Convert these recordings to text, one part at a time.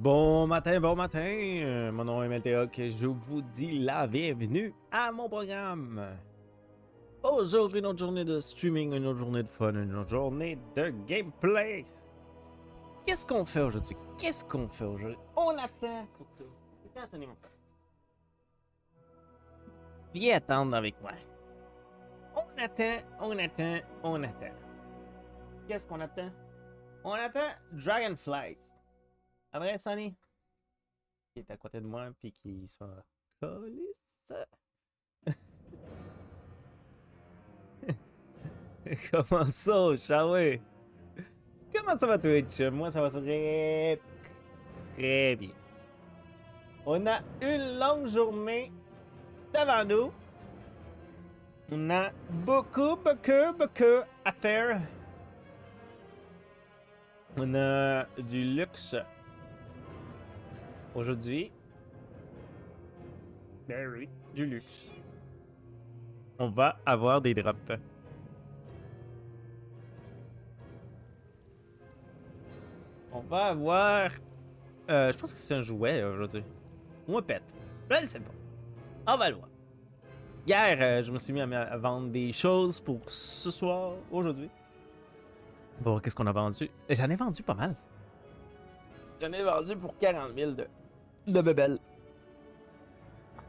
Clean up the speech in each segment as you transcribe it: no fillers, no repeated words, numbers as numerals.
Bon matin, bon matin. Mon nom est Melteoc. Je vous dis la bienvenue à mon programme. Aujourd'hui, une autre journée de streaming, une autre journée de fun, une autre journée de gameplay. Qu'est-ce qu'on fait aujourd'hui? Qu'est-ce qu'on fait aujourd'hui? On attend surtout. Attendez mon frère. Viens attendre avec moi. On attend, on attend, on attend. Qu'est-ce qu'on attend? On attend Dragonflight. À vrai, Sonny? Qui est à côté de moi puis qui s'en calisse. Comment ça, Shawé? Comment ça va Twitch? Moi ça va très très bien. On a une longue journée devant nous. On a beaucoup à faire. On a du luxe aujourd'hui. Ben oui, du luxe. On va avoir des drops. On va avoir... je pense que c'est un jouet aujourd'hui. Ou un pet. Je ne sais pas. On va le voir. Hier, je me suis mis à vendre des choses pour ce soir, aujourd'hui. Bon, qu'est-ce qu'on a vendu? J'en ai vendu pas mal. J'en ai vendu pour 40 000 de bebelles.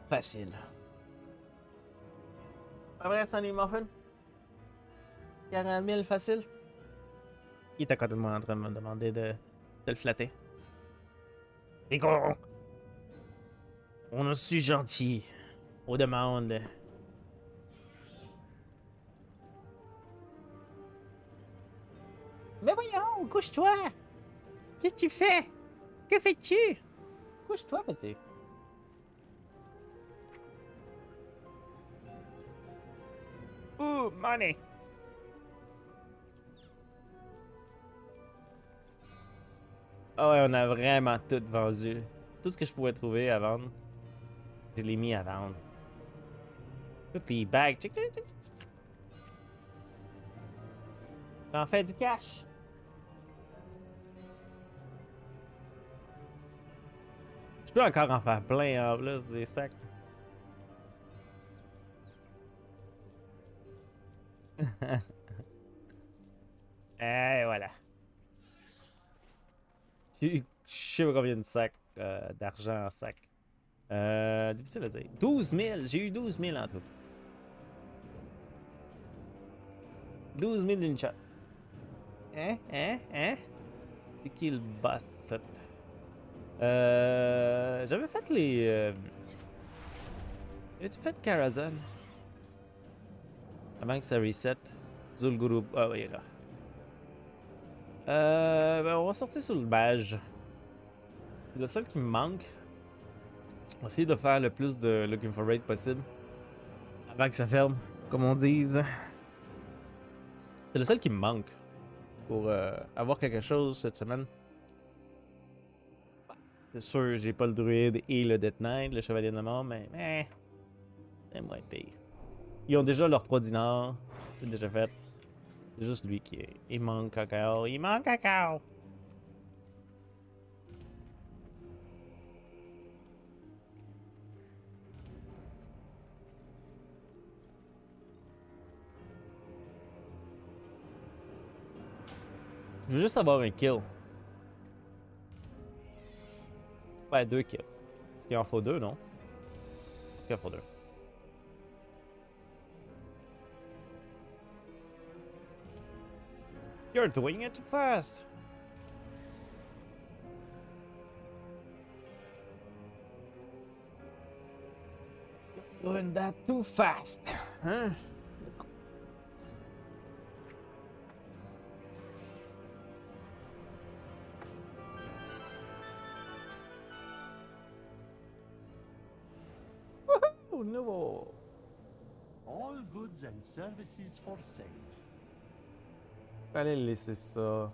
Facile. Pas vrai, Sonny Muffin? 40 000 facile? Il est à côté de moi en train de me demander de le flatter. Et on est si gentil. On demande. Mais voyons, couche-toi! Qu'est-ce que tu fais? Que fais-tu? Couche-toi, petit. Ouh, money! Ah ouais, on a vraiment tout vendu. Tout ce que je pouvais trouver à vendre, je l'ai mis à vendre. Toutes les bags. Tchic, tchic, tchic, tchic. J'en fais du cash. Je peux encore en faire plein en plus, des sacs. Et voilà. Je sais pas combien de sacs d'argent en sac. Difficile à dire. 12 000! J'ai eu 12 000 en tout. 12 000 d'une shot. Hein? C'est qui le boss? J'avais fait les... As-tu fait Karazhan? Avant que ça reset. Zul'Gurub. Ah oui, il est là. Ben on va sortir sur le badge. C'est le seul qui me manque. On va essayer de faire le plus de looking for raid possible. Avant que ça ferme, comme on dise. C'est le seul qui me manque. Pour avoir quelque chose cette semaine. C'est sûr, j'ai pas le druide et le Death Knight, le chevalier de la mort, mais c'est moins pire. Ils ont déjà leurs 3 dinars. C'est déjà fait. C'est juste lui qui est... Il manque encore. Il manque encore. Je veux juste avoir un kill. Ouais, 2 kills. Est-ce qu'il en faut 2, non? Il en faut 2. You're doing it too fast. You're doing that too fast. Hein? Let's go. Woohoo! Nouveau. All goods and services for sale. Fallait laisser ça.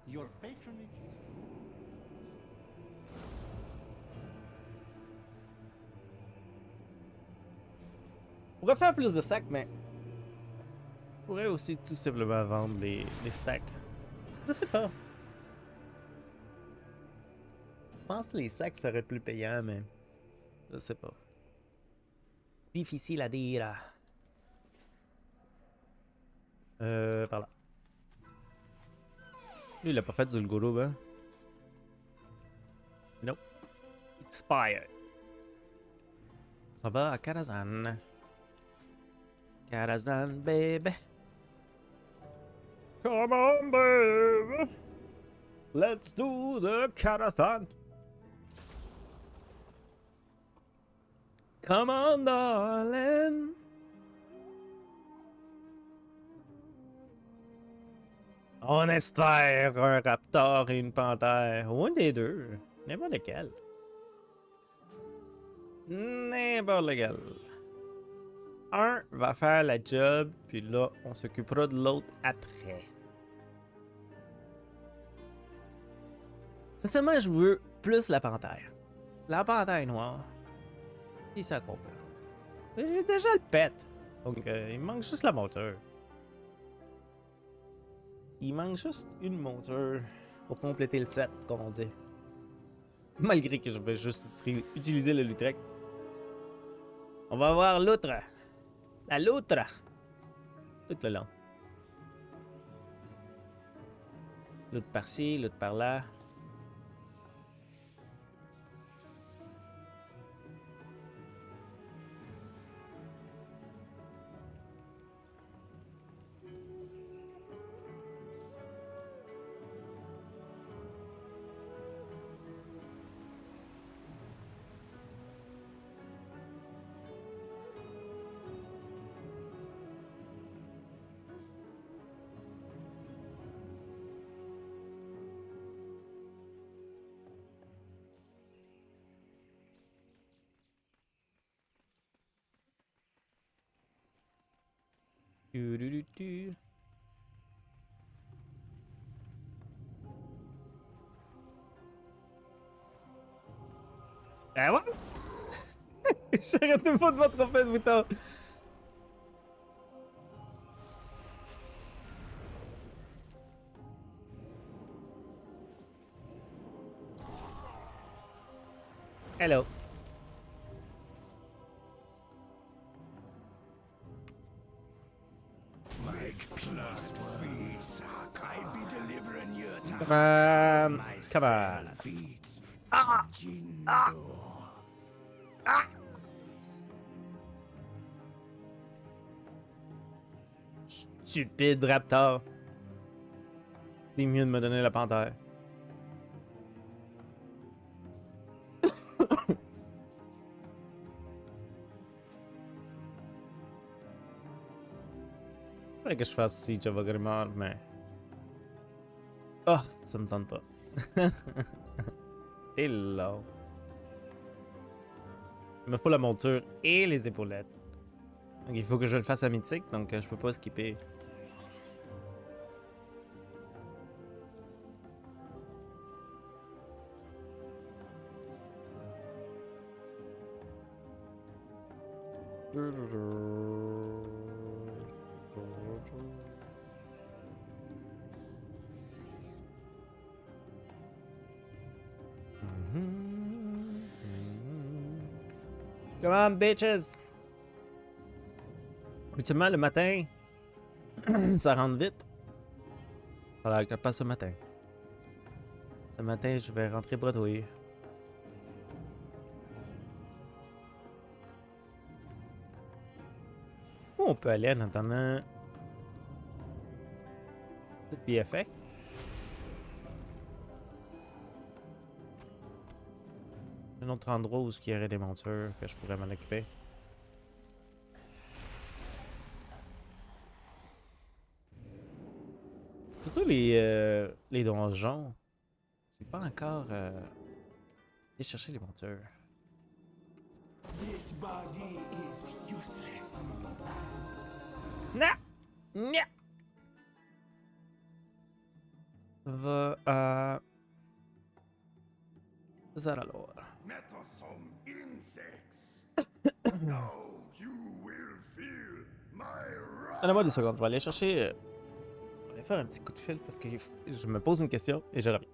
Your patronage is... pourrais faire plus de stacks, mais je pourrais aussi tout simplement vendre les stacks. Je sais pas. Je pense que les stacks seraient plus payants, mais je sais pas. Difficile à dire. Par là. Lui, il a pas fait du Golgolo, hein? Nope. Expired. Ça va à Karazhan. Karazhan, baby. Come on, baby. Let's do the Karazhan. Come on, darling. On espère un raptor et une panthère. Ou un des deux. N'importe lequel. N'importe lequel. Un va faire la job, puis là, on s'occupera de l'autre après. Sincèrement, je veux plus la panthère. La panthère noire. Et ça comprend. J'ai déjà le pet. Donc, il me manque juste la monture. Il manque juste une monture pour compléter le set, comme on dit. Malgré que je vais juste utiliser le Lutrec. On va voir l'autre. La loutre. Tout le long. L'autre par-ci, l'autre par-là. Du. Ah ouais? J'arrêtais pas de votre trophée de bouton. Hello. Come on. Come on. Ah! Ah! Ah! Stupide raptor. C'est mieux de me donner la panthère. Faudrait que je fasse Siege of Agrimar, mais... Oh, ça me tente pas. Et là. Il me faut la monture et les épaulettes. Donc il faut que je le fasse à mythique, donc je peux pas skipper. Come on, bitches! Ultimement, le matin, ça rentre vite. Alors que pas ce matin. Ce matin, je vais rentrer bredouille. Où on peut aller en attendant? Tout bien fait. Un autre endroit où il y aurait des montures que je pourrais m'en occuper. Surtout les donjons. J'ai pas encore allé chercher les montures. This body is useless. Non! Non! Va à... Zaralor. Metosome insects. Now you will Donnez-moi 2 secondes, je vais aller chercher. Je vais aller faire un petit coup de fil parce que je me pose une question et je reviens.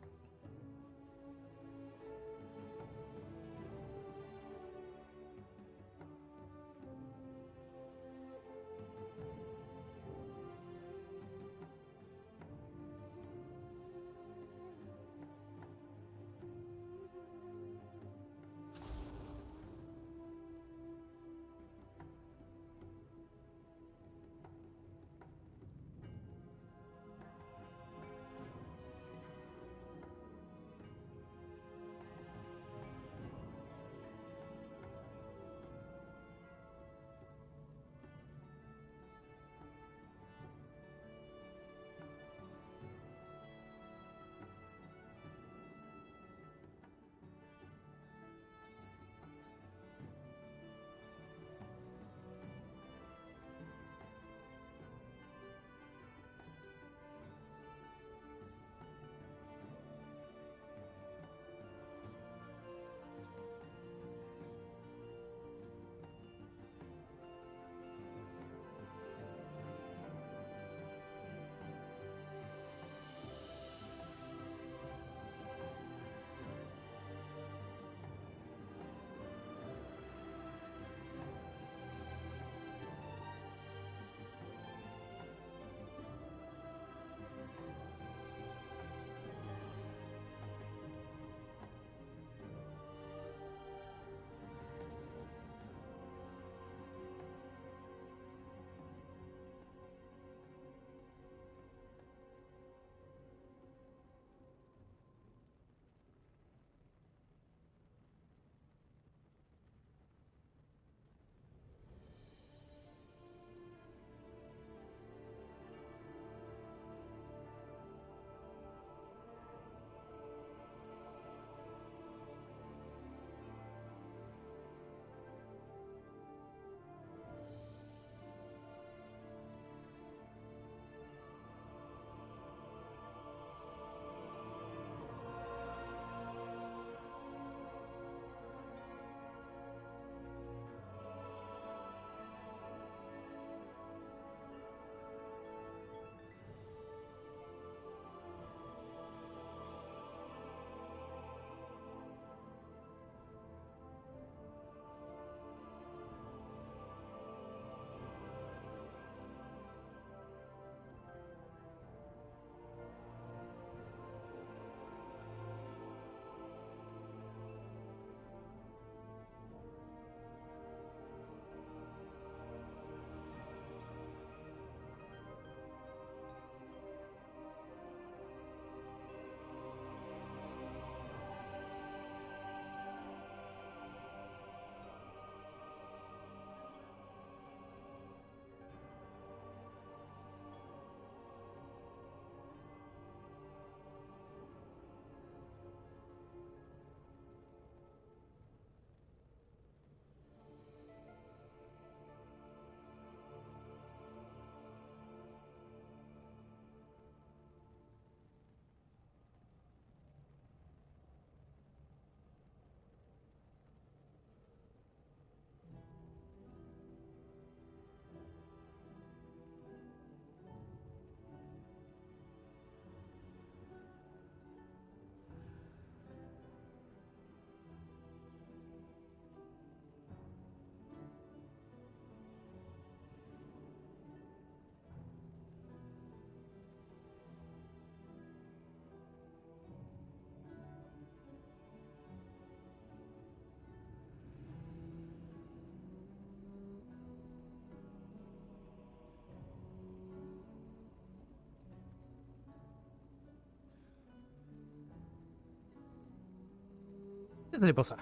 Désolé pour ça.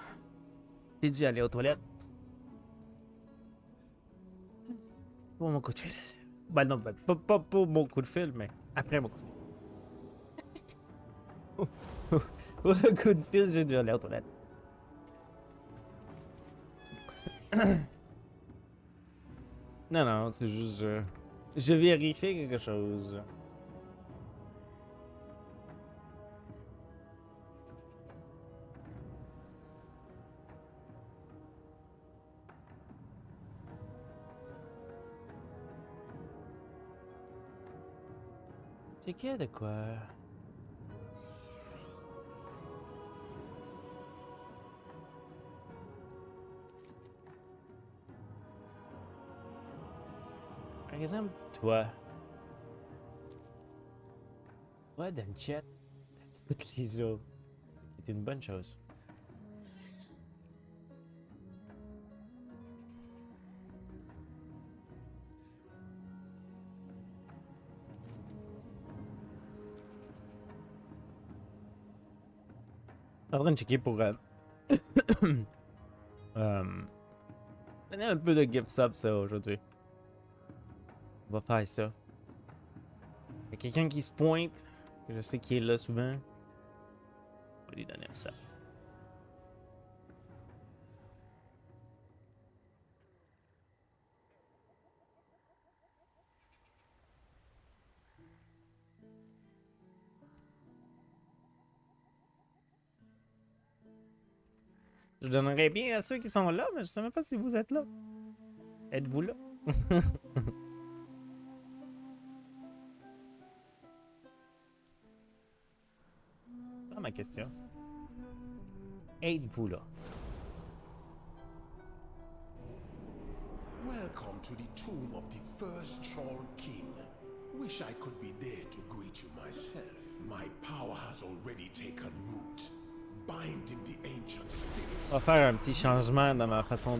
J'ai dû aller aux toilettes. Pour mon coup de fil. Ben non, ben, pas pour mon coup de fil, mais après mon coup de fil. Pour le coup de fil, j'ai dû aller aux toilettes. Non, non, c'est juste. Je vérifiais quelque chose. C'est que de quoi? Par exemple, toi. Toi, dans le chat, tous les jours. C'est une bonne chose. Je suis en train de checker pour donner un peu de gift sub ça aujourd'hui. On va faire ça. Il y a quelqu'un qui se pointe, que je sais qu'il est là souvent. On va lui donner ça. Je donnerais bien à ceux qui sont là, mais je sais même pas si vous êtes là. Êtes-vous là? C'est ma question. Êtes-vous là? Welcome to the tomb of the first Troll King. Wish I could be there to greet you myself. My power has already taken root, binding the ancient spirits. On va faire un petit changement dans ma façon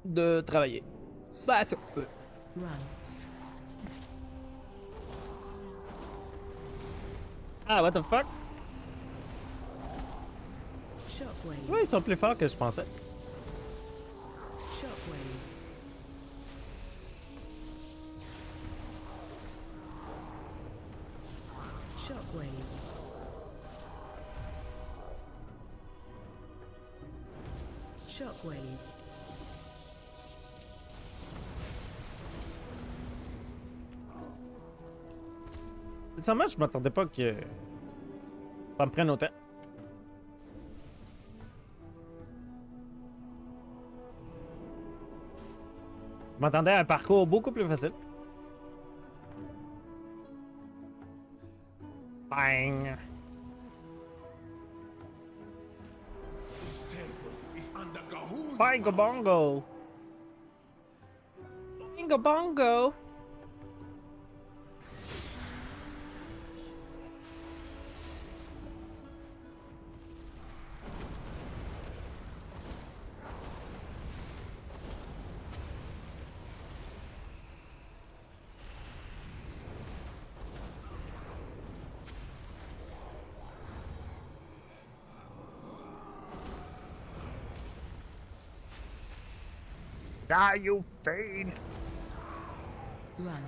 de travailler. Bah, ça peut. Ah, what the fuck? Oui, ils sont plus forts que je pensais. Shockwave. Sincèrement, je m'attendais pas que ça me prenne autant. Je m'attendais à un parcours beaucoup plus facile. Bang! This temple is under Gahul's Bingo bongo! Bingo bongo! Die, you fade! Run.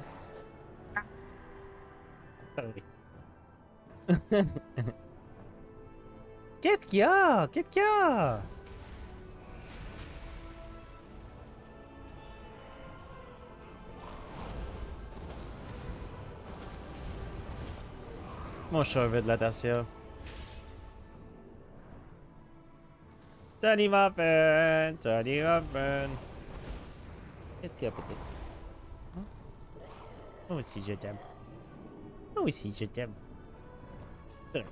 Qu'est-ce qu'il y a? Qu'est-ce qu'il y a? Mon chevet de la Dacia. Salut ma peine! Salut ma peine! Qu'est-ce qu'il y a peut-être? Hein? Moi aussi je t'aime. Moi aussi je t'aime. Très bien.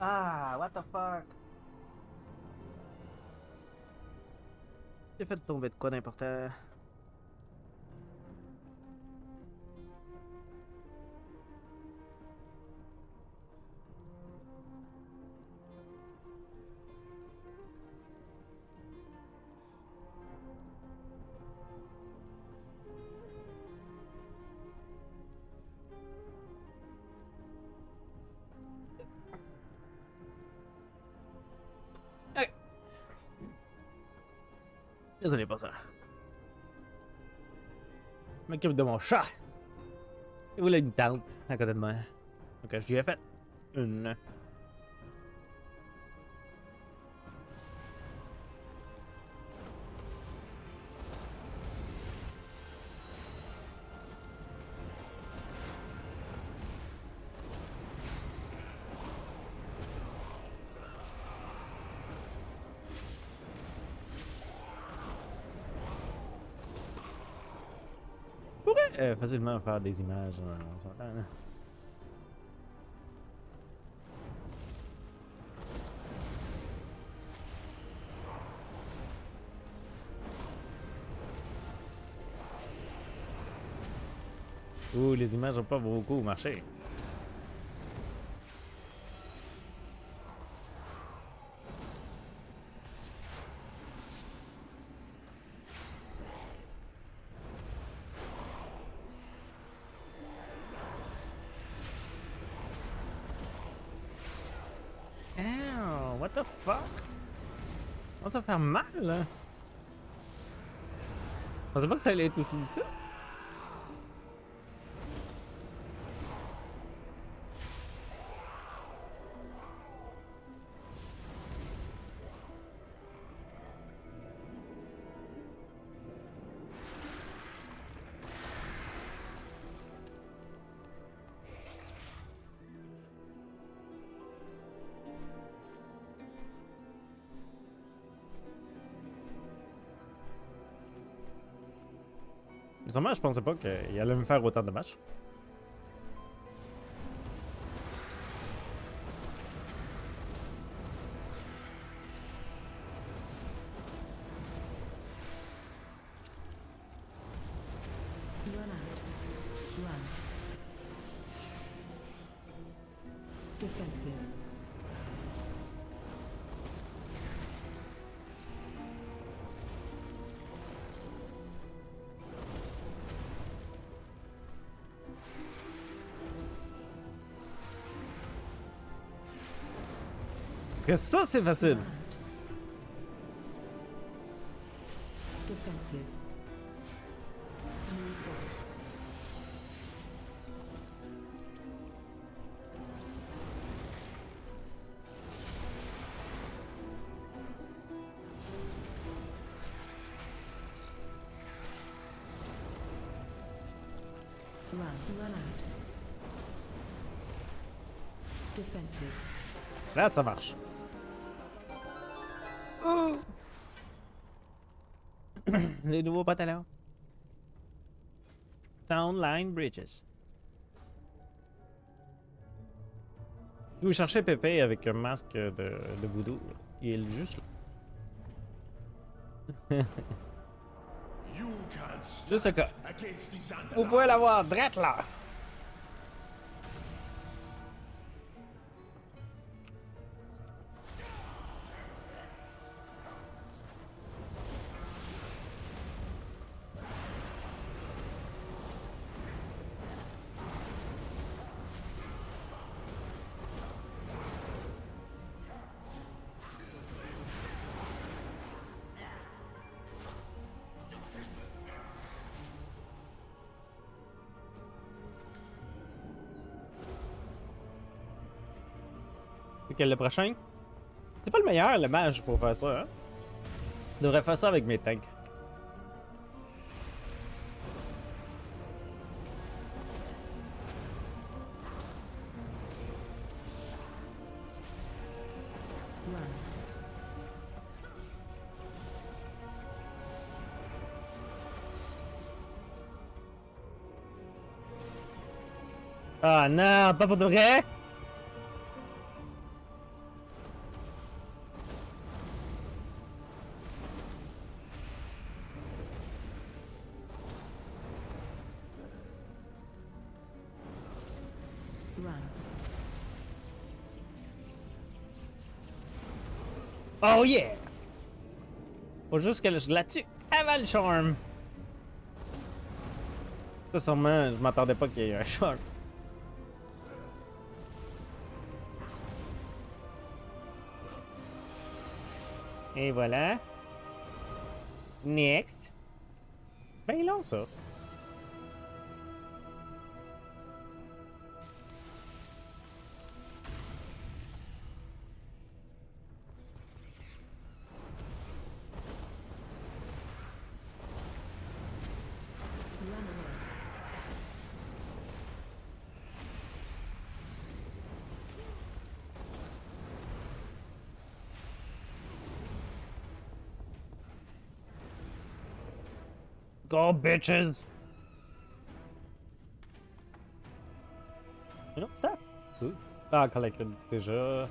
Ah, what the fuck? J'ai fait tomber de quoi d'important? Ok. Désolé pour ça. Je m'occupe de mon chat. Et voilà une tente à côté de moi. Donc je lui ai fait une. Pourrait facilement faire des images, on s'entend, là. Ouh, les images n'ont pas beaucoup marché. Ow, what the fuck? Ça va faire mal, là. Je pensais pas que ça allait être aussi difficile. Bizarrement, je pensais pas qu'il allait me faire autant de matchs. Run out. Run. Defensive. Parce que ça, c'est facile. Run out. Defensive. Move boss. Run out. Defensive. Là, ça marche. Oh! Les nouveaux pantalons. Town Line Bridges. Vous cherchez Pépé avec un masque de voodoo. Il est juste là. You can't stand Juste le cas. against these Vous pouvez l'avoir, drette là. Quel le prochain? C'est pas le meilleur, le mage, pour faire ça, hein? Je devrais faire ça avec mes tanks. Run. Ah non, pas pour de vrai? Run. Oh yeah! Faut juste que je là-dessus avant le charm. Ça, sûrement, je m'attendais pas qu'il y ait un charm. Et voilà. Next. Ben long, ça. Go, bitches! You know, ça? Ooh. Ah, collected déjà.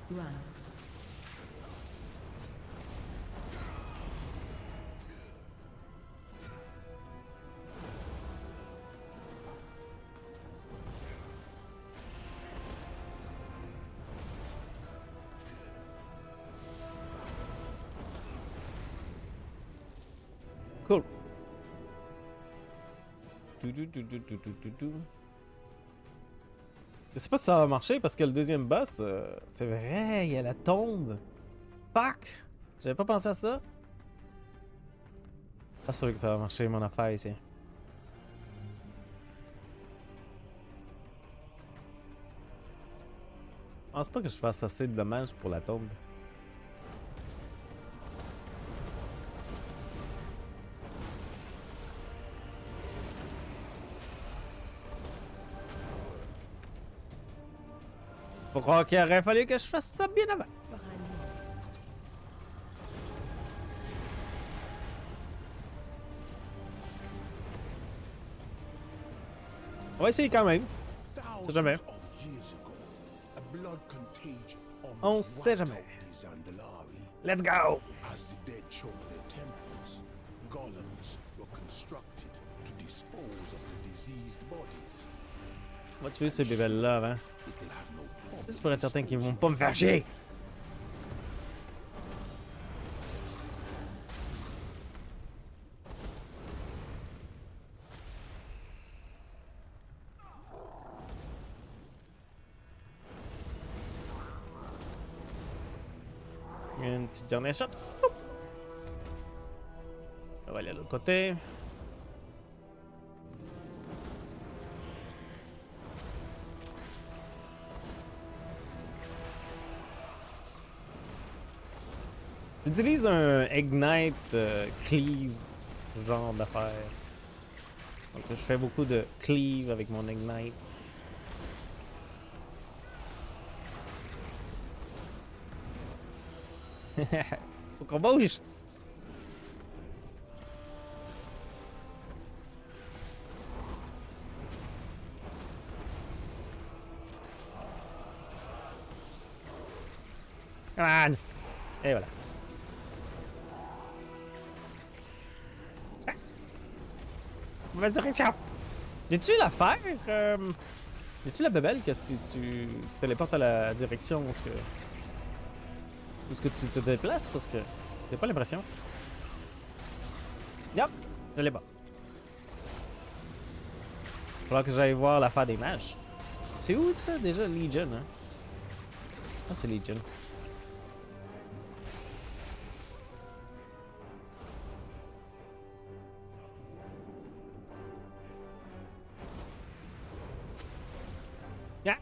Run. Cool. Je sais pas si ça va marcher parce que le deuxième boss, c'est vrai, il y a la tombe. Fuck! J'avais pas pensé à ça. Pas sûr que ça va marcher mon affaire ici. Je pense pas que je fasse assez de dommages pour la tombe. Faut croire qu'il aurait fallu que je fasse ça bien avant. Behind me. On va essayer quand même. Thousands jamais. of years ago, a blood contagion On almost sait wiped jamais. out the Zandalari. Let's go! As the dead choked their temples, golems were constructed to dispose of the diseased bodies. On va tuer ces bébelles-là avant. It will have no problem. Juste pour être certain qu'ils vont pas me faire chier. Une petite dernière shot. On va aller à l'autre côté. J'utilise un Ignite Cleave, genre d'affaire. Donc je fais beaucoup de cleave avec mon Ignite. Faut qu'on bouge! Come on! Et voilà. Mauvaise direction! J'ai-tu l'affaire? J'ai-tu la bébelle que si tu téléportes à la direction où est-ce que tu te déplaces? Parce que j'ai pas l'impression. Yup! Je l'ai pas. Il faudra que j'aille voir l'affaire des mages. C'est où ça déjà? Legion, hein? Ah, c'est Legion. Yeah.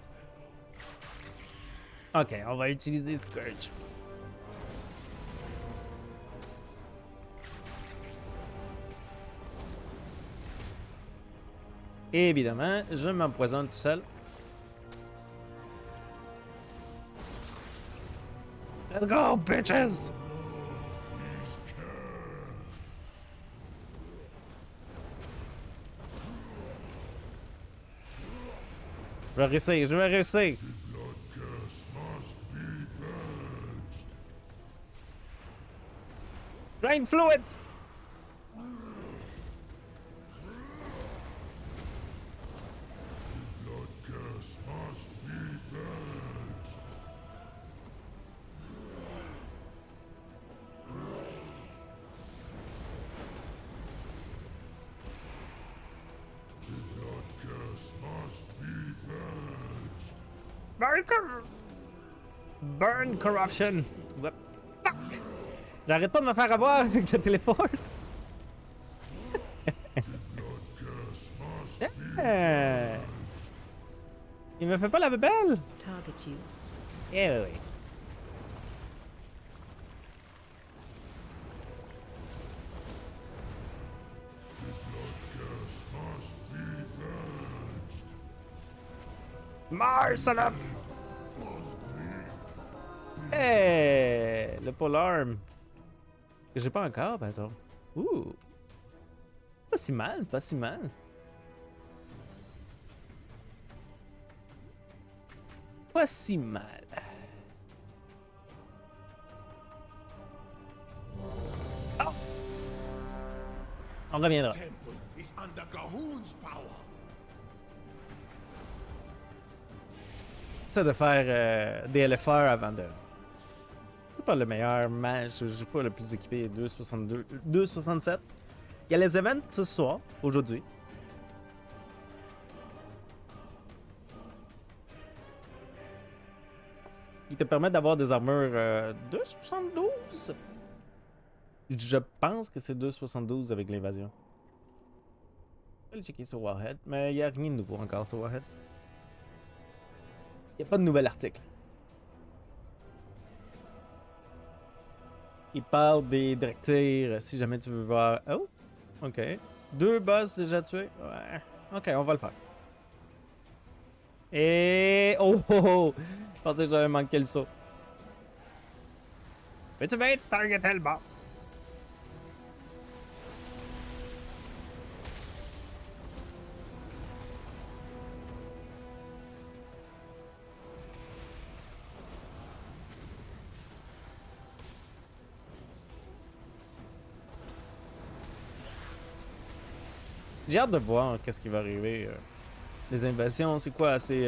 Ok, on va utiliser Scourge. Évidemment, je m'empoisonne tout seul. Let's go, bitches! Je vais réussir, je vais réussir! Drain fluid! Burn corruption! What? Fuck! J'arrête pas de me faire avoir avec ce téléphone! Yeah. Il me fait pas la bébelle! Target you. Eh oui, oui. Meurs, salope! Hey! Le polearm. Que j'ai pas encore, par exemple. Ouh! Pas si mal, pas si mal. Pas si mal. Oh! On reviendra. This temple is under Gahun's power. Ça de faire des LFR avant de... C'est pas le meilleur match, je suis pas le plus équipé, 2,62, 2,67. Il y a les events ce soir, aujourd'hui. Qui te permettent d'avoir des armures 2,72. Je pense que c'est 2,72 avec l'invasion. Je vais aller checker sur Warhead, mais il n'y a rien de nouveau encore sur Warhead. Il n'y a pas de nouvel article. Il parle des directeurs, si jamais tu veux voir. Oh, ok. 2 boss déjà tués. Ouais. Ok, on va le faire. Et. Oh, oh, oh. Je pensais que j'avais manqué le saut. Mais tu vas être targeté le bas. J'ai hâte de voir qu'est-ce qui va arriver. Les invasions, c'est quoi? C'est,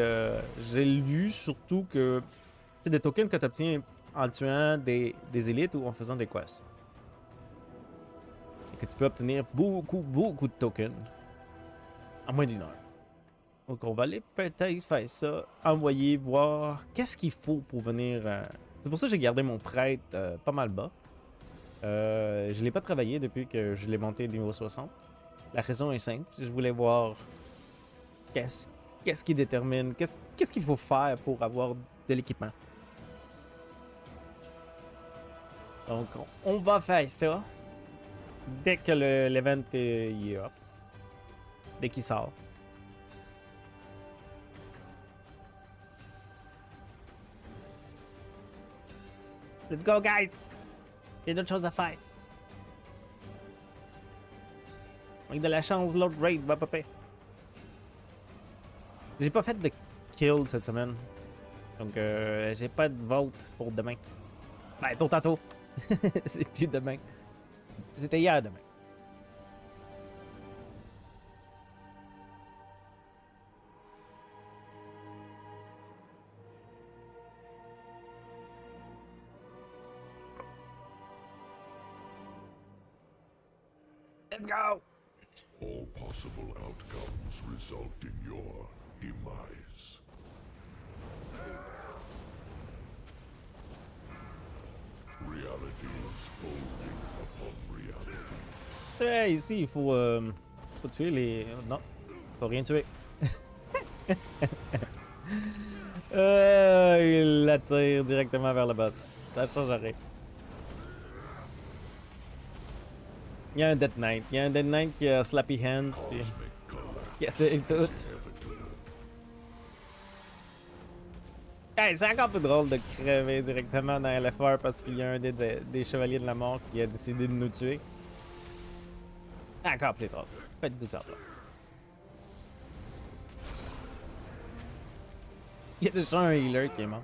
j'ai lu surtout que c'est des tokens que tu obtiens en tuant des élites ou en faisant des quests. Et que tu peux obtenir beaucoup de tokens en moins d'1 heure. Donc on va aller peut-être faire ça, envoyer, voir qu'est-ce qu'il faut pour venir... C'est pour ça que j'ai gardé mon prêtre pas mal bas. Je l'ai pas travaillé depuis que je l'ai monté niveau 60. La raison est simple, je voulais voir qu'est-ce qui détermine, qu'est-ce qu'il faut faire pour avoir de l'équipement. Donc, on va faire ça dès que l'event est up, dès qu'il sort. Let's go, guys! J'ai d'autres choses à faire. Avec de la chance, l'autre raid va popper. J'ai pas fait de kill cette semaine. Donc, j'ai pas de vault pour demain. Ben, pour tantôt. C'est plus demain. C'était hier demain. Let's go! All possible outcomes result in your demise. Reality is folding upon reality. Ouais, ici, il faut tuer les... Non, faut rien tuer. Il l'attire directement vers le boss. Ça change rien. Il y a un Dead Knight. Il y a un Dead Knight qui a Slappy Hands, puis qui a tout. Hey, c'est encore plus drôle de crever directement dans LFR parce qu'il y a un des chevaliers de la mort qui a décidé de nous tuer. C'est encore plus drôle. Faites vous ça. Il y a déjà un healer qui est mort.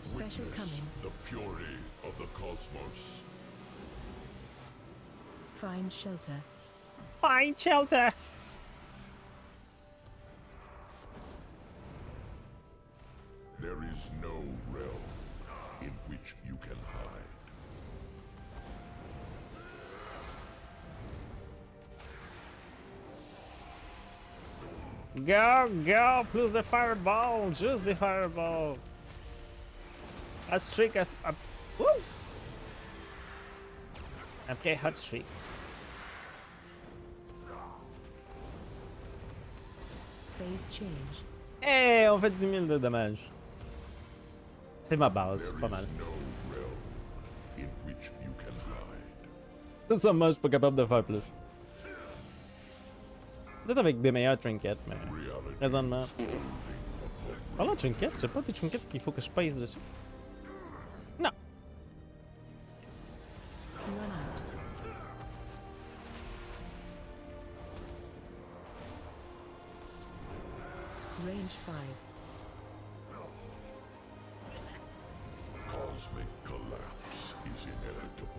Special coming. The fury of the cosmos. Find shelter. Find shelter! There is no realm in which you can hide. Go, go! Plus de fireball! Juste des fireballs! A streak, woo! Après hot streak. Phase change. Hey, on fait 10 000 de dommages. C'est ma base, pas mal. No realm in which C'est ça, moi, je suis pas capable de faire plus. Peut-être avec des meilleurs trinkets, mais présentement. Parlant de trinkets, j'ai pas des trinkets qu'il faut que je pèse dessus. Non. Run out. Range 5. Cosmic collapse is inevitable.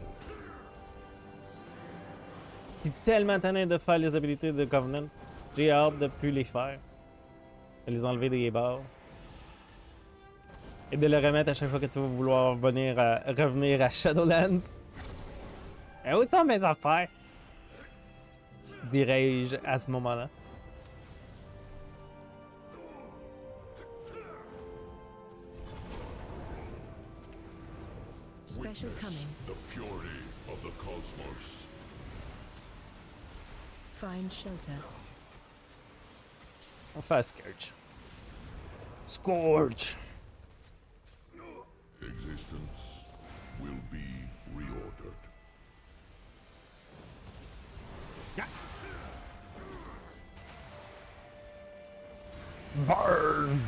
Je suis tellement tanné de faire les habilités de Covenant. J'ai hâte de plus les faire. De les enlever des barres. Et de le remettre à chaque fois que tu vas vouloir revenir à Shadowlands. Et où sont mes affaires? Dirais-je à ce moment-là. Special coming. The fury of the cosmos. Find shelter. On fait un Scourge. Scourge! Existence will be reordered. Burn!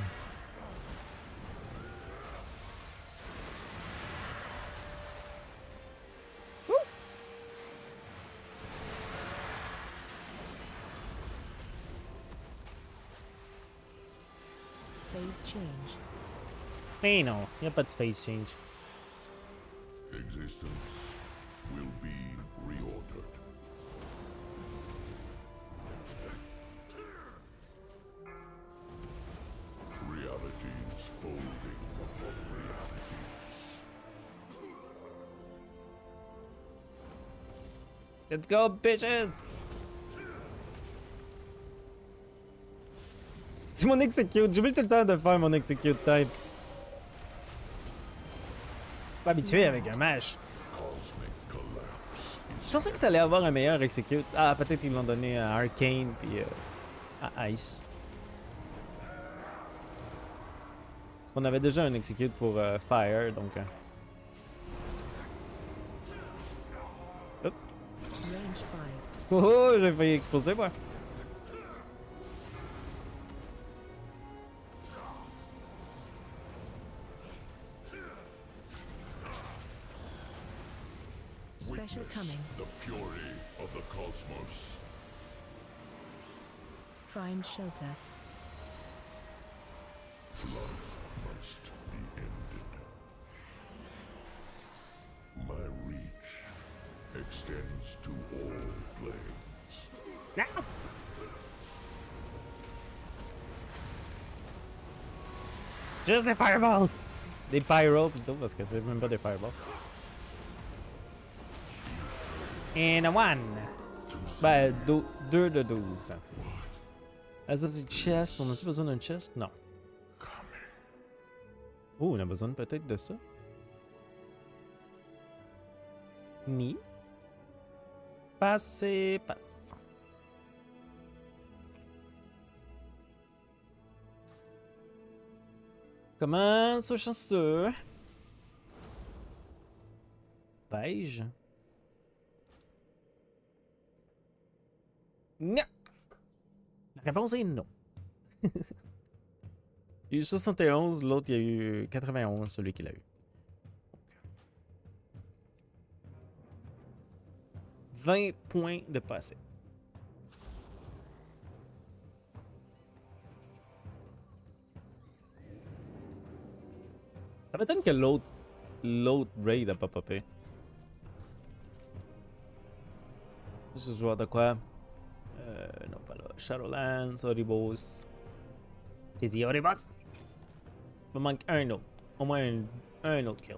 Phase change. Mais non, y a pas de phase change. Existence will be reordered. Realities folding upon realities. Let's go, bitches! C'est mon execute. J'oublie tout le temps de faire mon execute type. Pas habitué avec un match. Cosmic collapse Je pensais que t'allais avoir un meilleur execute. Ah, peut-être qu'ils l'ont donné à Arcane puis à Ice. Parce qu'on avait déjà un execute pour Fire, donc. Hop. Range 5. Oh, oh, j'ai failli exploser, moi. Special coming. the fury of the cosmos. Find shelter. Life must be ended. My reach extends to all planes. Juste des fireballs! Des pyro plutôt, parce que c'est même pas des fireballs. And a one! Ben, 2 de 12. Assassin's chest, on a-tu besoin d'un chest? Non. Oh, on a besoin peut-être de ça? Ni. Passe. Comment ça, chanceux? Beige? Non! La réponse est non. J'ai eu 71, l'autre il y a eu 91, celui qui l'a eu. 20 points de passé. Ça m'étonne que l'autre raid a pas popé. Je vais voir de quoi. Non, pas là. Shadowlands, Oribos. J'ai dit Oribos. Il me manque un autre. Au moins un autre kill.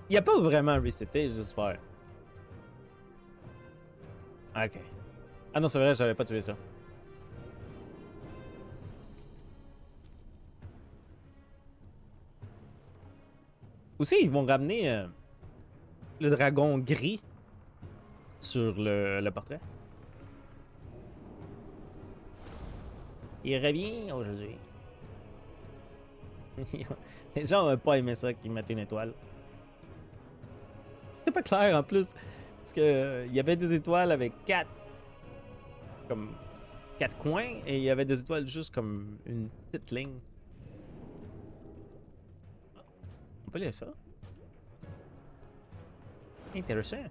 Il a pas vraiment reseté, j'espère. Ok. Ah non, c'est vrai, j'avais pas tué ça. Aussi, ils vont ramener le dragon gris sur le portrait. Il revient aujourd'hui. Les gens n'ont pas aimé ça qu'ils mettent une étoile. C'était pas clair en plus. Parce que il y avait des étoiles avec comme 4 coins et il y avait des étoiles juste comme une petite ligne. On peut lire ça. Intéressant.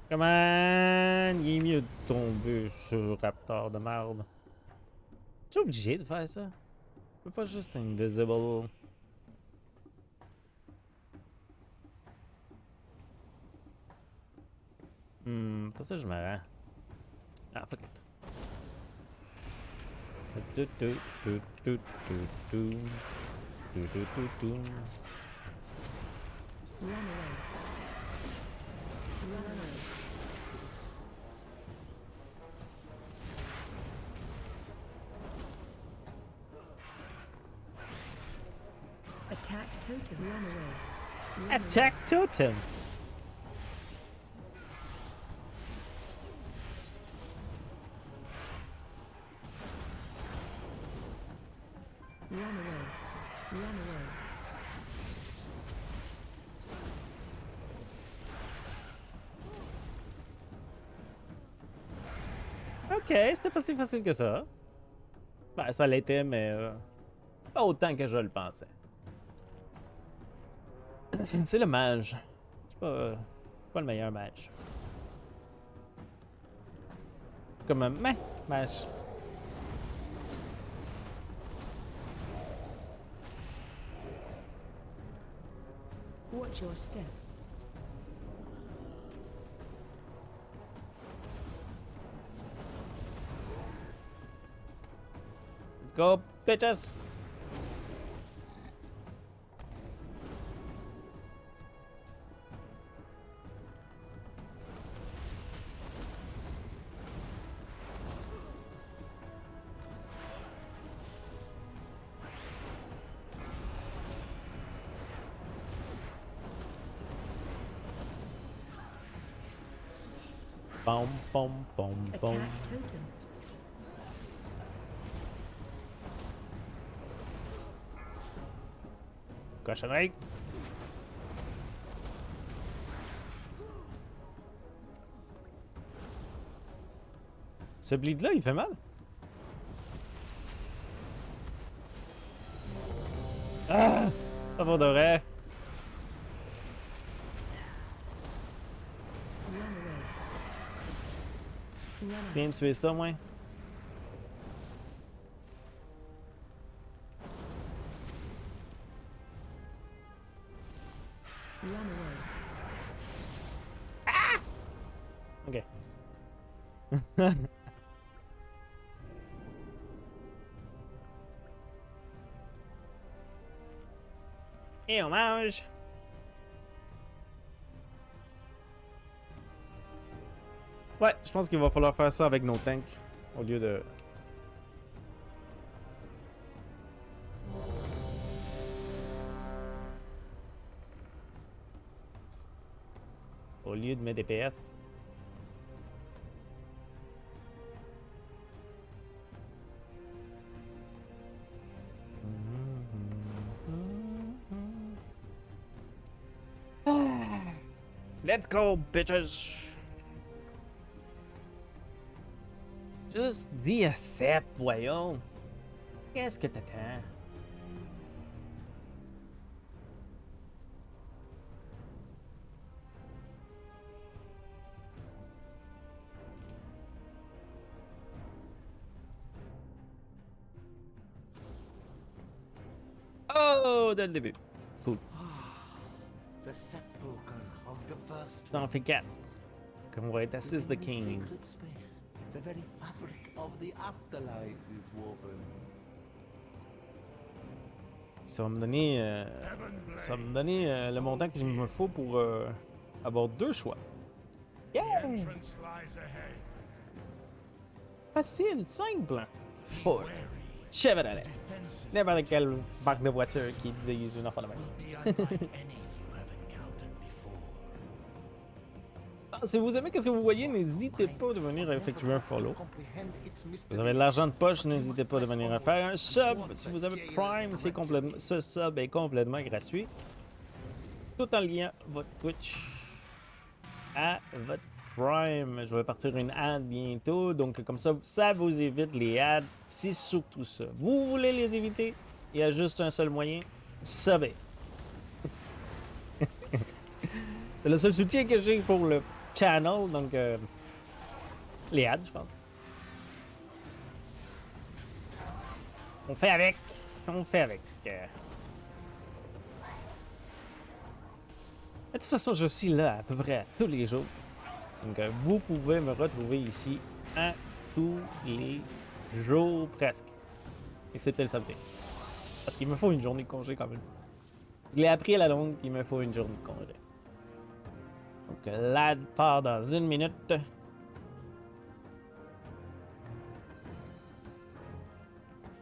Come on! Il est mieux de tomber sur Raptor de merde. Tu es obligé de faire ça? Tu peux pas juste invisible. Pas ça je me rends. Ah, fuck it. Run away. Run away. Attack totem. Run away. Run Attack totem! away. Run away. Run away. Ok, c'était pas si facile que ça. Ben, ça l'était, mais pas autant que je le pensais. C'est le mage. C'est pas le meilleur mage. Comme un mage. Watch your step. Let's go, bitches! Bom, bom, bom, bom. Attack totem. Cochonnerie. Ce bleed-là, il fait mal? Ah! Ça va de vrai. Run away. Run away. Viens tuer ça, moi. Run away. Ok. Et on mange. Ouais, je pense qu'il va falloir faire ça avec nos tanks au lieu de... Au lieu de mes DPS. Let's go, bitches! Juste dis accept, voyons. Qu'est-ce que t'attends? Oh, dès le début. Cool. The sepulchre of the first Ça en fait 4. Comme on va être assist the Within kings. sacred space, the very fabric of the afterlives is woven. Ça va me donner, ça va me donner le montant qu'il me faut pour avoir 2 choix. Yeah! Facile, simple. Four. Chevrolet. N'importe quelle marque de voiture qui dise une affaire de même. Ah, si vous aimez ce que vous voyez, n'hésitez pas de venir effectuer un follow. Si vous avez de l'argent de poche, n'hésitez pas de venir faire un sub. Si vous avez Prime, ce sub est complètement gratuit. Tout en lien votre Twitch à votre Prime. Je vais partir une ad bientôt, donc comme ça vous évite les ads. C'est surtout ça. Vous voulez les éviter? Il y a juste un seul moyen, subber. C'est le seul soutien que j'ai pour le channel, donc les ads, je pense. On fait avec. On fait avec. De toute façon, je suis là à peu près tous les jours. Donc, vous pouvez me retrouver ici à tous les jours presque. Excepté le samedi. Parce qu'il me faut une journée de congé quand même. Je l'ai appris à la longue qu'il me faut une journée de congé. Donc, l'ad part dans 1 minute.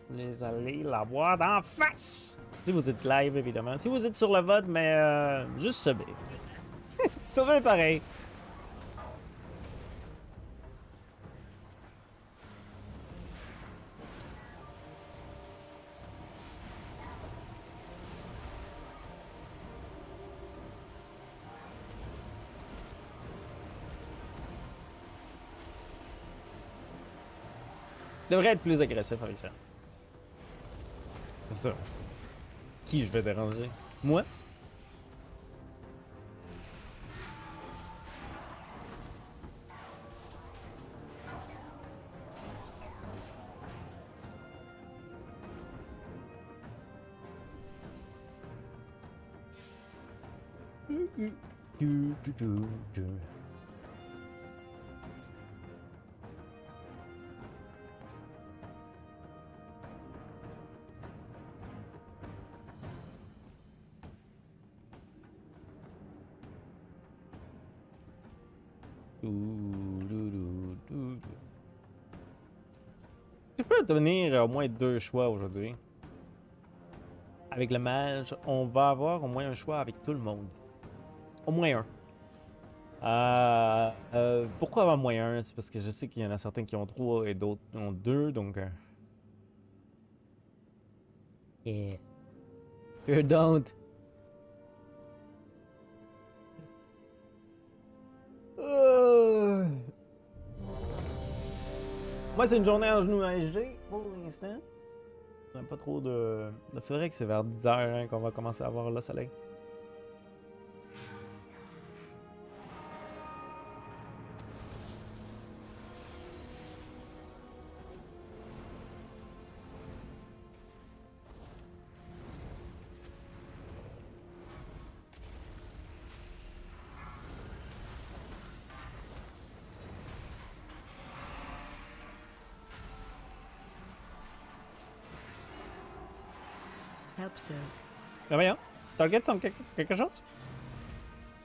Vous allez la voir d'en face! Si vous êtes live, évidemment. Si vous êtes sur le vote, mais juste subir. Subir pareil. Je devrais être plus agressif avec ça. C'est ça. Qui je vais déranger? Moi? Tu peux donner au moins 2 choix aujourd'hui. Avec le mage, on va avoir au moins un choix avec tout le monde. Au moins un. Pourquoi avoir moins un? C'est parce que je sais qu'il y en a certains qui ont 3 et d'autres ont 2, donc... Yeah. You don't. Moi, c'est une journée en genoux ASG pour l'instant. On n'a pas trop de... Là, c'est vrai que c'est vers 10h hein, qu'on va commencer à voir le soleil. Help so. Ben voyons. Target quelque chose?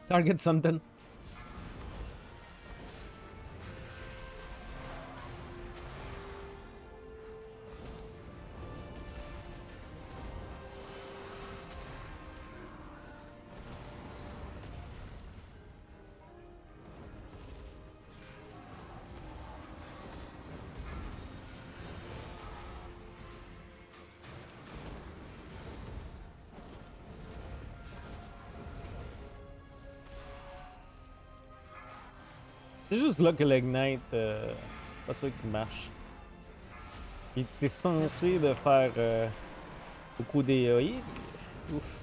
Target something. C'est juste là que l'Ignite, pas sûr qu'il marche. Il était censé de faire beaucoup d'AOI. Ouf.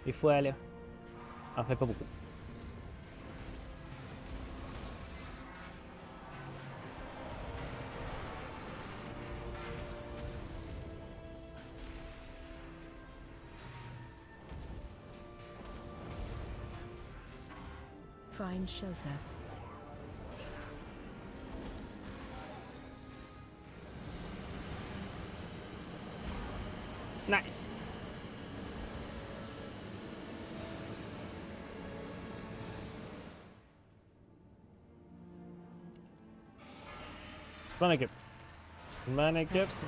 Des fois, là. En fait, pas beaucoup. Find shelter. Nice. Je m'en occupe. Je m'en occupe. Help so.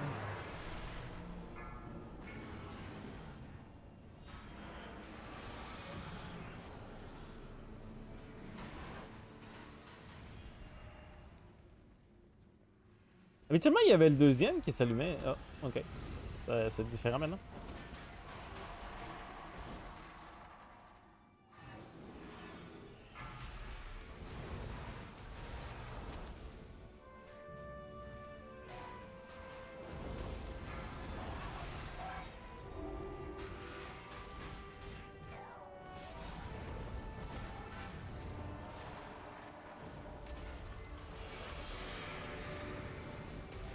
Habituellement, il y avait le deuxième qui s'allumait. Ah, ok. C'est différent maintenant.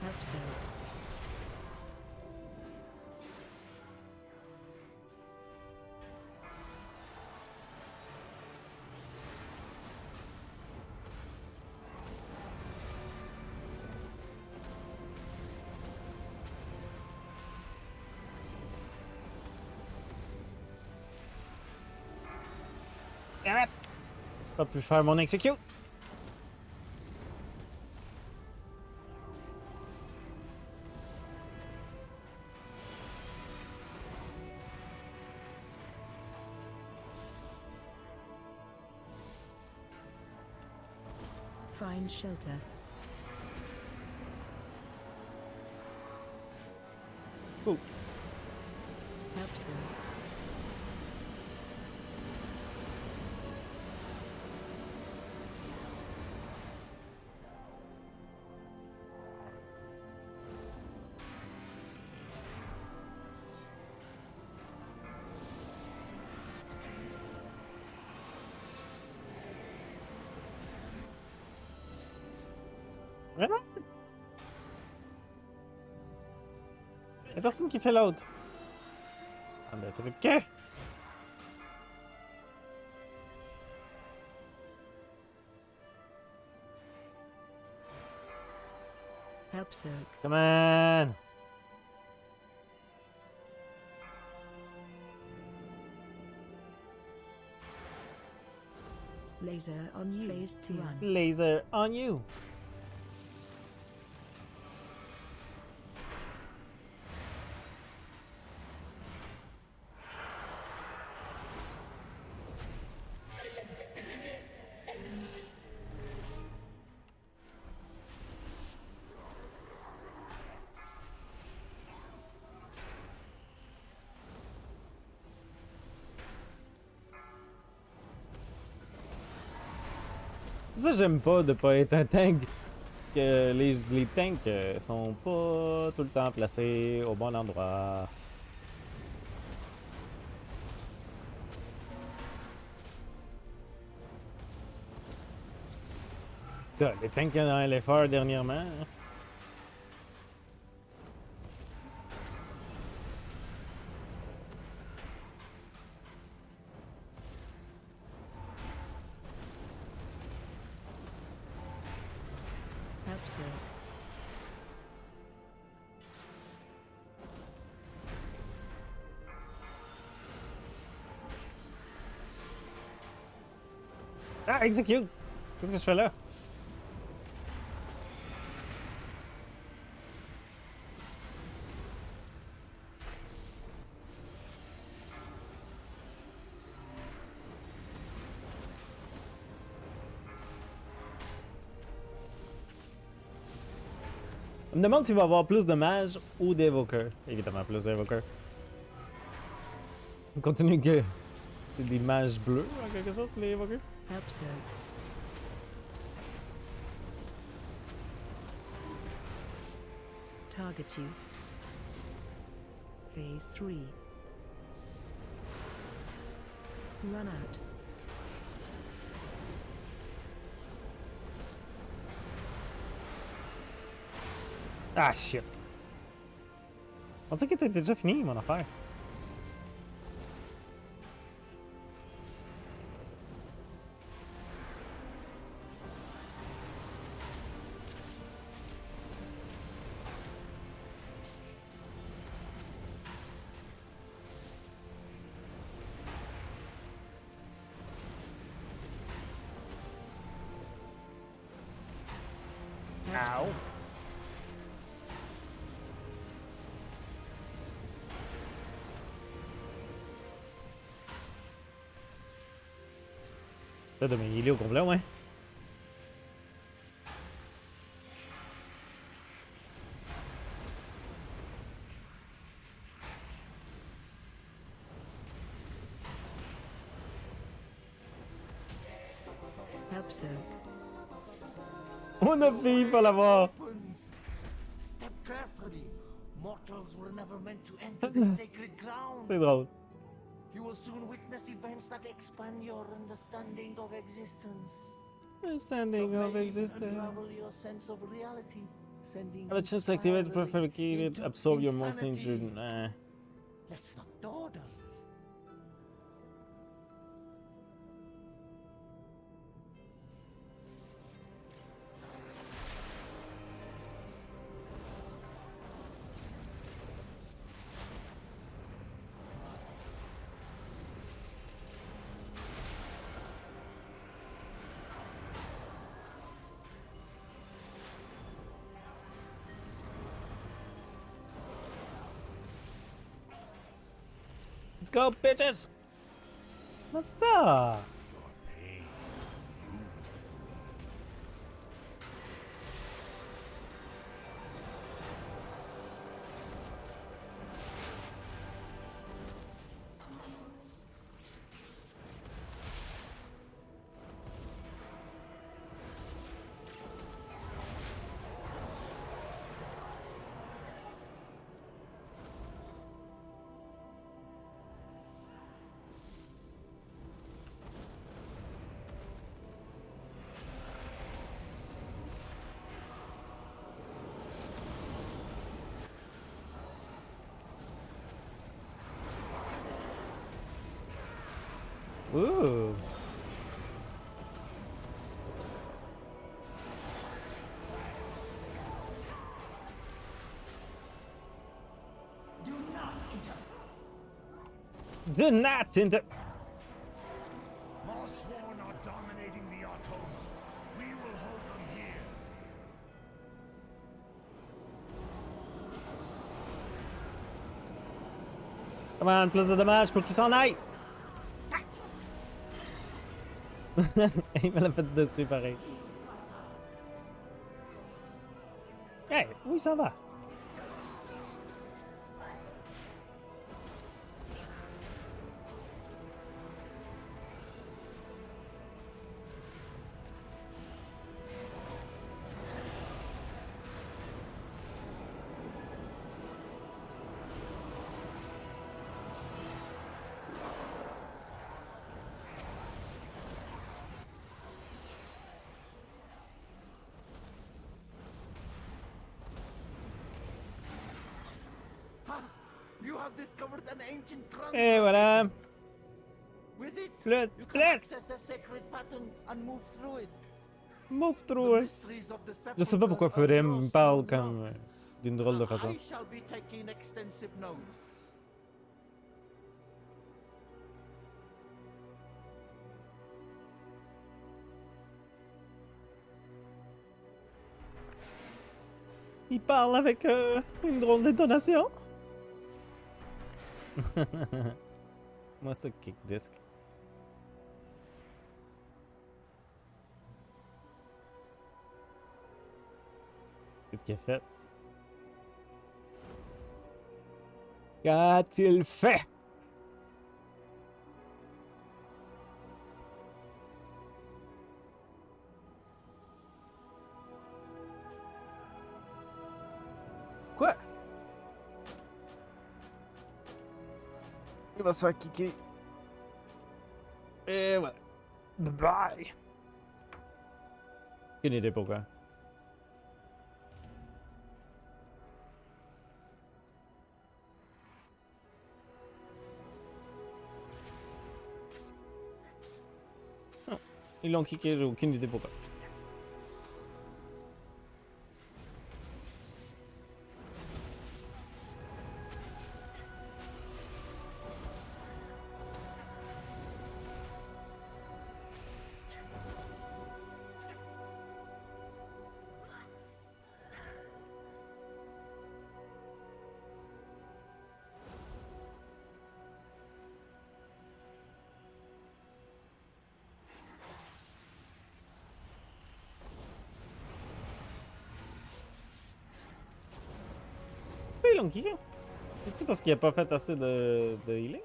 Help so. Pas pu faire mon execute. Find shelter. Cool. Help so. Vraiment? Y'a personne qui fait l'autre. Ah ben, t'as fait que? Help so. Come on! Laser on you. Phase 2 run. Laser on you! Ça, j'aime pas de pas être un tank. Parce que les tanks sont pas tout le temps placés au bon endroit. Là, les tanks dans l'effort dernièrement. Hein. Help so. Ah, execute! Qu'est-ce que je fais là? On me demande s'il va y avoir plus de mages ou d'évoqueurs. Évidemment, plus d'évoqueurs. On continue que c'est des mages bleus, en quelque sorte, les évoqueurs. Help so. Target you. Phase 3. Run out. Ah, shit. On dirait que t'étais déjà fini, mon affaire. Help so. Ow. T'as de il est au complet, ouais. Help Sir. On a fini par l'avoir. Step carefully. Mortals were never meant to enter the sacred ground. C'est drôle. You will soon witness events that expand your understanding of existence. Understanding So of may you existence. unravel your sense of reality, sending Have a chance to activate the spiraling prefabricated, into absorb your most insanity. injured. Nah. Let's not dawdle. Let's go, bitches! What's up? Ooh. Do not enter. Do not enter. Mossworn are dominating the Automa. We will hold them here. Come on, plus de dommages pour qu'il s'en aille. Il me l'a fait dessus pareil. Hey, où il s'en va? You have discovered an ancient Et voilà. With it, Flûte, you can flûte. access the sacred pattern and move through it. Move The through it. mysteries of the Je sais pas sepulchre pourquoi are Purim yours me to parle know. comme d'une drôle de façon. I shall be taking extensive notes. Il parle avec une drôle d'intonation. Moi, c'est kick disc. Qu'est-ce qu'il a fait? Qu'a-t-il fait? Quoi? Il va se faire kicker. Et voilà. Bye. Aucune idée pourquoi. Non. Ils l'ont kické, j'ai aucune idée pourquoi. ils ont kické? C'est-tu parce qu'il a pas fait assez de healing?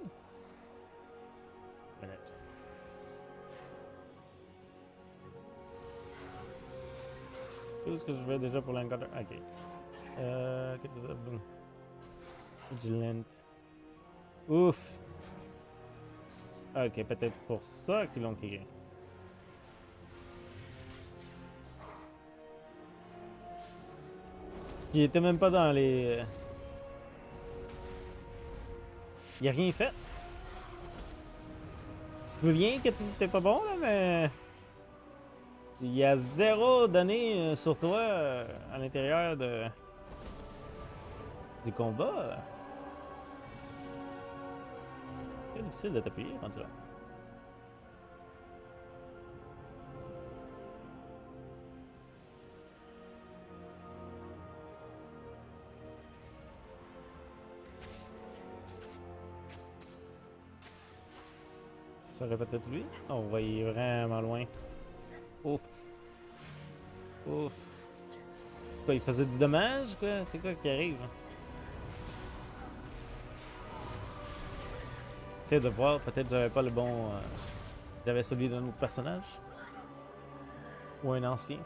Où est-ce que je vais déjà pour l'encounter? Ok. Qu'est-ce que c'est ça? Boom. Vigilant. Ouf! Ok, peut-être pour ça qu'ils l'ont kické. Il était même pas dans les... Il a rien fait. Je veux bien que tu t'es pas bon, là, mais... Il y a zéro donné sur toi à l'intérieur du combat. C'est difficile de t'appuyer quand tu l'as. Ça aurait peut-être lui. On va y vraiment loin. Ouf. Ouf. Quoi, il faisait du dommage, quoi? C'est quoi qui arrive? J'essaie de voir, peut-être j'avais pas le bon... j'avais celui d'un autre personnage. Ou un ancien.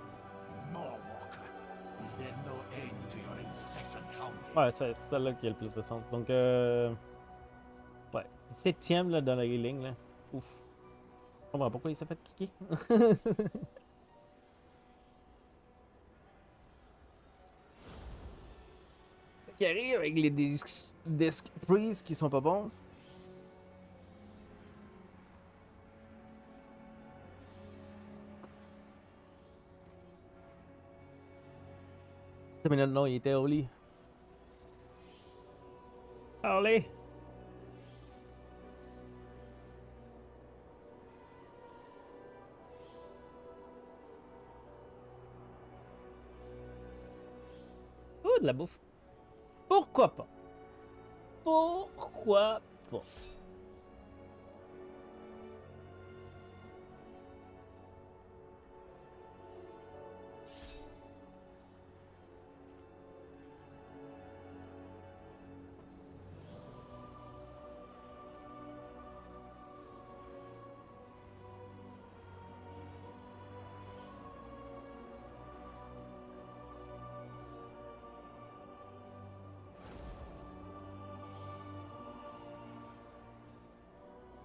More, Walker. Is there no end to your incessant hounding? Ouais, c'est celle-là qui a le plus de sens. Donc, ouais. 7ème là, dans la healing, là. Ouf. Je comprends pas pourquoi il s'est fait kicker. Qui arrive avec les disc freeze qui sont pas bons. Mais non, il était au lit. Allez! Oh, de la bouffe. Pourquoi pas? Pourquoi pas?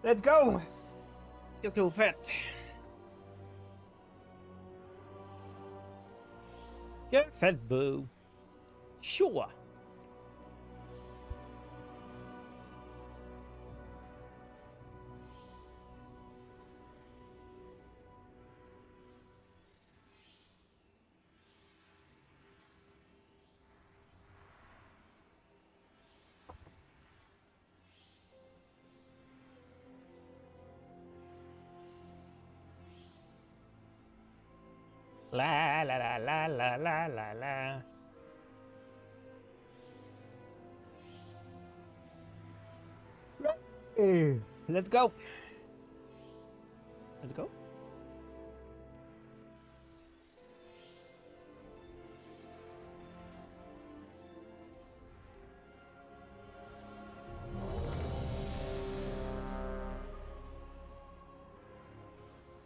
Let's go! Qu'est-ce que vous faites? Que faites-vous? Choix! La la la la la la la la. Let's go. Let's go.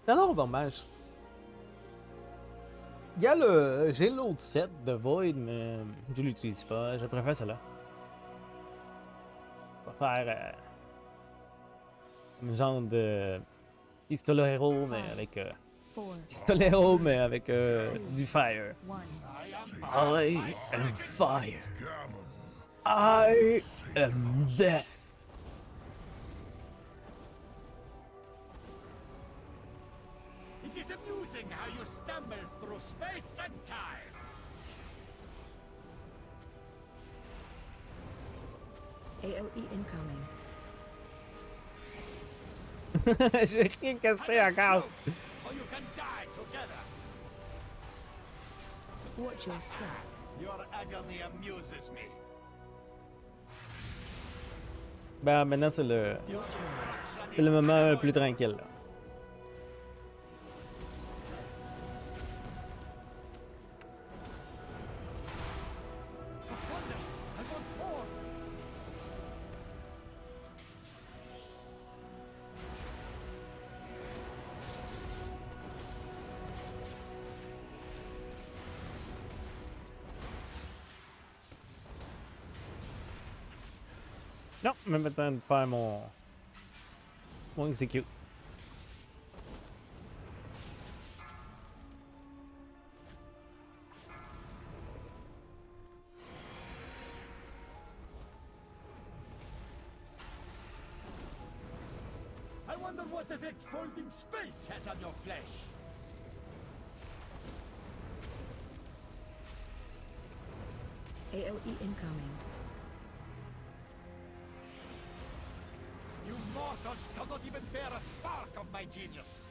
Alors, dommage. Il y a le... J'ai l'autre set de Void, mais je l'utilise pas. Je préfère celle-là. On va faire un genre de pistolero, mais avec pistolero, mais avec du fire. I am fire. I am death. It is amusing how you stumble through space and time. AOE incoming. J'ai rien casté encore. So you can die together. Watch your step. Your agony amuses me. Ben maintenant c'est le Your destruction c'est le moment le plus tranquille là. I want Non, même pas le temps de faire mon execute. I wonder what effect folding space has on your flesh. AOE incoming. You mortals cannot even bear a spark of my genius.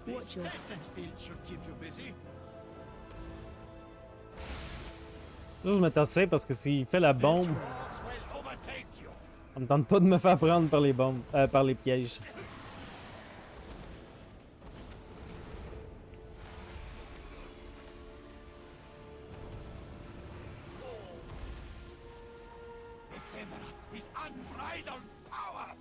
Watch This your Texas field should keep you busy. Juste me tasser parce que s'il fait la bombe, Wars will overtake you. on me tente pas de me faire prendre par les bombes, par les pièges. Ephemera is unbridled power.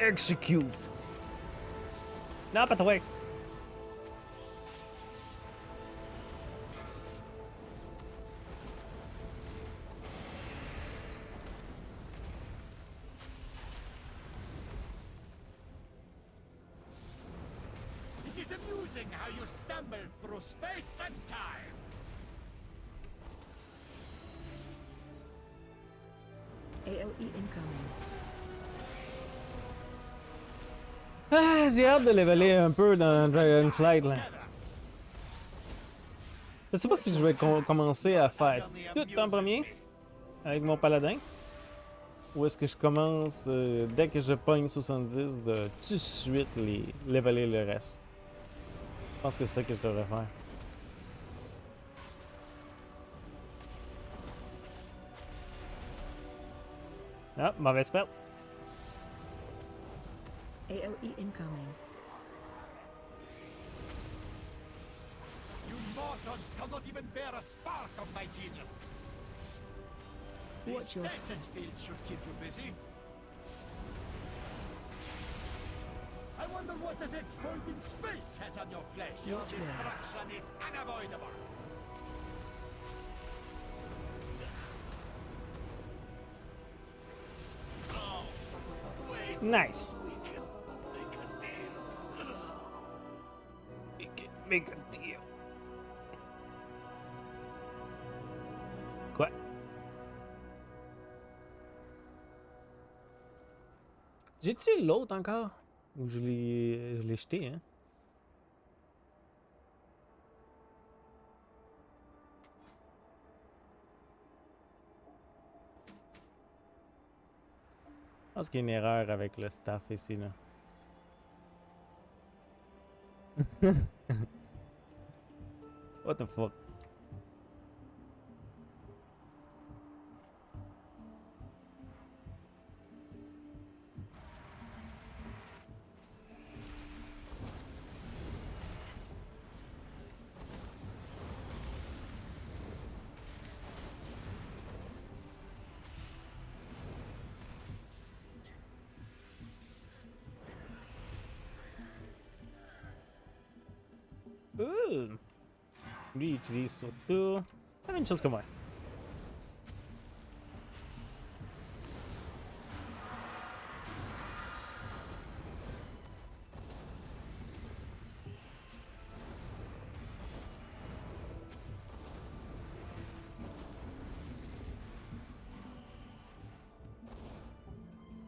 Execute! Non, pas toi! It is amusing how you stumble through space and time. AOE incoming. Ah, j'ai hâte de leveler un peu dans Dragonflight là. Je sais pas si je vais commencer à faire tout en premier avec mon paladin. Ou est-ce que je commence dès que je pogne 70 de tout de suite les leveler le reste. Je pense que c'est ça que je devrais faire. Ah, mauvaise spell. AOE incoming. You mortals cannot even bear a spark of my genius. Watch This your Texas field should keep you busy. I wonder what effect folding space has on your flesh. Your Watch where? destruction is unavoidable. Nice. We can make a deal. Quoi? J'ai-tu l'autre encore? Ou je l'ai jeté, hein? Je pense qu'il y a une erreur avec le staff ici, là. What the fuck? Ouh! Lui, il utilise surtout la même chose que moi.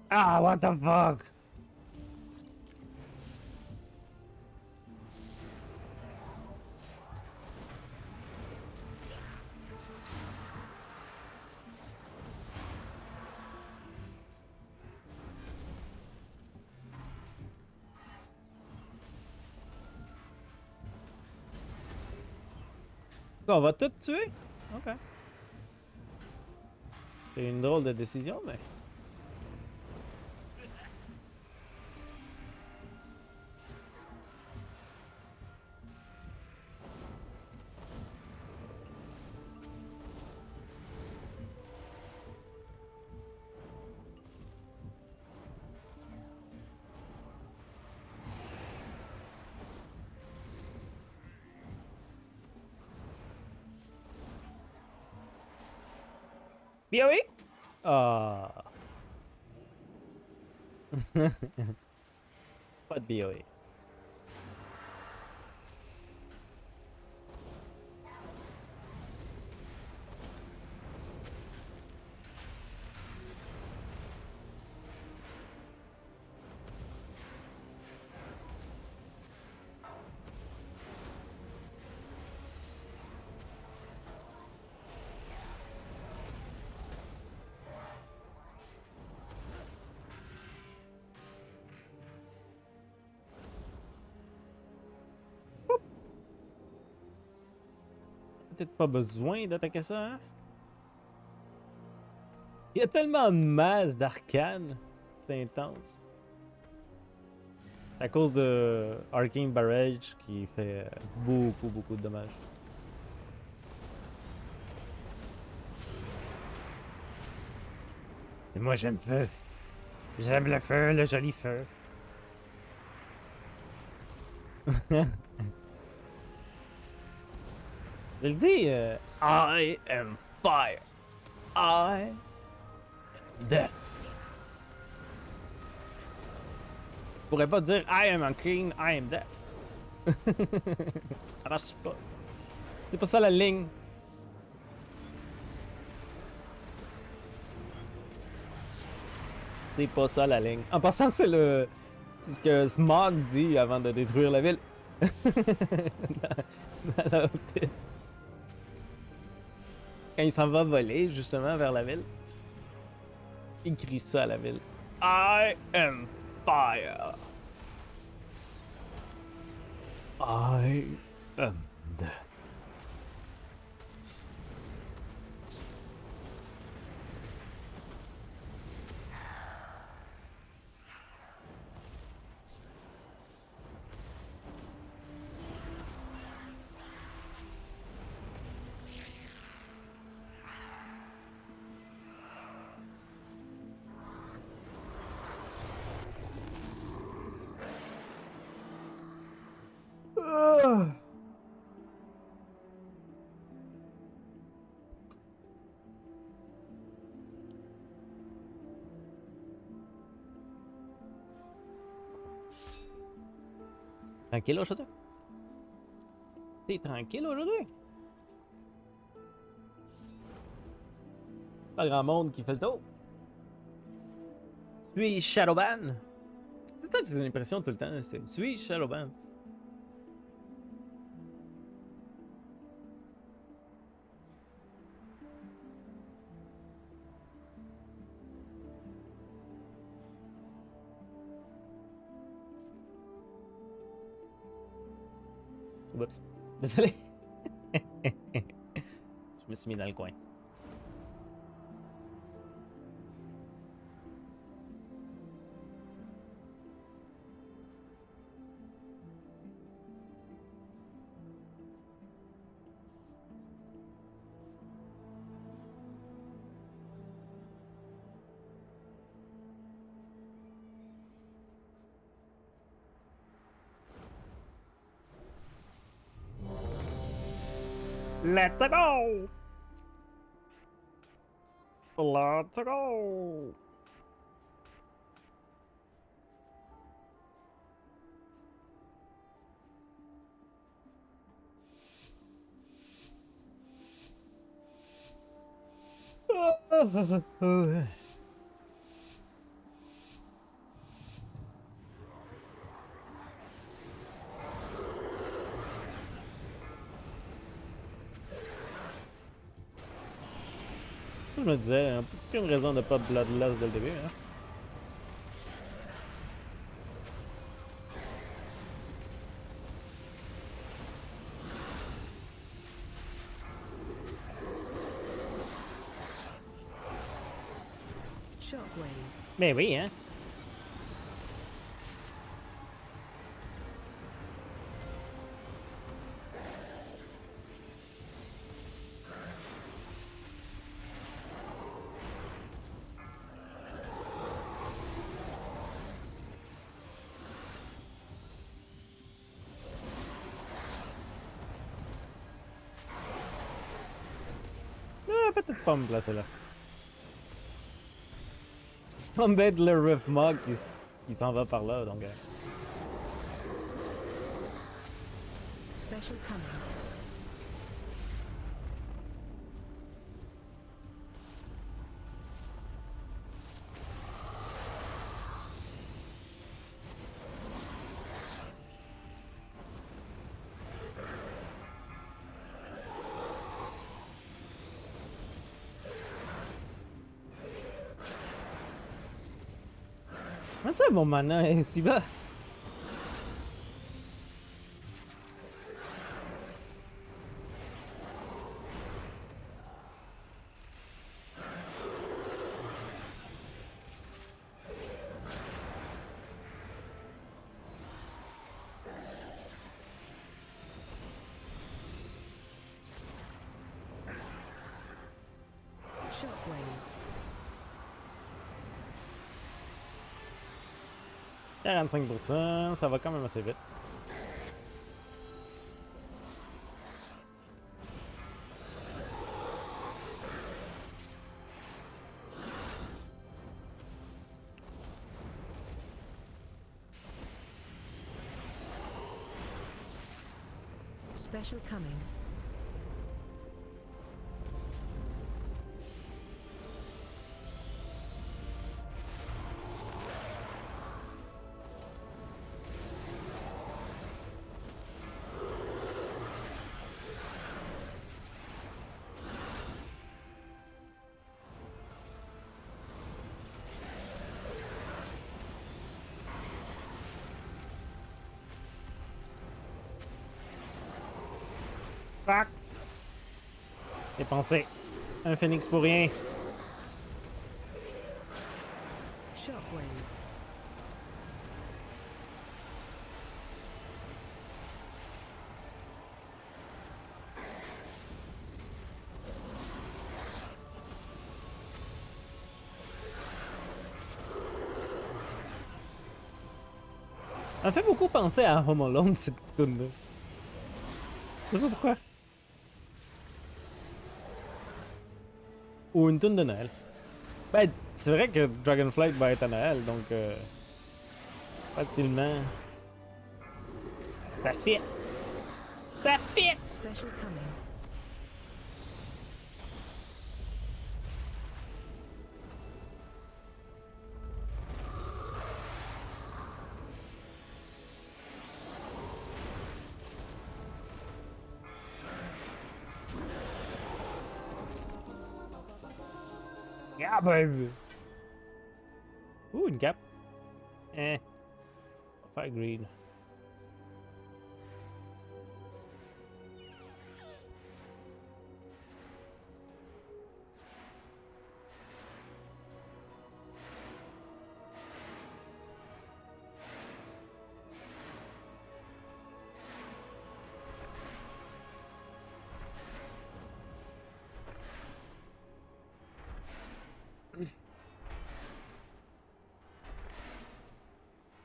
Ah, what the fuck? On va tout tuer? Ok. C'est une drôle de décision, mais... BOE? Ah. Pas de BOE. Peut-être pas besoin d'attaquer ça, hein? Il y a tellement de masse d'arcane. C'est intense. C'est à cause de Arcane Barrage qui fait beaucoup de dommages. Et moi j'aime feu. J'aime le feu, le joli feu. Je le dis, I am fire. I am death. Je pourrais pas dire I am unclean, I am death. Ça marche pas. C'est pas ça la ligne. C'est pas ça la ligne. En passant, c'est ce que Smog dit avant de détruire la ville. dans la pile. Quand il s'en va voler justement vers la ville, il crie ça à la ville. I am fire. I am death. Tranquille aujourd'hui? T'es tranquille aujourd'hui? Pas grand monde qui fait le tour. Suis Shadowban? C'est ça que j'ai l'impression tout le temps, c'est suis Shadowban. Oups. Désolé. Je me suis mis dans le coin. Let's go! Let's go! Je me disais, aucune raison de pas Bloodlust dès le début, hein. Shockwave. Mais oui, hein. Peut-être pas me placer là. Embête le Rift Mog qui s'en va par là, donc... Special coming. Comment ça, mon mana est aussi bas? Shockwave. 45%, ça va quand même assez vite. Special coming. Fuck! J'ai pensé. Un phoenix pour rien. Shockwave. Ça me fait beaucoup penser à Home Alone, cette tune-là. Je sais pas pourquoi. Ou une tune de Noël. Ben, c'est vrai que Dragonflight va être à Noël, donc facilement. Ça fit! Ça fit! Special coming. Yeah, baby! Ouh, une cape. On va faire green.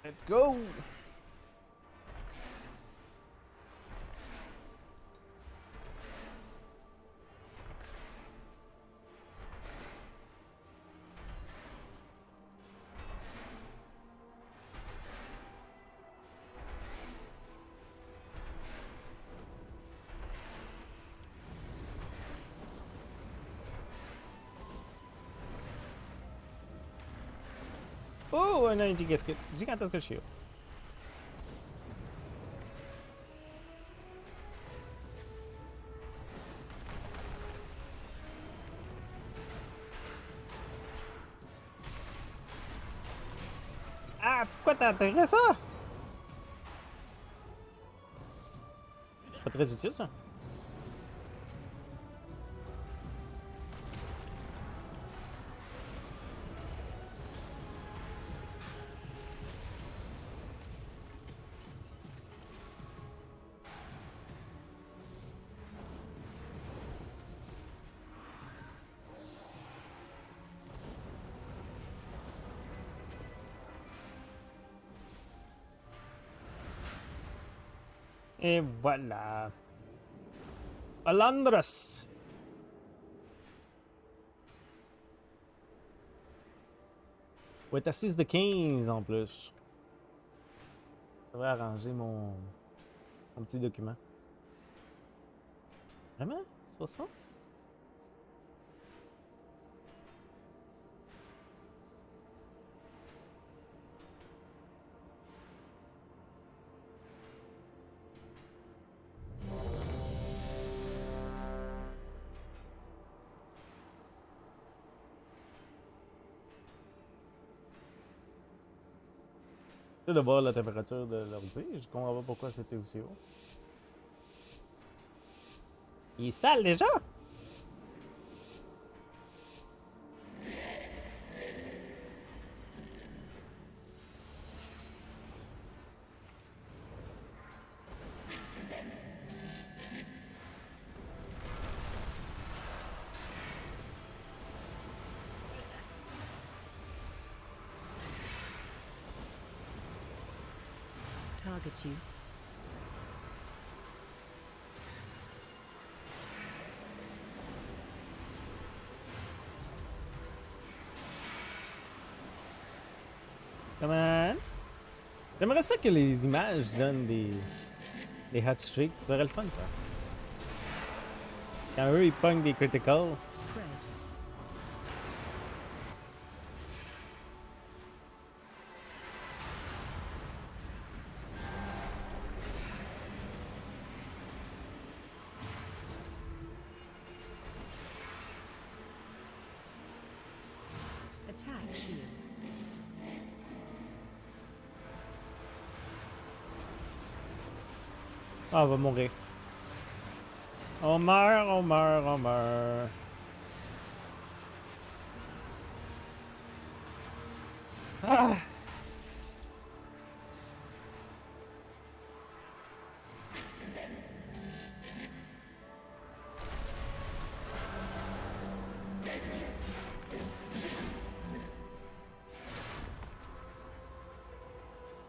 Let's go! Oh, un gigantesque shield. Ah, pourquoi t'as intégré ça? Pas très utile, ça. Et voilà. Alandras. Faut être à 6 de 15 en plus. Je devrais arranger mon petit document. Vraiment? 60? De voir la température de l'ordi, je comprends pas pourquoi c'était aussi haut. Il est sale déjà? Target you. Come on! J'aimerais ça que les images donnent des hot streaks, ça serait le fun ça. Quand eux ils pognent des criticals. Spread. Attack shield. Ah, on va mourir. On meurt, on meurt, on meurt. Ah!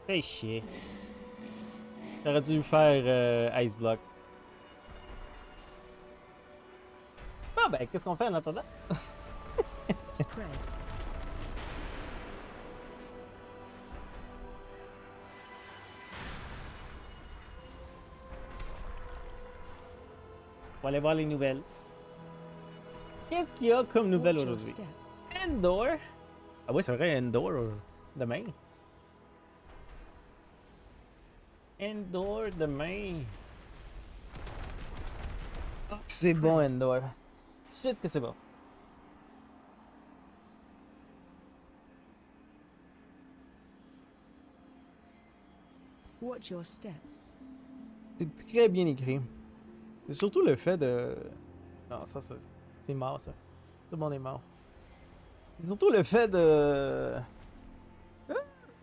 Fais chier. J'aurais dû faire Ice Block. Ah ben, qu'est-ce qu'on fait en attendant? Spread. On va aller voir les nouvelles. Qu'est-ce qu'il y a comme nouvelles Watch your aujourd'hui? step. Endor? Ah oui, c'est vrai, Endor demain. Endor demain. Ah, c'est bon, Endor. Shit que c'est bon. Watch your step. C'est très bien écrit. C'est surtout le fait de... Non, ça, c'est mort, ça. Tout le monde est mort. C'est surtout le fait de... Ah,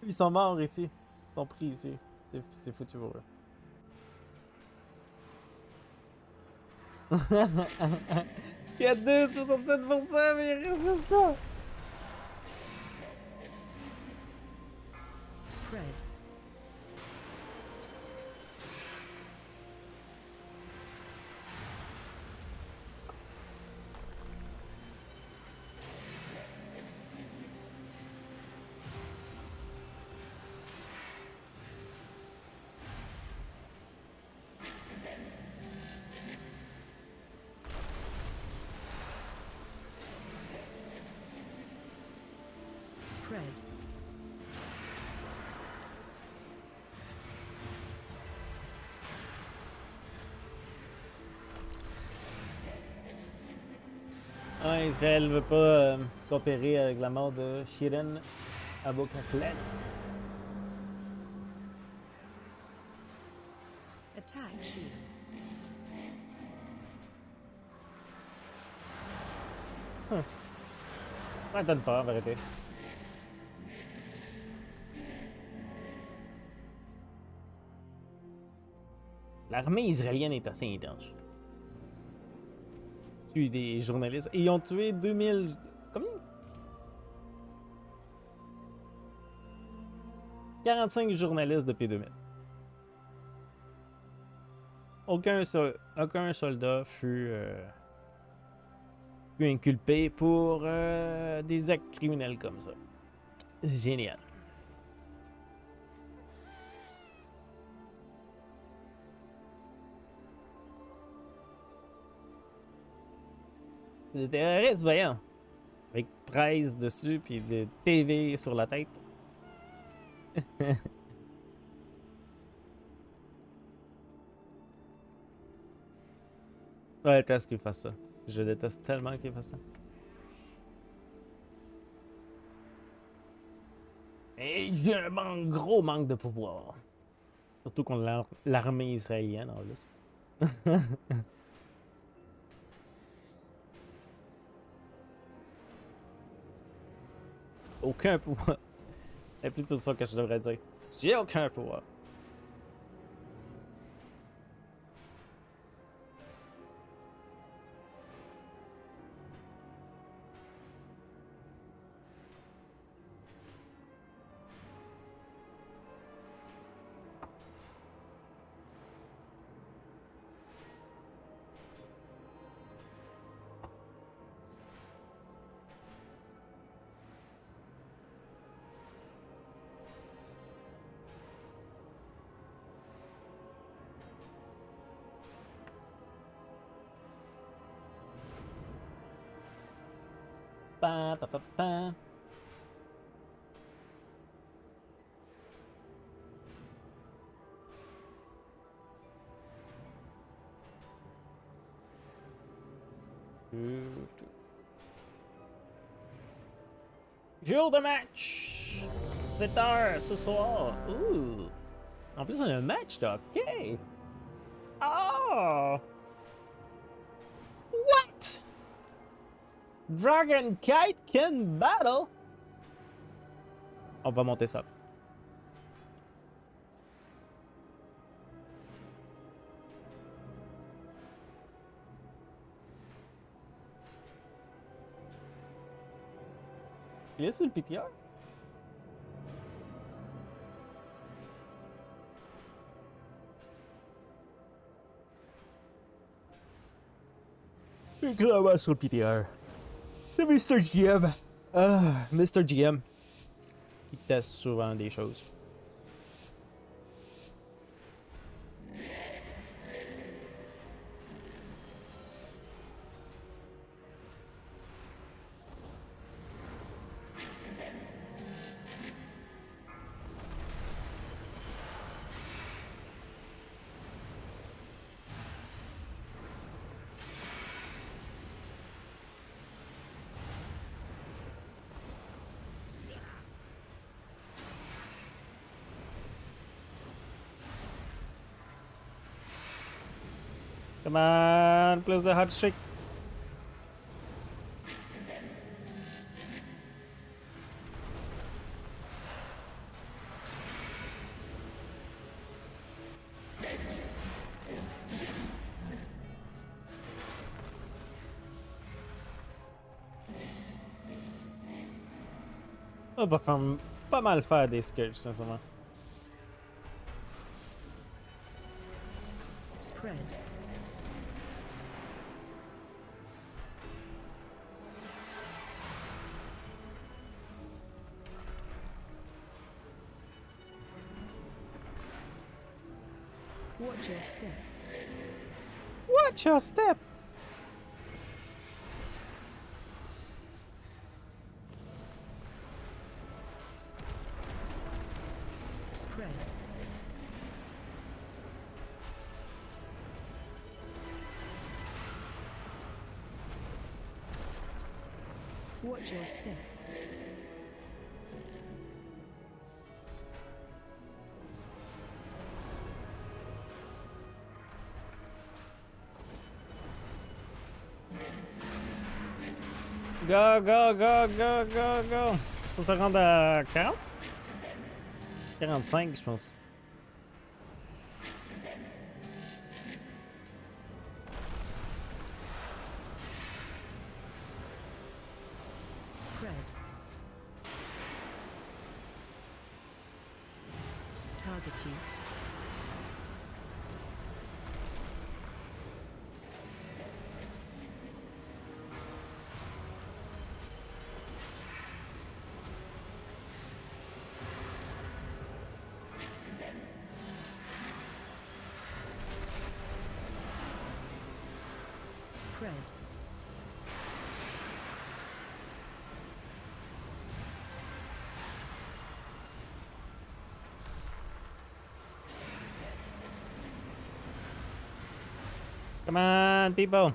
ils sont morts ici. Ils sont pris ici. C'est foutu pour eux. Il y a 2,67%, mais il reste juste ça. Spread. Spread. Ah, Israël veut pas coopérer avec la mort de Shiren Abokaklen. Attack shield. Ça m'étonne pas, en vérité. L'armée israélienne est assez intense. Tuent des journalistes. Et ils ont tué 2000... Combien? 45 journalistes depuis 2000. Aucun soldat fut inculpé pour des actes criminels comme ça. Génial. Des terroristes, voyons. Avec presse dessus, puis de TV sur la tête. Ouais, je déteste qu'il fasse ça. Je déteste tellement qu'il fasse ça. Et j'ai un gros manque de pouvoir. Surtout contre l'armée israélienne, en plus. Aucun pouvoir. C'est plutôt ça que je devrais dire. J'ai aucun pouvoir. Pa, pa, pa, pa. Jour de match! 7h ce soir. Ouh! En plus, on a un match de hockey! Oh! What? Dragon Kite can battle? On va monter ça. Il est sur le PTR? Il est clairement sur le PTR. C'est Mr. GM. Ah, Mr. GM. Qui teste souvent des choses. Come on, plus the hot streak. On va pas mal faire des skirts, sincèrement. Spread. Watch your step. Watch your step! Spread. Watch your step. Go, go, go, go, go, go! Faut se rendre à 40? 45, je pense. Spread. Target you. Spread. Come on, people!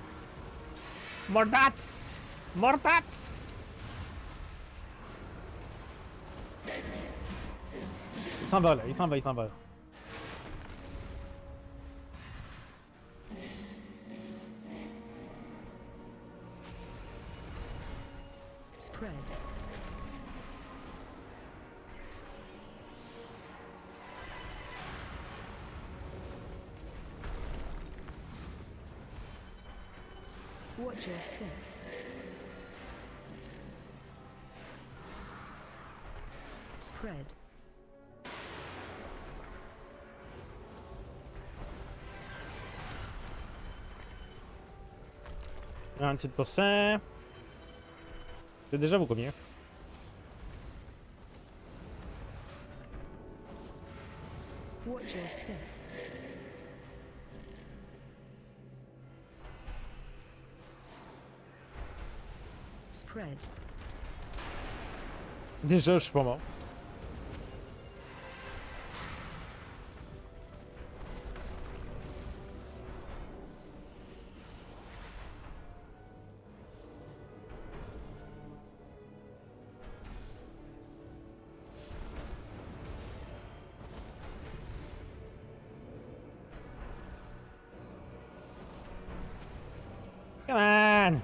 More dots! More dots! Il s'en va là, il s'en va, il s'en va. Spread. Watch your step. Spread. %. C'est déjà beaucoup mieux. Watch your step. Spread. Déjà, je suis pas mort. Come on!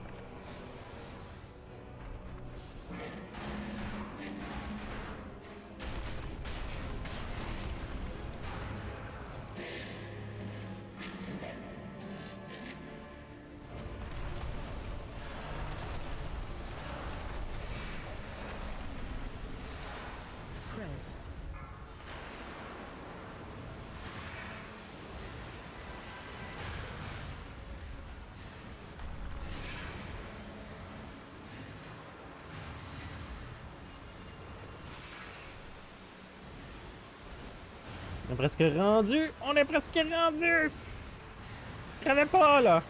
Spread. On est presque rendu! On est presque rendu! Crevez pas, là!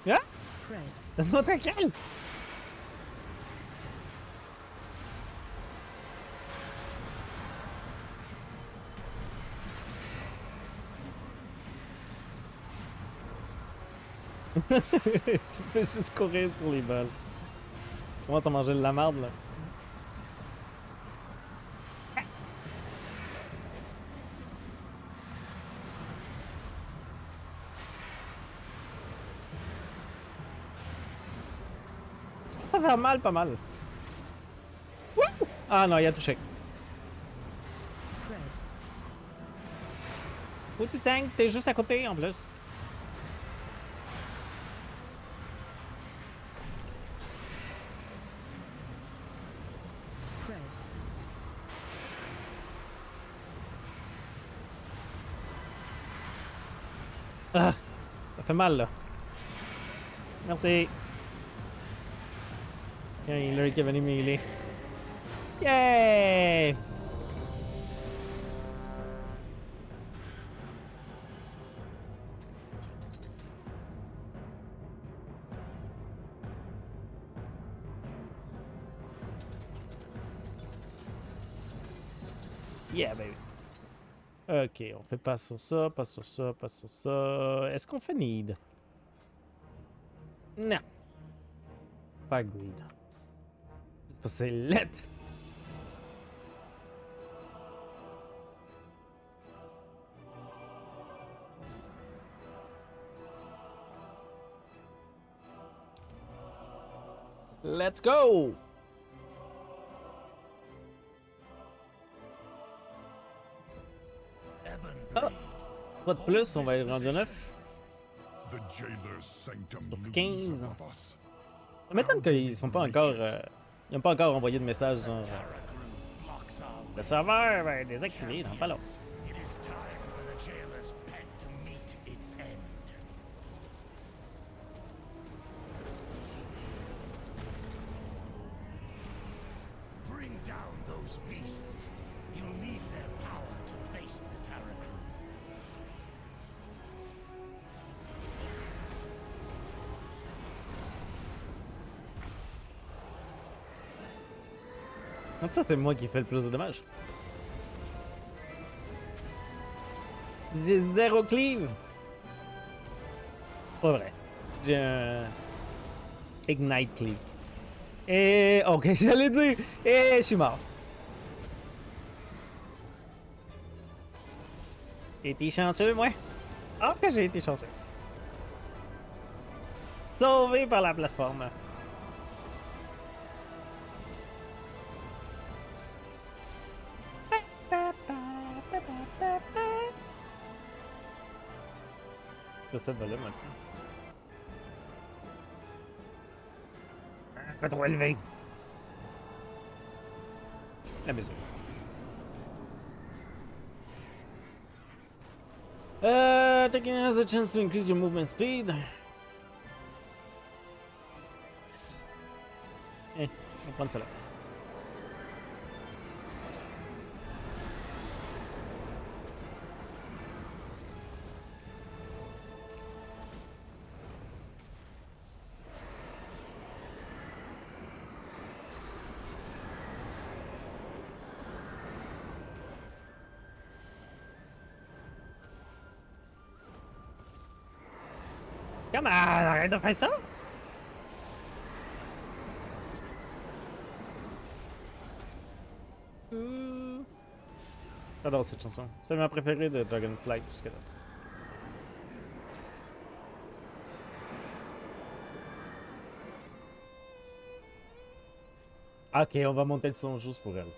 Ah! Spread. Laisse-moi tranquille! Tu peux juste courir pour les balles. Comment t'as mangé de la marde, là? Ça fait mal, pas mal. Wouh! Ah non, il a touché. Spread. Où tu tank? T'es juste à côté, en plus. Spread. Ah! Ça fait mal, là. Merci. Tiens, il est venu m'healer. Yay! Yeah, baby. Ok, on fait pas sur ça, pas sur ça, pas sur ça. Est-ce qu'on fait need? Non. Pas greed. Juste parce que c'est let. Let's go! Ah! Pas de plus, on va être rendu à 9. Sur 15. Ça m'étonne qu'ils sont pas encore. Ils n'ont pas encore envoyé de message. Genre, le serveur va être désactivé dans pas long. Ça, c'est moi qui fais le plus de dommages. J'ai 0 cleave. Pas vrai. J'ai un Ignite cleave. Et... Ok, j'allais dire. Et je suis mort. J'ai été chanceux, moi. Ah, que j'ai été chanceux. Sauvé par la plateforme. Je sais pas là, moi, pas trop élevé. La musique. Taking has a chance to increase your movement speed. On va prendre ça là. Come on, arrête de faire ça! J'adore cette chanson. C'est ma préférée de Dragonflight jusqu'à date. Ok, on va monter le son juste pour elle.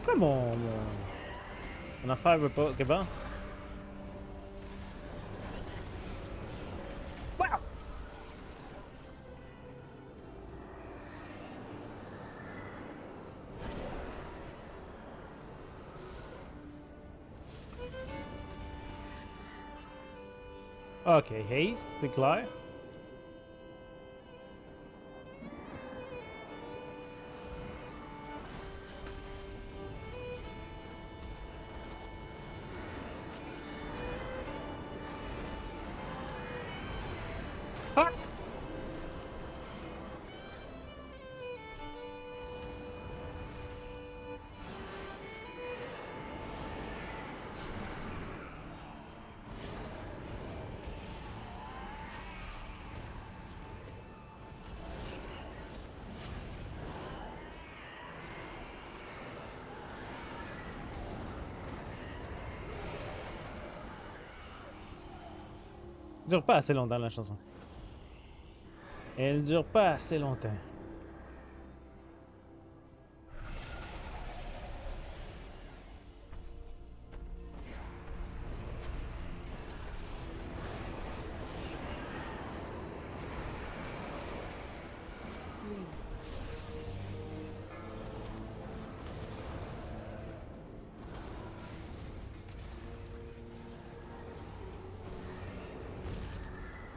Pourquoi mon affaire veut pas... Ok, bon. Wow! Ok, haste, c'est clair. Fuck! Elle dure pas assez longtemps la chanson. Elle dure pas assez longtemps.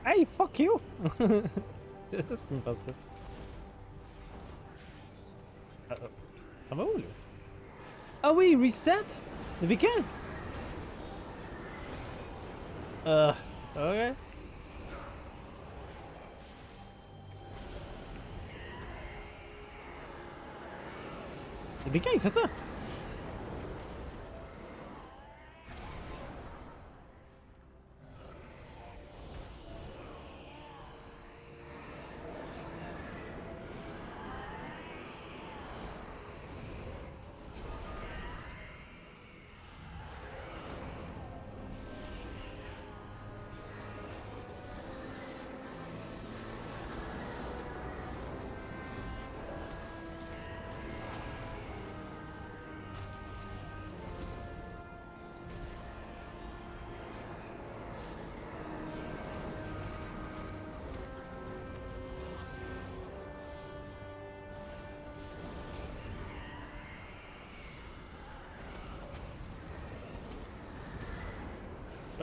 Hey, fuck you! Qu'est-ce qui me passe ça? Ça va où, là? Ah oui, reset? Depuis quand? Ok. Depuis quand il fait ça?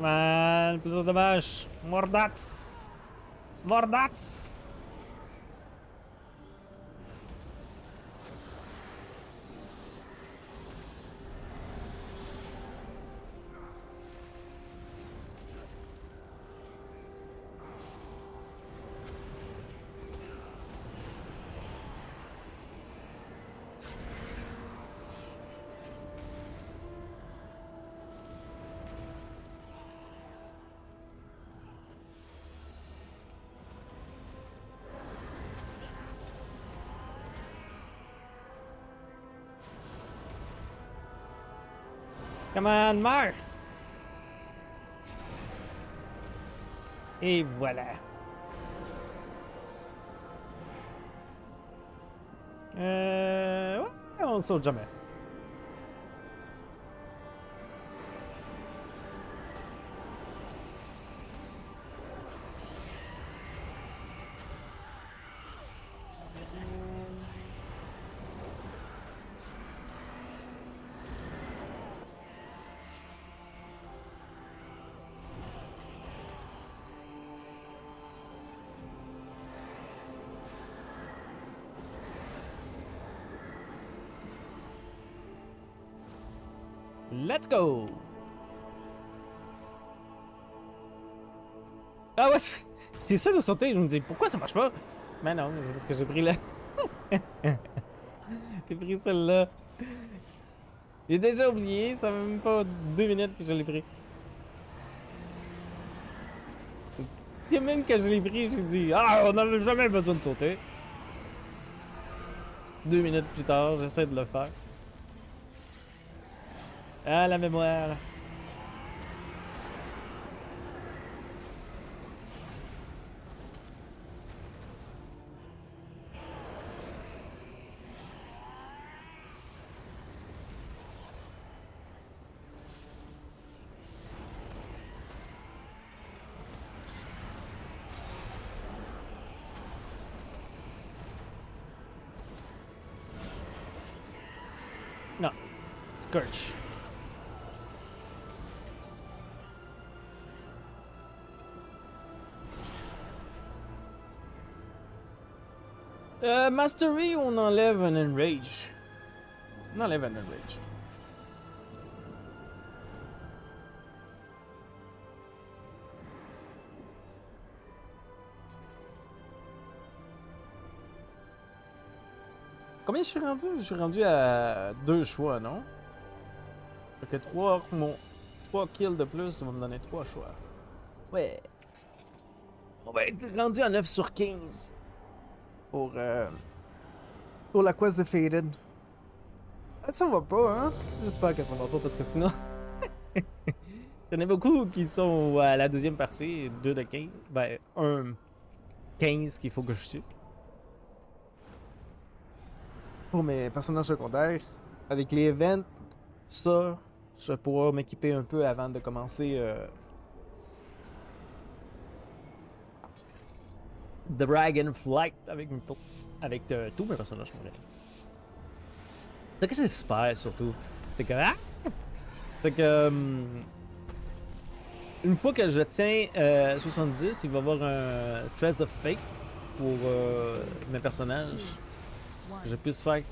Come on, plus de dommages. Mordats. Mordats. Come on, meurs! Et voilà. Ouais, on saute jamais. Let's go! Ah ouais, j'essaie de sauter, je me dis pourquoi ça marche pas? Mais non, c'est parce que j'ai pris là. J'ai pris celle-là. J'ai déjà oublié, ça fait même pas 2 minutes que je l'ai pris. Et même quand je l'ai pris, j'ai dit ah, on n'avait jamais besoin de sauter. 2 minutes plus tard, j'essaie de le faire. Ah, la mémoire. Non. Scorch. Mastery, on enlève un enrage. On enlève un enrage. Combien je suis rendu? Je suis rendu à 2 choix, non? Fait que 3 kills de plus, ça va me donner 3 choix. Ouais. On va être rendu à 9 sur 15. Pour la quest de Faded. Ah, ça va pas, hein? J'espère que ça va pas parce que sinon. J'en ai beaucoup qui sont à la deuxième partie, 2 de 15. Ben, 1 15 qu'il faut que je tue. Pour mes personnages secondaires. Avec les events, ça, je vais pouvoir m'équiper un peu avant de commencer Dragonflight avec tous mes personnages secondaires. Ce que j'espère surtout, c'est que. Ah! C'est que. Une fois que je tiens 70, il va y avoir un Trace of Fate pour mes personnages. Que je puisse faire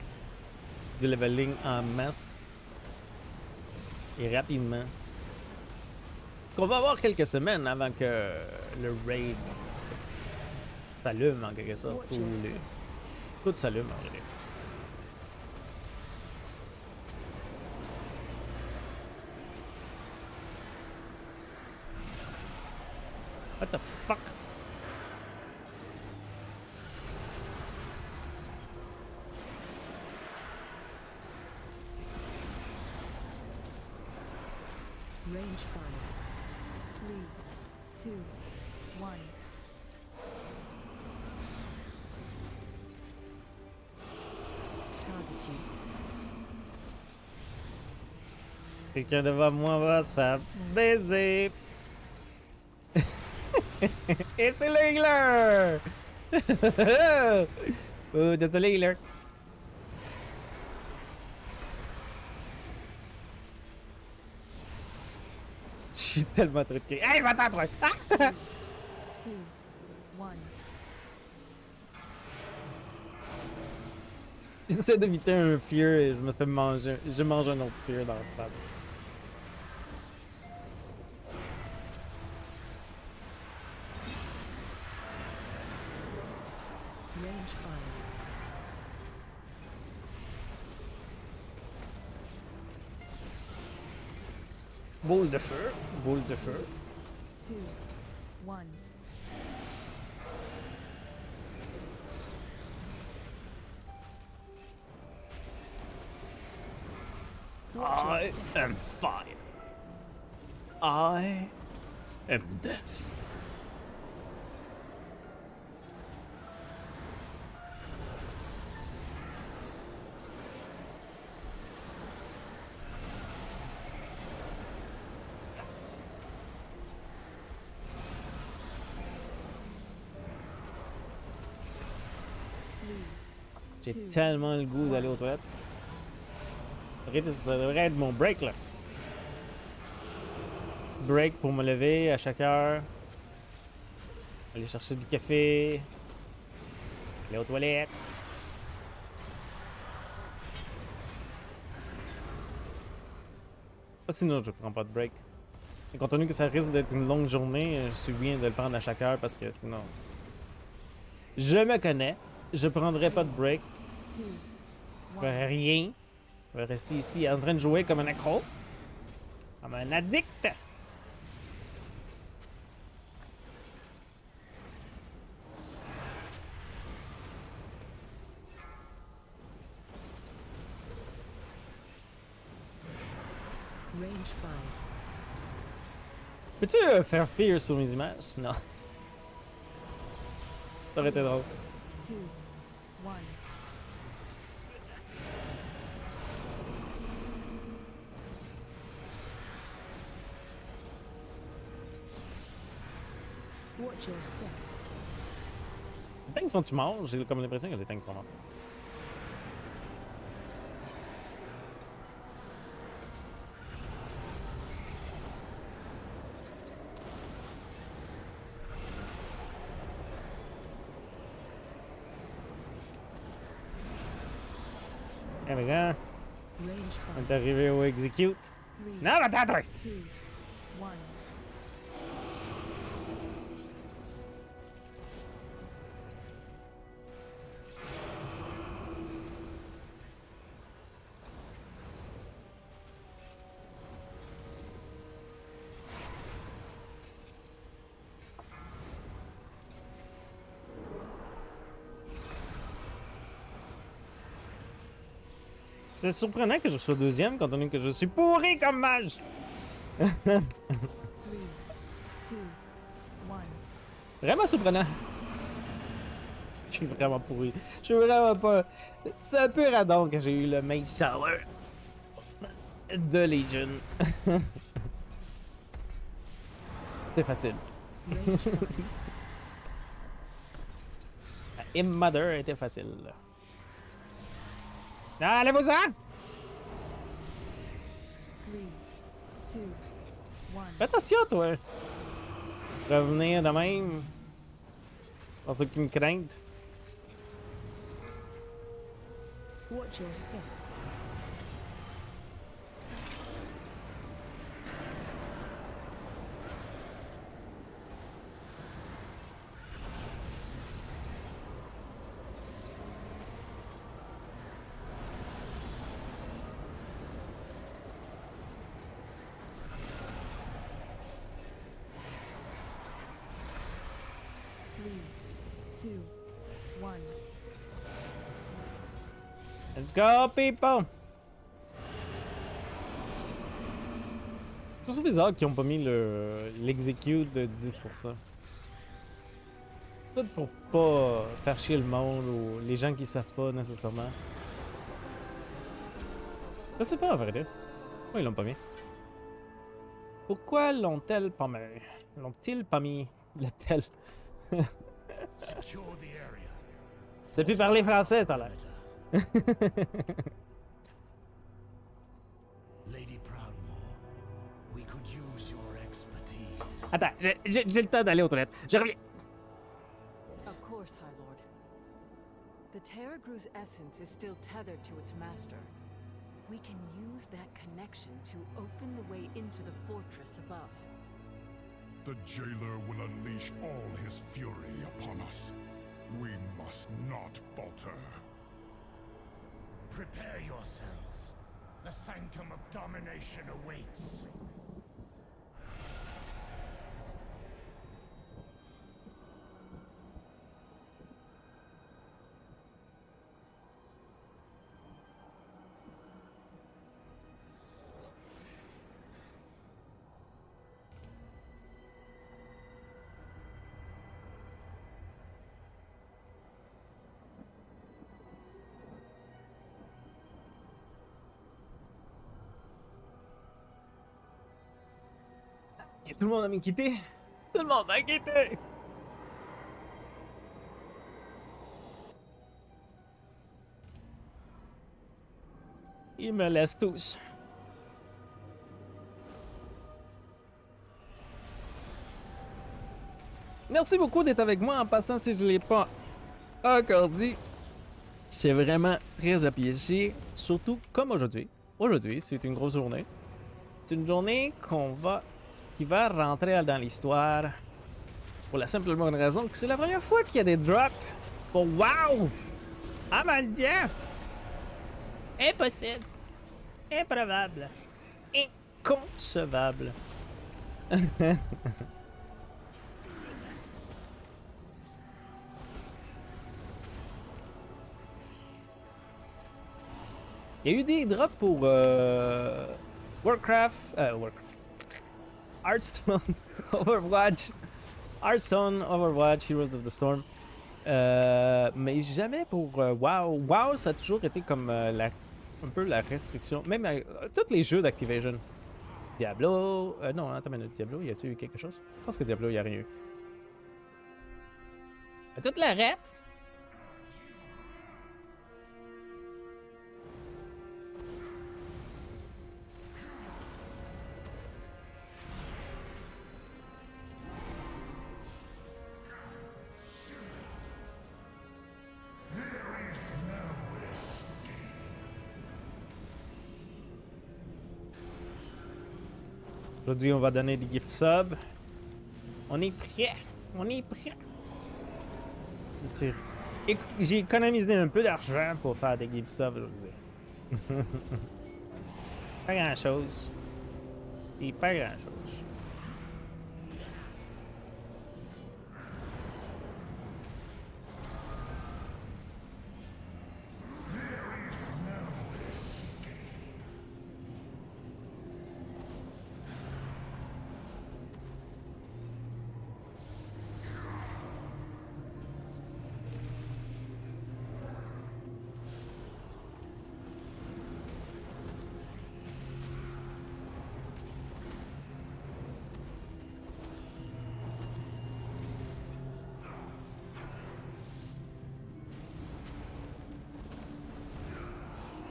du leveling en masse et rapidement. Parce qu'on va avoir quelques semaines avant que le raid s'allume en quelque sorte. Tout s'allume en vrai. What the fuck? Range 5, 3, 2, 1. Target you. Quelqu'un devant moi va se faire baiser. Et c'est le healer! Oh, désolé, healer. J'ai tellement trop de cris. Hey, va-t'en, toi! Ah! 2, 1. J'essaie d'éviter un fear et je me fais manger. Je mange un autre fear dans la face. Range fire. Boule de feu. Boule de feu. 2, 1. I am fire. I am death. J'ai tellement le goût d'aller aux toilettes. Ça devrait être mon break là. Break pour me lever à chaque heure. Aller chercher du café. Aller aux toilettes. Sinon, je prends pas de break. Et compte tenu que ça risque d'être une longue journée, je suis bien de le prendre à chaque heure parce que sinon. Je me connais. Je prendrai pas de break. 2, Je ferai rien. Je vais rester ici en train de jouer comme un accro. Comme un addict. Range fire. Peux-tu faire fear sur mes images? Non. Ça aurait été drôle. 2, 1. Watch your step. Les tanks sont-tu morts? J'ai comme l'impression que les tanks sont morts. Eh les gars, Range on fire. est arrivé au execute. 3, Non, attends, toi! 2, 1. C'est surprenant que je sois deuxième, compte tenu que je suis pourri comme mage. 3, 2, 1. Vraiment surprenant. Je suis vraiment pourri. Je suis vraiment pas. C'est un peu radon que j'ai eu le Mage Tower de Legion. C'est facile. Range fire. La Mother était facile. Ah, allez-vous-en! 3, 2, 1. Fais attention, toi! Revenir de même. Sans aucune crainte. Watch your step. Three, 2, 1. Let's go, people! Je trouve ça bizarre qu'ils ont pas mis l'execute de 10%. Peut-être pour pas faire chier le monde ou les gens qui savent pas nécessairement. Je sais pas en vrai. Pourquoi ils l'ont pas mis? Pourquoi l'ont-ils pas mis? L'ont-ils pas mis? Le tel. Secure the area. C'est plus parler français, t'as l'air. Lady Proudmoore, we could use your expertise. Attends, j'ai le temps d'aller aux toilettes. Je reviens. Of course, High Lord. The Terragrew's essence is still tethered to its master. We can use that connection to open the way into the fortress above. The jailer will unleash all his fury upon us. We must not falter. Prepare yourselves. The sanctum of domination awaits. Et tout le monde a quitté. Tout le monde a quitté. Ils me laissent tous. Merci beaucoup d'être avec moi en passant si je ne l'ai pas encore dit. C'est vraiment très apprécié, surtout comme aujourd'hui. Aujourd'hui, c'est une grosse journée. C'est une journée qui va rentrer dans l'histoire pour la simple bonne raison que c'est la première fois qu'il y a des drops pour WoW! Ah mon Dieu! Impossible! Improbable! Inconcevable! Il y a eu des drops pour Warcraft, Hearthstone, Overwatch, Hearthstone, Overwatch, Heroes of the Storm. Mais jamais pour WoW. WoW, ça a toujours été comme un peu la restriction. Même tous les jeux d'Activision. Diablo. Non, attends une minute. Diablo, y a-tu eu quelque chose? Je pense que Diablo, y a rien eu. Mais tout le reste. Aujourd'hui, on va donner des gift subs. On est prêt. On est prêt. J'ai économisé un peu d'argent pour faire des gift subs aujourd'hui. Pas grand chose. Et pas grand chose.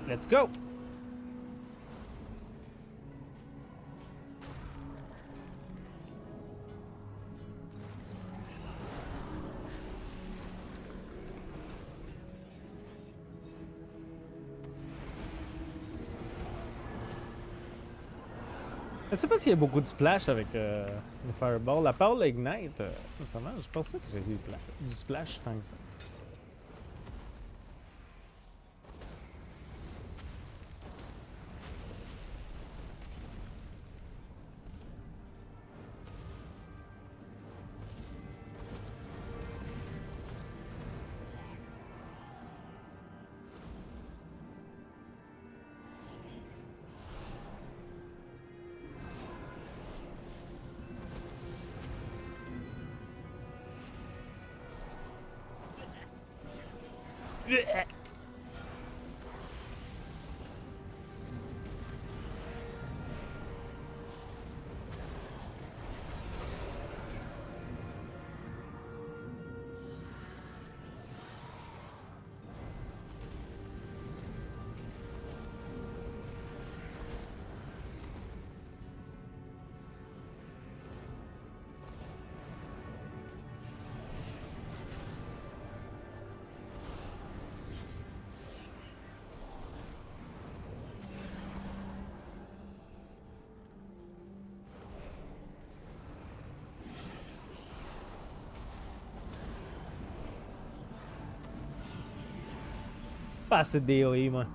Let's go! Je sais pas s'il y a beaucoup de splash avec le Fireball. À part l'Ignite, sincèrement, je pense pas que j'ai eu du splash tant que ça. pas assez de DOE, moi.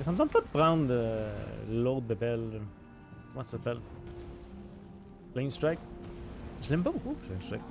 Ça me tente pas de prendre l'autre bébelle. Comment ça s'appelle? Flame Strike? Je l'aime pas beaucoup, Flame Strike.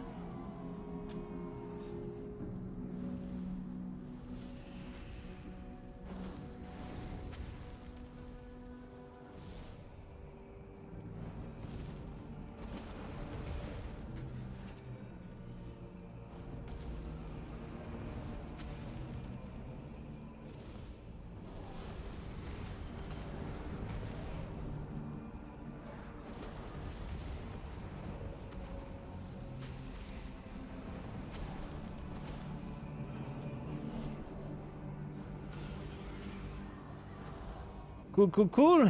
Cool, cool, cool.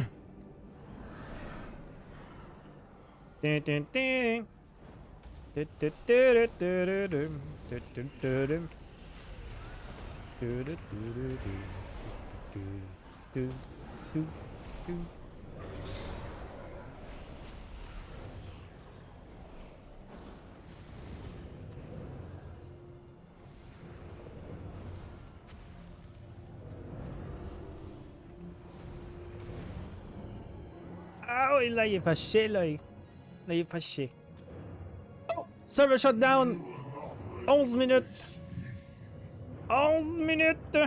Ah oui, là, il est fâché, là. Là, il est fâché. Oh! Server shutdown! 11 minutes! 11 minutes!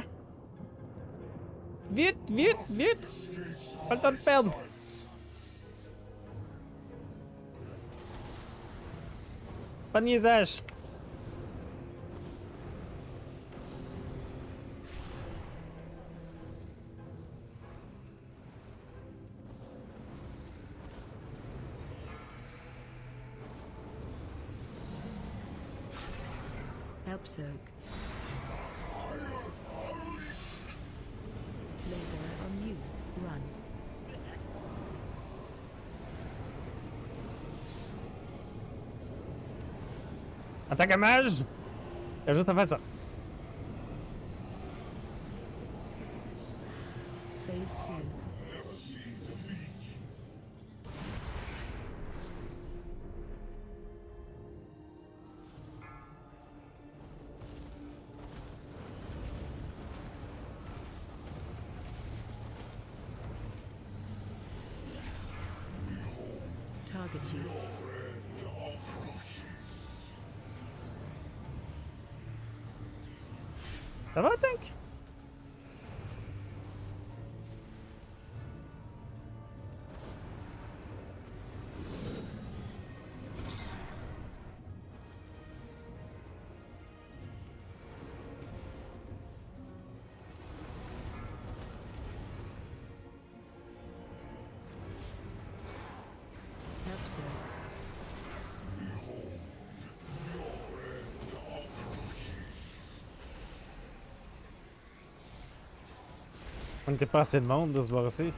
Vite, vite, vite! Pas le temps de perdre! Pas de niaisage! Help soak. Laser on you. Run. Attaque à mage! Il y a juste à faire ça. Phase 2. Target you. Ça va, Tank? Help soak. On n'était pas assez de monde de se voir aussi. Help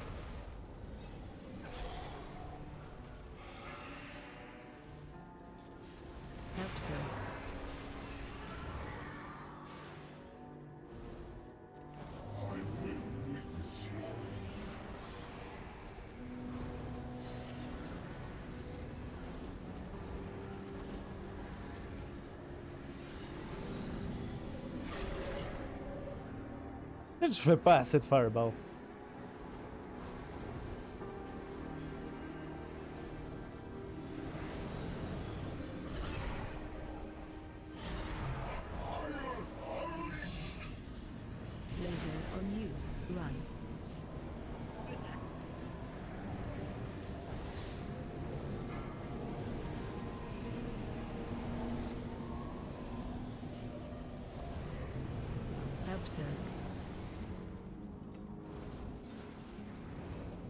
soak. Je fais pas assez de fireball. Laser on you. Run. Help soak.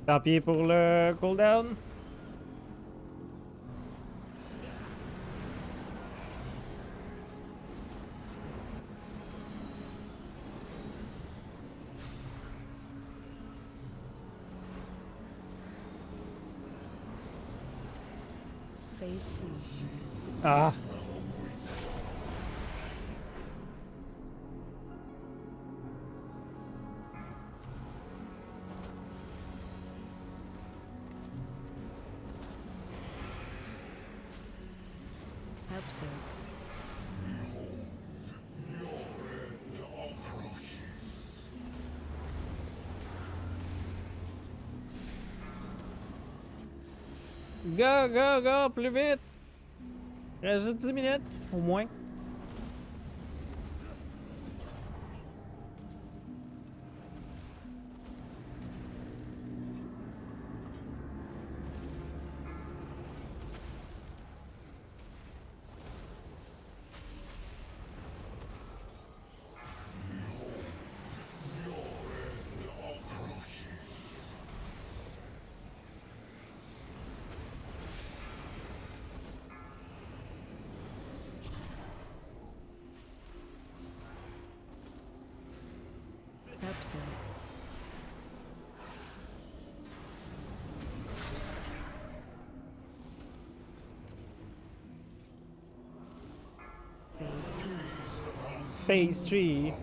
Tant pis pour le cooldown. Phase 2. Ah! Help soak. Go, go, go, plus vite! Reste juste 10 minutes, au moins. Absent. Phase 3. Phase 3.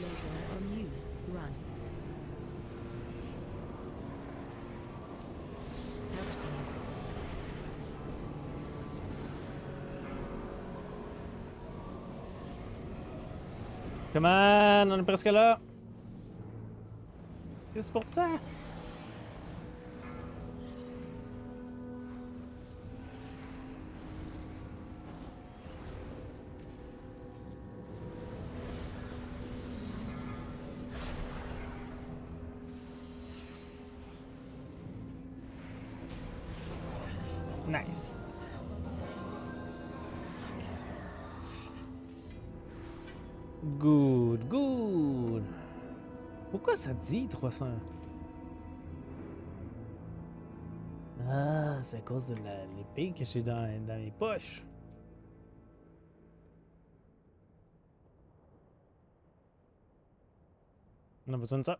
Laser on you. Run. Absent. Come on, on est presque là. 6%. Nice. Good, good. Pourquoi ça dit 300? Ah, c'est à cause de l'épée que j'ai dans mes poches. On a besoin de ça.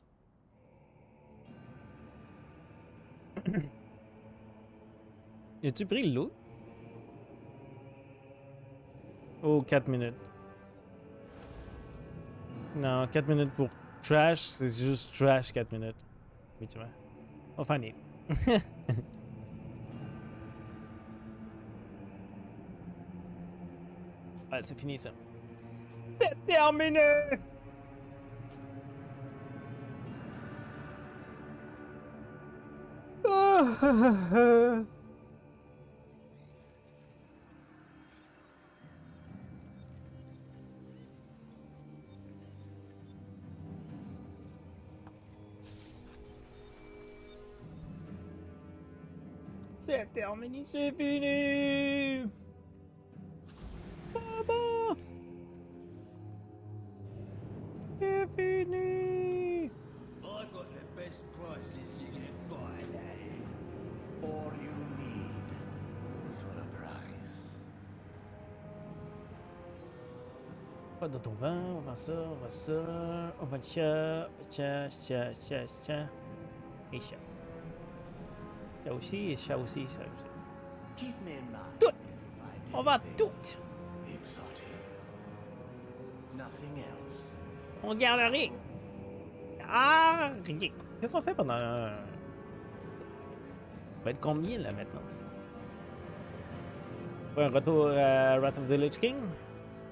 As-tu pris l'eau? Oh, 4 minutes. Non, 4 minutes pour trash, c'est juste trash 4 minutes. Oui, tu vois. On va finir. Ouais, c'est fini ça. C'est terminé! C'est terminé, c'est fini! Baba! C'est fini! I got the best prices you're gonna find out here. All you need for the price. Pas de ton vin, on va ça, on va ça, on va le chat, et chat. Chat aussi, et chat aussi, ça aussi. Keep me in mind. Tout! if you find On va anything tout! exotic. Nothing else. On garde rien! Ah, rien! Qu'est-ce qu'on fait pendant... Ça va être combien, la maintenance? Un retour à Wrath of the Lich King?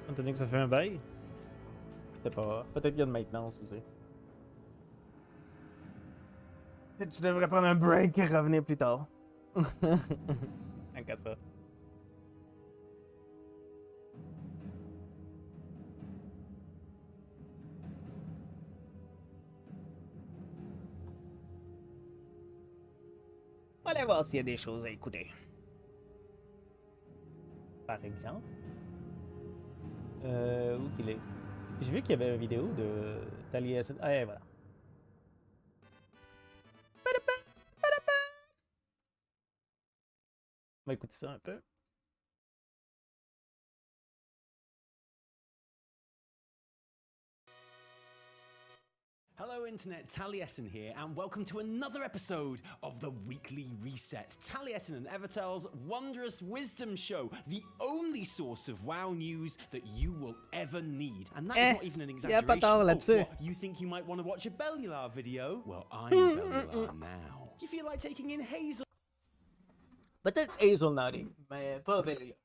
Étant donné que ça fait un bail? Je sais pas. Peut-être qu'il y a de maintenance aussi. Peut-être que tu devrais prendre un break et revenir plus tard. Tant qu'à ça. On va aller voir s'il y a des choses à écouter. Par exemple. Où qu'il est? J'ai vu qu'il y avait une vidéo de Taliesin. Ah, et voilà. On va écouter ça un peu. Hello Internet, Taliesin here, and welcome to another episode of the Weekly Reset. Taliesin and Evertel's wondrous wisdom show, the only source of WoW news that you will ever need. And that is not even an exaggeration. What, you think you might want to watch a Bellular video? Well, I'm Bellular now. You feel like taking in Hazel? Peut-être Hazel Naughty, mais pas Bellular.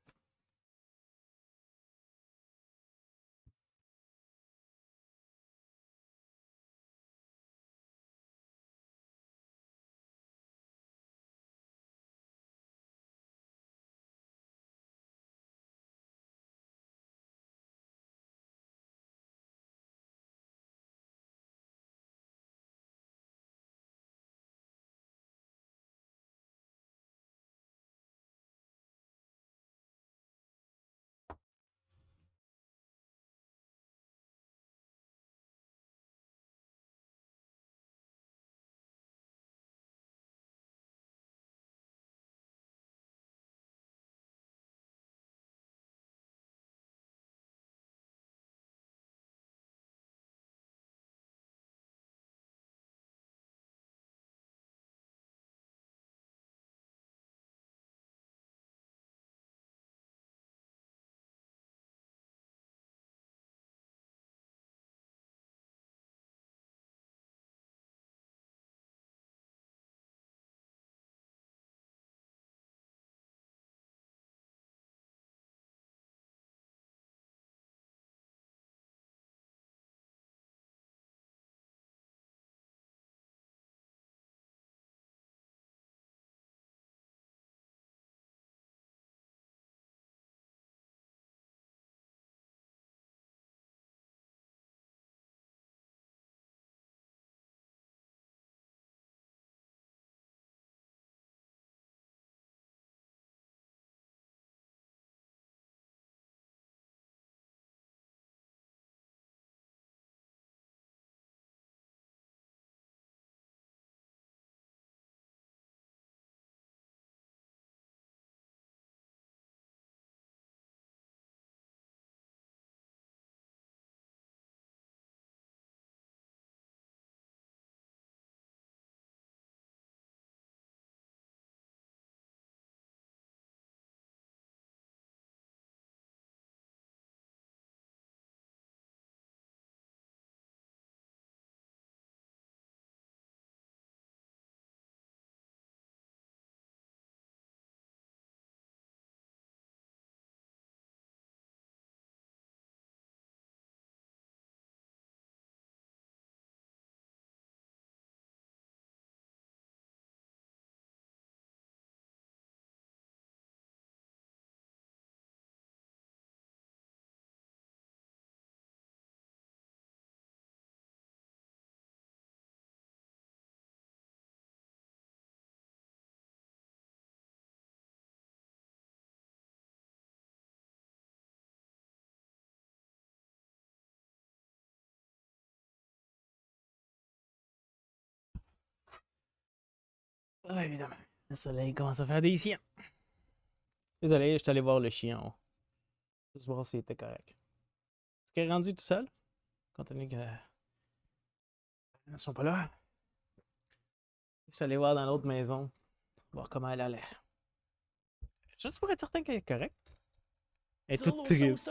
Ah, évidemment. Le soleil commence à faire des siens. Désolé, je suis allé voir le chien en haut. Juste voir s'il était correct. Est-ce qu'il est rendu tout seul? Compte tenu que. Ils ne sont pas là. Je suis allé voir dans l'autre maison. Voir comment elle allait. Juste pour être certain qu'elle est correcte. Elle est toute triste.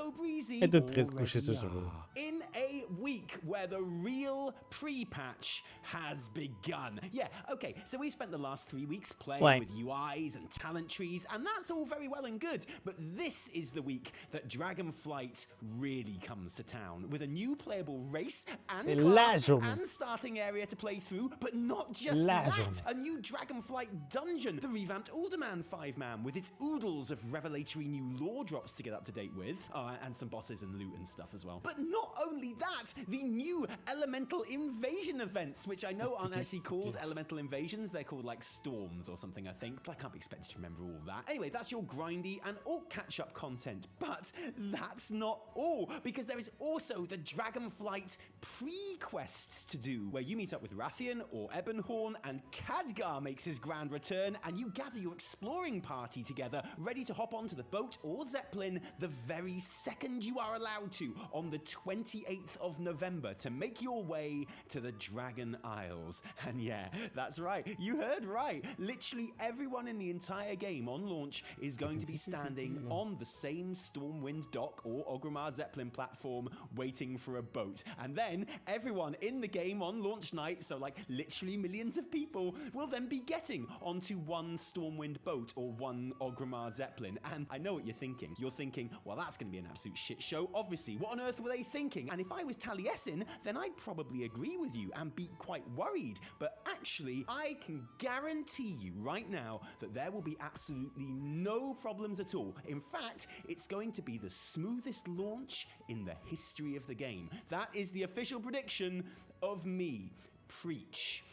Elle est toute triste couchée sur le rouleau. In a week where the real pre-patch has begun. Yeah, okay, so we spent the last 3 weeks playing with UIs and talent trees, and that's all very well and good, but this is the week that Dragonflight really comes to town, with a new playable race and class and starting area to play through, but not just that, a new Dragonflight dungeon, the revamped Alderman 5-man with its oodles of revelatory new lore drops to get up to date with, and some bosses and loot and stuff as well. But not only that, the new Elemental Invasion events, which I know aren't actually called Elemental Invasions, they're called like Storms or something, I think, but I can't be expected to remember all that. Anyway, that's your grindy and alt catch-up content, but that's not all, because there is also the Dragonflight pre-quests to do, where you meet up with Rathian or Ebonhorn, and Khadgar makes his grand return, and you gather your exploring party together, ready to hop onto the boat or Zeppelin the very second you are allowed to on the 28th of November to make your way to the Dragon Isles. And yeah, that's right, you heard right. Literally everyone in the entire game on launch is going to be standing on the same Stormwind dock or Orgrimmar Zeppelin platform waiting for a boat. And then everyone in the game on launch night, so like literally millions of people, will then be getting onto one Stormwind boat or one Orgrimmar Zeppelin. And I know what you're thinking. You're thinking, well, that's going to be an absolute shit show. Obviously, what on earth were they thinking? And if I was Taliesin, then I'd probably agree with you and be quite worried. But actually, I can guarantee you right now that there will be absolutely no problems at all. In fact, it's going to be the smoothest launch in the history of the game. That is the official prediction of me. Preach.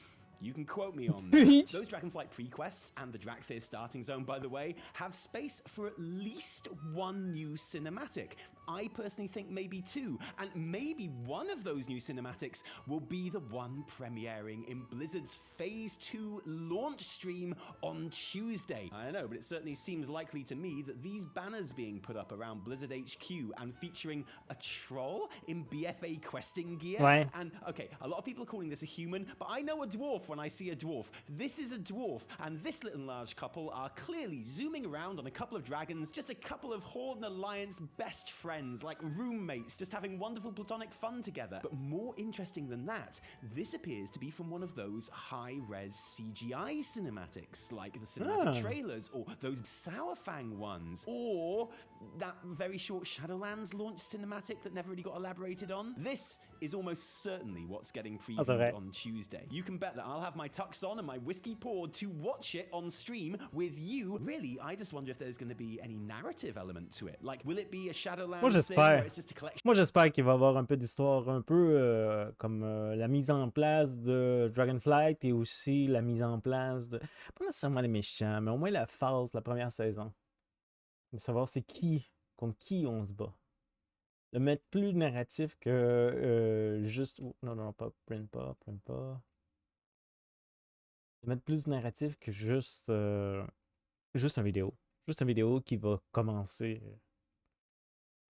You can quote me on that. Those Dragonflight prequests and the Drakthir starting zone, by the way, have space for at least one new cinematic. I personally think maybe two, and maybe one of those new cinematics will be the one premiering in Blizzard's Phase 2 launch stream on Tuesday. I don't know, but it certainly seems likely to me that these banners being put up around Blizzard HQ and featuring a troll in BFA questing gear. Right. And okay, a lot of people are calling this a human, but I know a dwarf when I see a dwarf. This is a dwarf, and this little large couple are clearly zooming around on a couple of dragons, just a couple of Horde and Alliance best friends, like roommates, just having wonderful platonic fun together. But more interesting than that, this appears to be from one of those high-res CGI cinematics, like the cinematic trailers, or those Sourfang ones, or that very short Shadowlands launch cinematic that never really got elaborated on. This is almost certainly what's getting previewed on Tuesday. You can bet that I'll have my tux on and my whiskey poured to watch it on stream with you. Really, I just wonder if there's going to be any narrative element to it. Like, will it be a Shadowlands thing where it's just a collection? Moi, j'espère qu'il va y avoir un peu d'histoire, un peu comme la mise en place de Dragonflight et aussi la mise en place de... Pas nécessairement les méchants, mais au moins la phase, la première saison. De savoir c'est qui, contre qui on se bat. De mettre plus narratif que juste... Non, pas print pas. De mettre plus narratif que juste un vidéo. Juste une vidéo qui va commencer...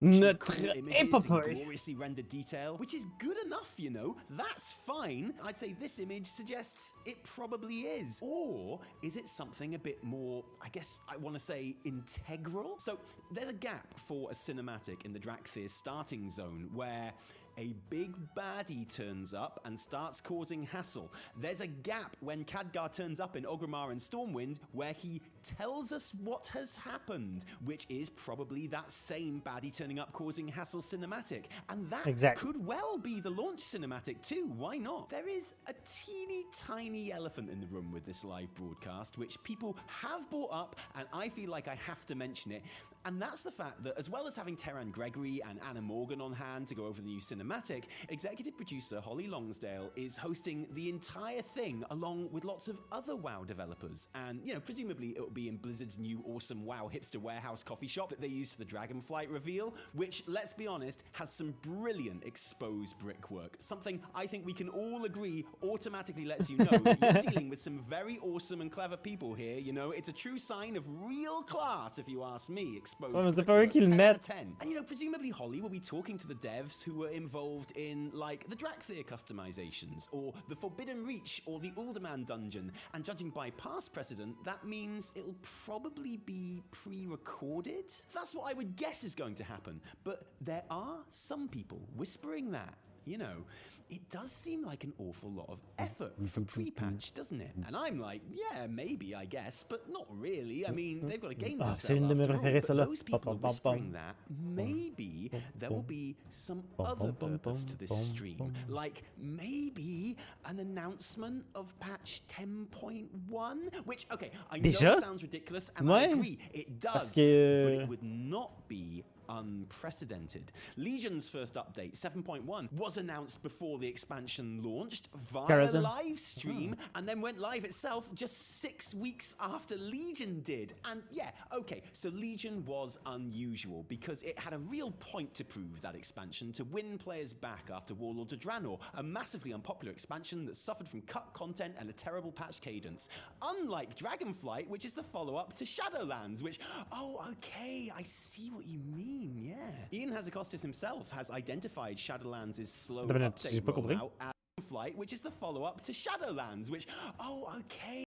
Notre épopée. Gloriously rendered detail, which is good enough, you know. That's fine. I'd say this image suggests it probably is. Or is it something a bit more, I guess I want to say, integral? So there's a gap for a cinematic in the Drakthir starting zone where a big baddie turns up and starts causing hassle. There's a gap when Khadgar turns up in Orgrimmar and Stormwind where he tells us what has happened, which is probably that same baddie turning up causing hassle cinematic. And that could well be the launch cinematic too, why not? There is a teeny tiny elephant in the room with this live broadcast, which people have brought up, and I feel like I have to mention it. And that's the fact that, as well as having Terran Gregory and Anna Morgan on hand to go over the new cinematic, executive producer Holly Longsdale is hosting the entire thing along with lots of other WoW developers. And, you know, presumably it will be in Blizzard's new awesome WoW hipster warehouse coffee shop that they used for the Dragonflight reveal, which, let's be honest, has some brilliant exposed brickwork. Something I think we can all agree automatically lets you know that you're dealing with some very awesome and clever people here. You know, it's a true sign of real class, if you ask me. Exposed brickwork, 10 out of 10. And, you know, presumably Holly will be talking to the devs who were involved in, like, the Drakthir customizations, or the Forbidden Reach, or the Uldaman dungeon. And judging by past precedent, that means it'll probably be pre-recorded. That's what I would guess is going to happen. But there are some people whispering that, you know, it does seem like an awful lot of effort for pre-patch, doesn't it? And I'm like, yeah, maybe, I guess, but not really. I mean, they've got a game to sell after all. But those people are whispering that maybe there will be some other purpose to this stream. Like, maybe an announcement of patch 10.1? Which, okay, I know it sounds ridiculous, and I agree, it does, but it would not be unprecedented. Legion's first update, 7.1, was announced before the expansion launched via live stream, and then went live itself just 6 weeks after Legion did. And yeah, okay, so Legion was unusual because it had a real point to prove, that expansion, to win players back after Warlord of Draenor, a massively unpopular expansion that suffered from cut content and a terrible patch cadence. Unlike Dragonflight, which is the follow-up to Shadowlands, which, oh, okay, I see what you mean. mean, yeah. Ian Hazacostas himself has identified Shadowlands' slow Attends une minute, j'ai update pas compris. rollout as Flight, which is the follow-up to Shadowlands, which, oh, okay,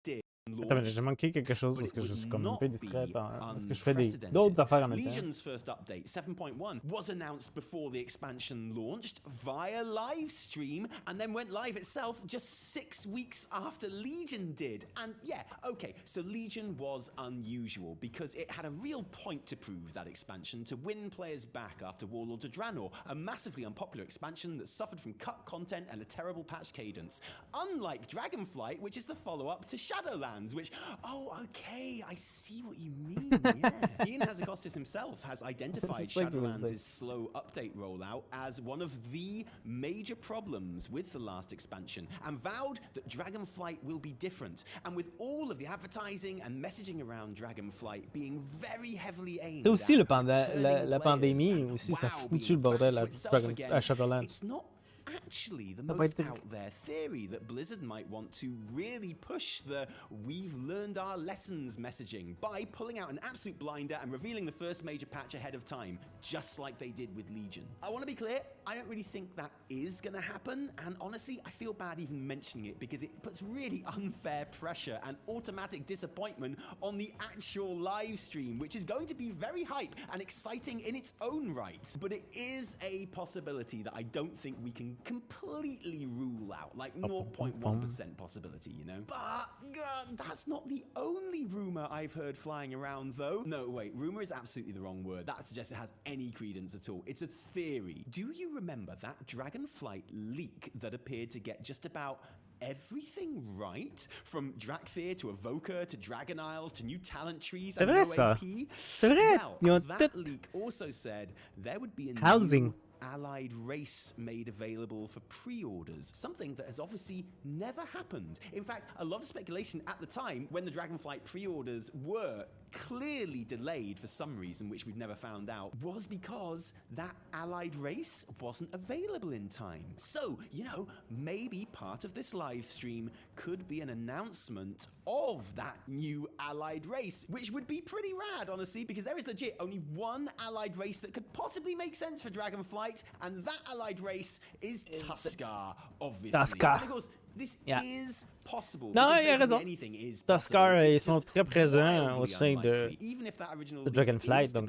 did Attends, mais j'ai manqué quelque chose parce que je suis comme un peu distrait parce que je fais d'autres affaires en même temps. Legion's first update, 7.1, was announced before the expansion launched via live stream and then went live itself just 6 weeks after Legion did. And yeah, okay, so Legion was unusual because it had a real point to prove, that expansion, to win players back after Warlords of Draenor, a massively unpopular expansion that suffered from cut content and a terrible patch cadence. Unlike Dragonflight, which is the follow-up to Shadowlands, which, oh, okay, I see what you mean, yeah. Ian Hazacostas himself has identified Shadowlands' slow update rollout as one of the major problems with the last expansion, and vowed that Dragonflight will be different. And with all of the advertising and messaging around Dragonflight being very heavily aimed C'est aussi at la pandémie, aussi, ça foutu le bordel à Shadowlands. It's not actually the most out there theory that Blizzard might want to really push the "we've learned our lessons" messaging by pulling out an absolute blinder and revealing the first major patch ahead of time, just like they did with Legion. I want to be clear, I don't really think that is going to happen, and honestly, I feel bad even mentioning it because it puts really unfair pressure and automatic disappointment on the actual live stream, which is going to be very hype and exciting in its own right. But it is a possibility that I don't think we can completely rule out, like 0.1% possibility, you know? But that's not the only rumor I've heard flying around, though. No, wait, rumor is absolutely the wrong word. That suggests it has any credence at all. It's a theory. Do you remember that Dragonflight leak that appeared to get just about everything right? From Drakthir to Evoker to Dragon Isles to new talent trees and vrai, ça. OAP? C'est vrai. Well, that leak also said there would be a housing. new allied race made available for pre-orders, something that has obviously never happened. In fact, a lot of speculation at the time when the Dragonflight pre-orders were clearly delayed for some reason which we've never found out was because that allied race wasn't available in time. So, you know, maybe part of this live stream could be an announcement of that new allied race, which would be pretty rad, honestly, because there is legit only one allied race that could possibly make sense for Dragonflight, and that allied race is Tuskar, obviously. Tuskar. And of course, this is possible. Non, il a raison. Tuskar, ils sont très présents au sein de Dragonflight. Donc.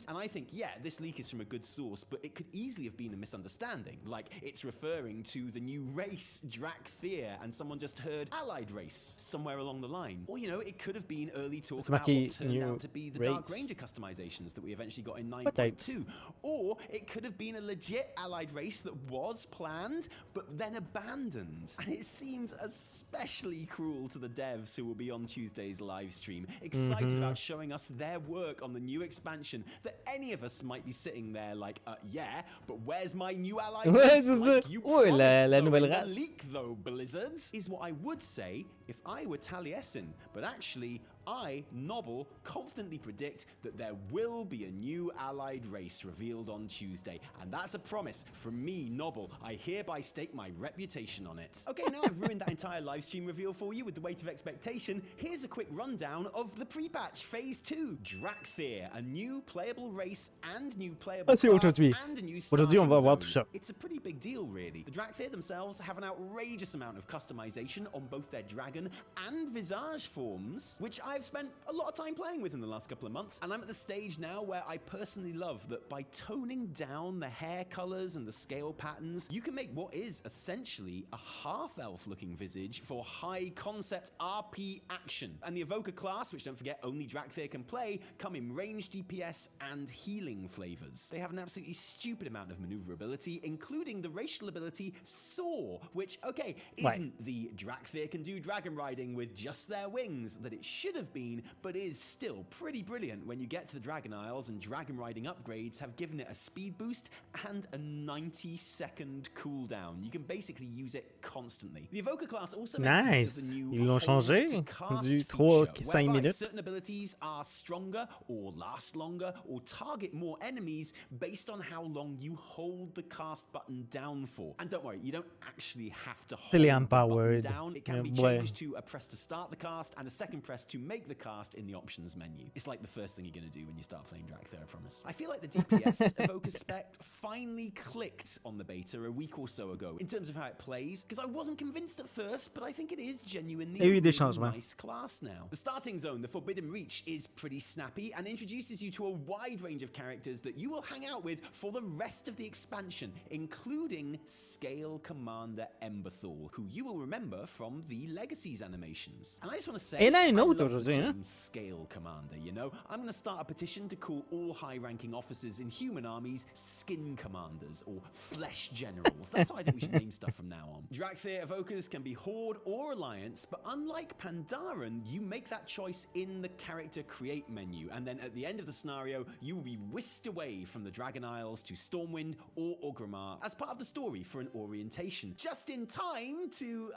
And I think, yeah, this leak is from a good source, but it could easily have been a misunderstanding. Like, it's referring to the new race, Drakthir, and someone just heard allied race somewhere along the line. Or, you know, it could have been early talk about what turned out to be the Dark Ranger customizations that we eventually got in 9.2. Or it could have been a legit allied race that was planned, but then abandoned. And it seems especially cruel to the devs who will be on Tuesday's live stream, excited about showing us their work on the new expansion, that any of us might be sitting there like, yeah, but where's my new allied race? Like you promised, la nouvelle race. Leak, though, Blizzard, is what I would say if I were Taliesin, but actually, I, Nobble, confidently predict that there will be a new allied race revealed on Tuesday. And that's a promise from me, Nobble. I hereby stake my reputation on it. Okay, now I've ruined that entire live stream reveal for you with the weight of expectation. Here's a quick rundown of the pre-patch Phase 2. Drakthir, a new playable race and new playable class and a new starting on va voir tout zone. ça. It's a pretty big deal, really. The Drakthir themselves have an outrageous amount of customization on both their dragon and visage forms, which I've spent a lot of time playing with in the last couple of months, and I'm at the stage now where I personally love that by toning down the hair colors and the scale patterns, you can make what is essentially a half-elf looking visage for high concept RP action. And the Evoker class, which don't forget only Drakthir can play, come in range DPS and healing flavors. They have an absolutely stupid amount of maneuverability, including the racial ability Soar, which, okay, isn't the Drakthir can do dragon riding with just their wings that it should have been, but is still pretty brilliant when you get to the Dragon Isles, and dragon riding upgrades have given it a speed boost and a 90-second cooldown. You can basically use it constantly. The Evoker class also makes use of the new Ils l'ont changé du 3-5 minutes. Certain abilities are stronger or last longer or target more enemies based on how long you hold the cast button down for. And don't worry, you don't actually have to hold the button down. It can be changed to a press to start the cast and a second press to make the cast in the options menu. It's like the first thing you're going to do when you start playing Dracthyr, I promise. I feel like the DPS Evoker spec finally clicked on the beta a week or so ago in terms of how it plays, because I wasn't convinced at first, but I think it is genuinely a really nice class now. The starting zone, the Forbidden Reach, is pretty snappy and introduces you to a wide range of characters that you will hang out with for the rest of the expansion, including Scale Commander Emberthal, who you will remember from the Legacies animations. And I just want to say, I love the term Scale Commander, you know? I'm going to start a petition to call all high-ranking officers in human armies Skin Commanders or Flesh Generals. That's how I think we should name stuff from now on. Dracthyr Evokers can be Horde or Alliance, but unlike Pandaren, you make that choice in the Character Create menu, and then at the end of the scenario, you will be whisked away from the Dragon Isles to Stormwind or Orgrimmar as part of the story for an orientation, just in time to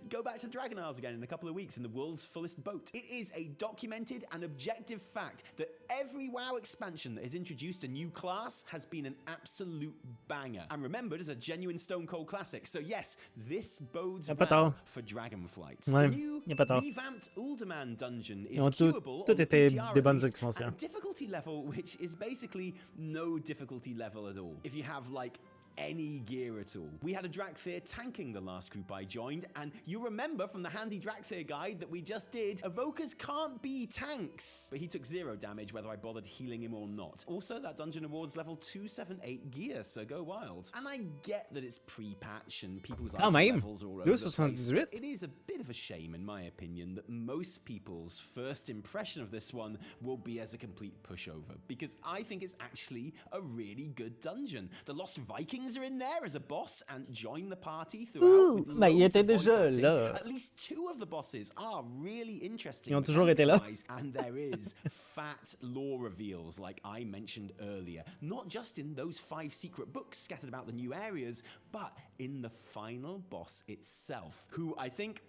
go back to the Dragon Isles again in a couple of weeks in the world's fullest boat. It is a documented and objective fact that every WoW expansion that has introduced a new class has been an absolute banger and remembered as a genuine Stone Cold classic. So yes, this bodes well for Dragonflight. The new revamped Uldaman dungeon is queuable on the PTR at a difficulty level which is basically no difficulty level at all. If you have like any gear at all. We had a Dracthyr tanking the last group I joined, and you remember from the handy Dracthyr guide that we just did, Evokers can't be tanks. But he took 0 damage whether I bothered healing him or not. Also, that dungeon awards level 278 gear, so go wild. And I get that it's pre-patch and people's item levels are all over the place. It is a bit of a shame, in my opinion, that most people's first impression of this one will be as a complete pushover, because I think it's actually a really good dungeon. The Lost Vikings are in there as a boss and join the party throughout. Il était déjà là. At least 2 of the bosses are really interesting. Ils ont toujours été là. And there is fat lore reveals like I mentioned earlier, not just in those 5 secret books scattered about the new areas, but in the final boss itself, who I think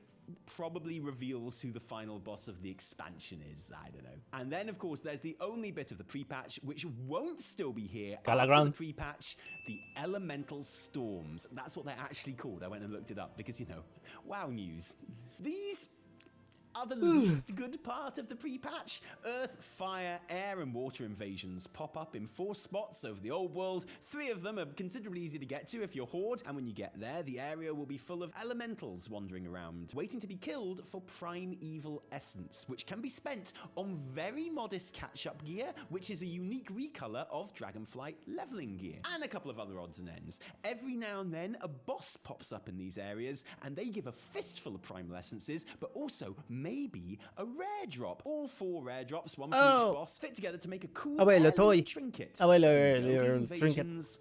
probably reveals who the final boss of the expansion is. I don't know. And then, of course, there's the only bit of the pre-patch which won't still be here after the pre-patch, the Elemental Storms. That's what they're actually called. I went and looked it up because, you know, WoW news. These are the least good part of the pre-patch. Earth, fire, air, and water invasions pop up in 4 spots over the old world. 3 of them are considerably easy to get to if you're Horde, and when you get there, the area will be full of elementals wandering around, waiting to be killed for Primeval Essence, which can be spent on very modest catch-up gear, which is a unique recolor of Dragonflight leveling gear, and a couple of other odds and ends. Every now and then, a boss pops up in these areas, and they give a fistful of Primal Essences, but also maybe a rare drop. All 4 rare drops, one for each boss, fit together to make a cool trinket. Le trinket.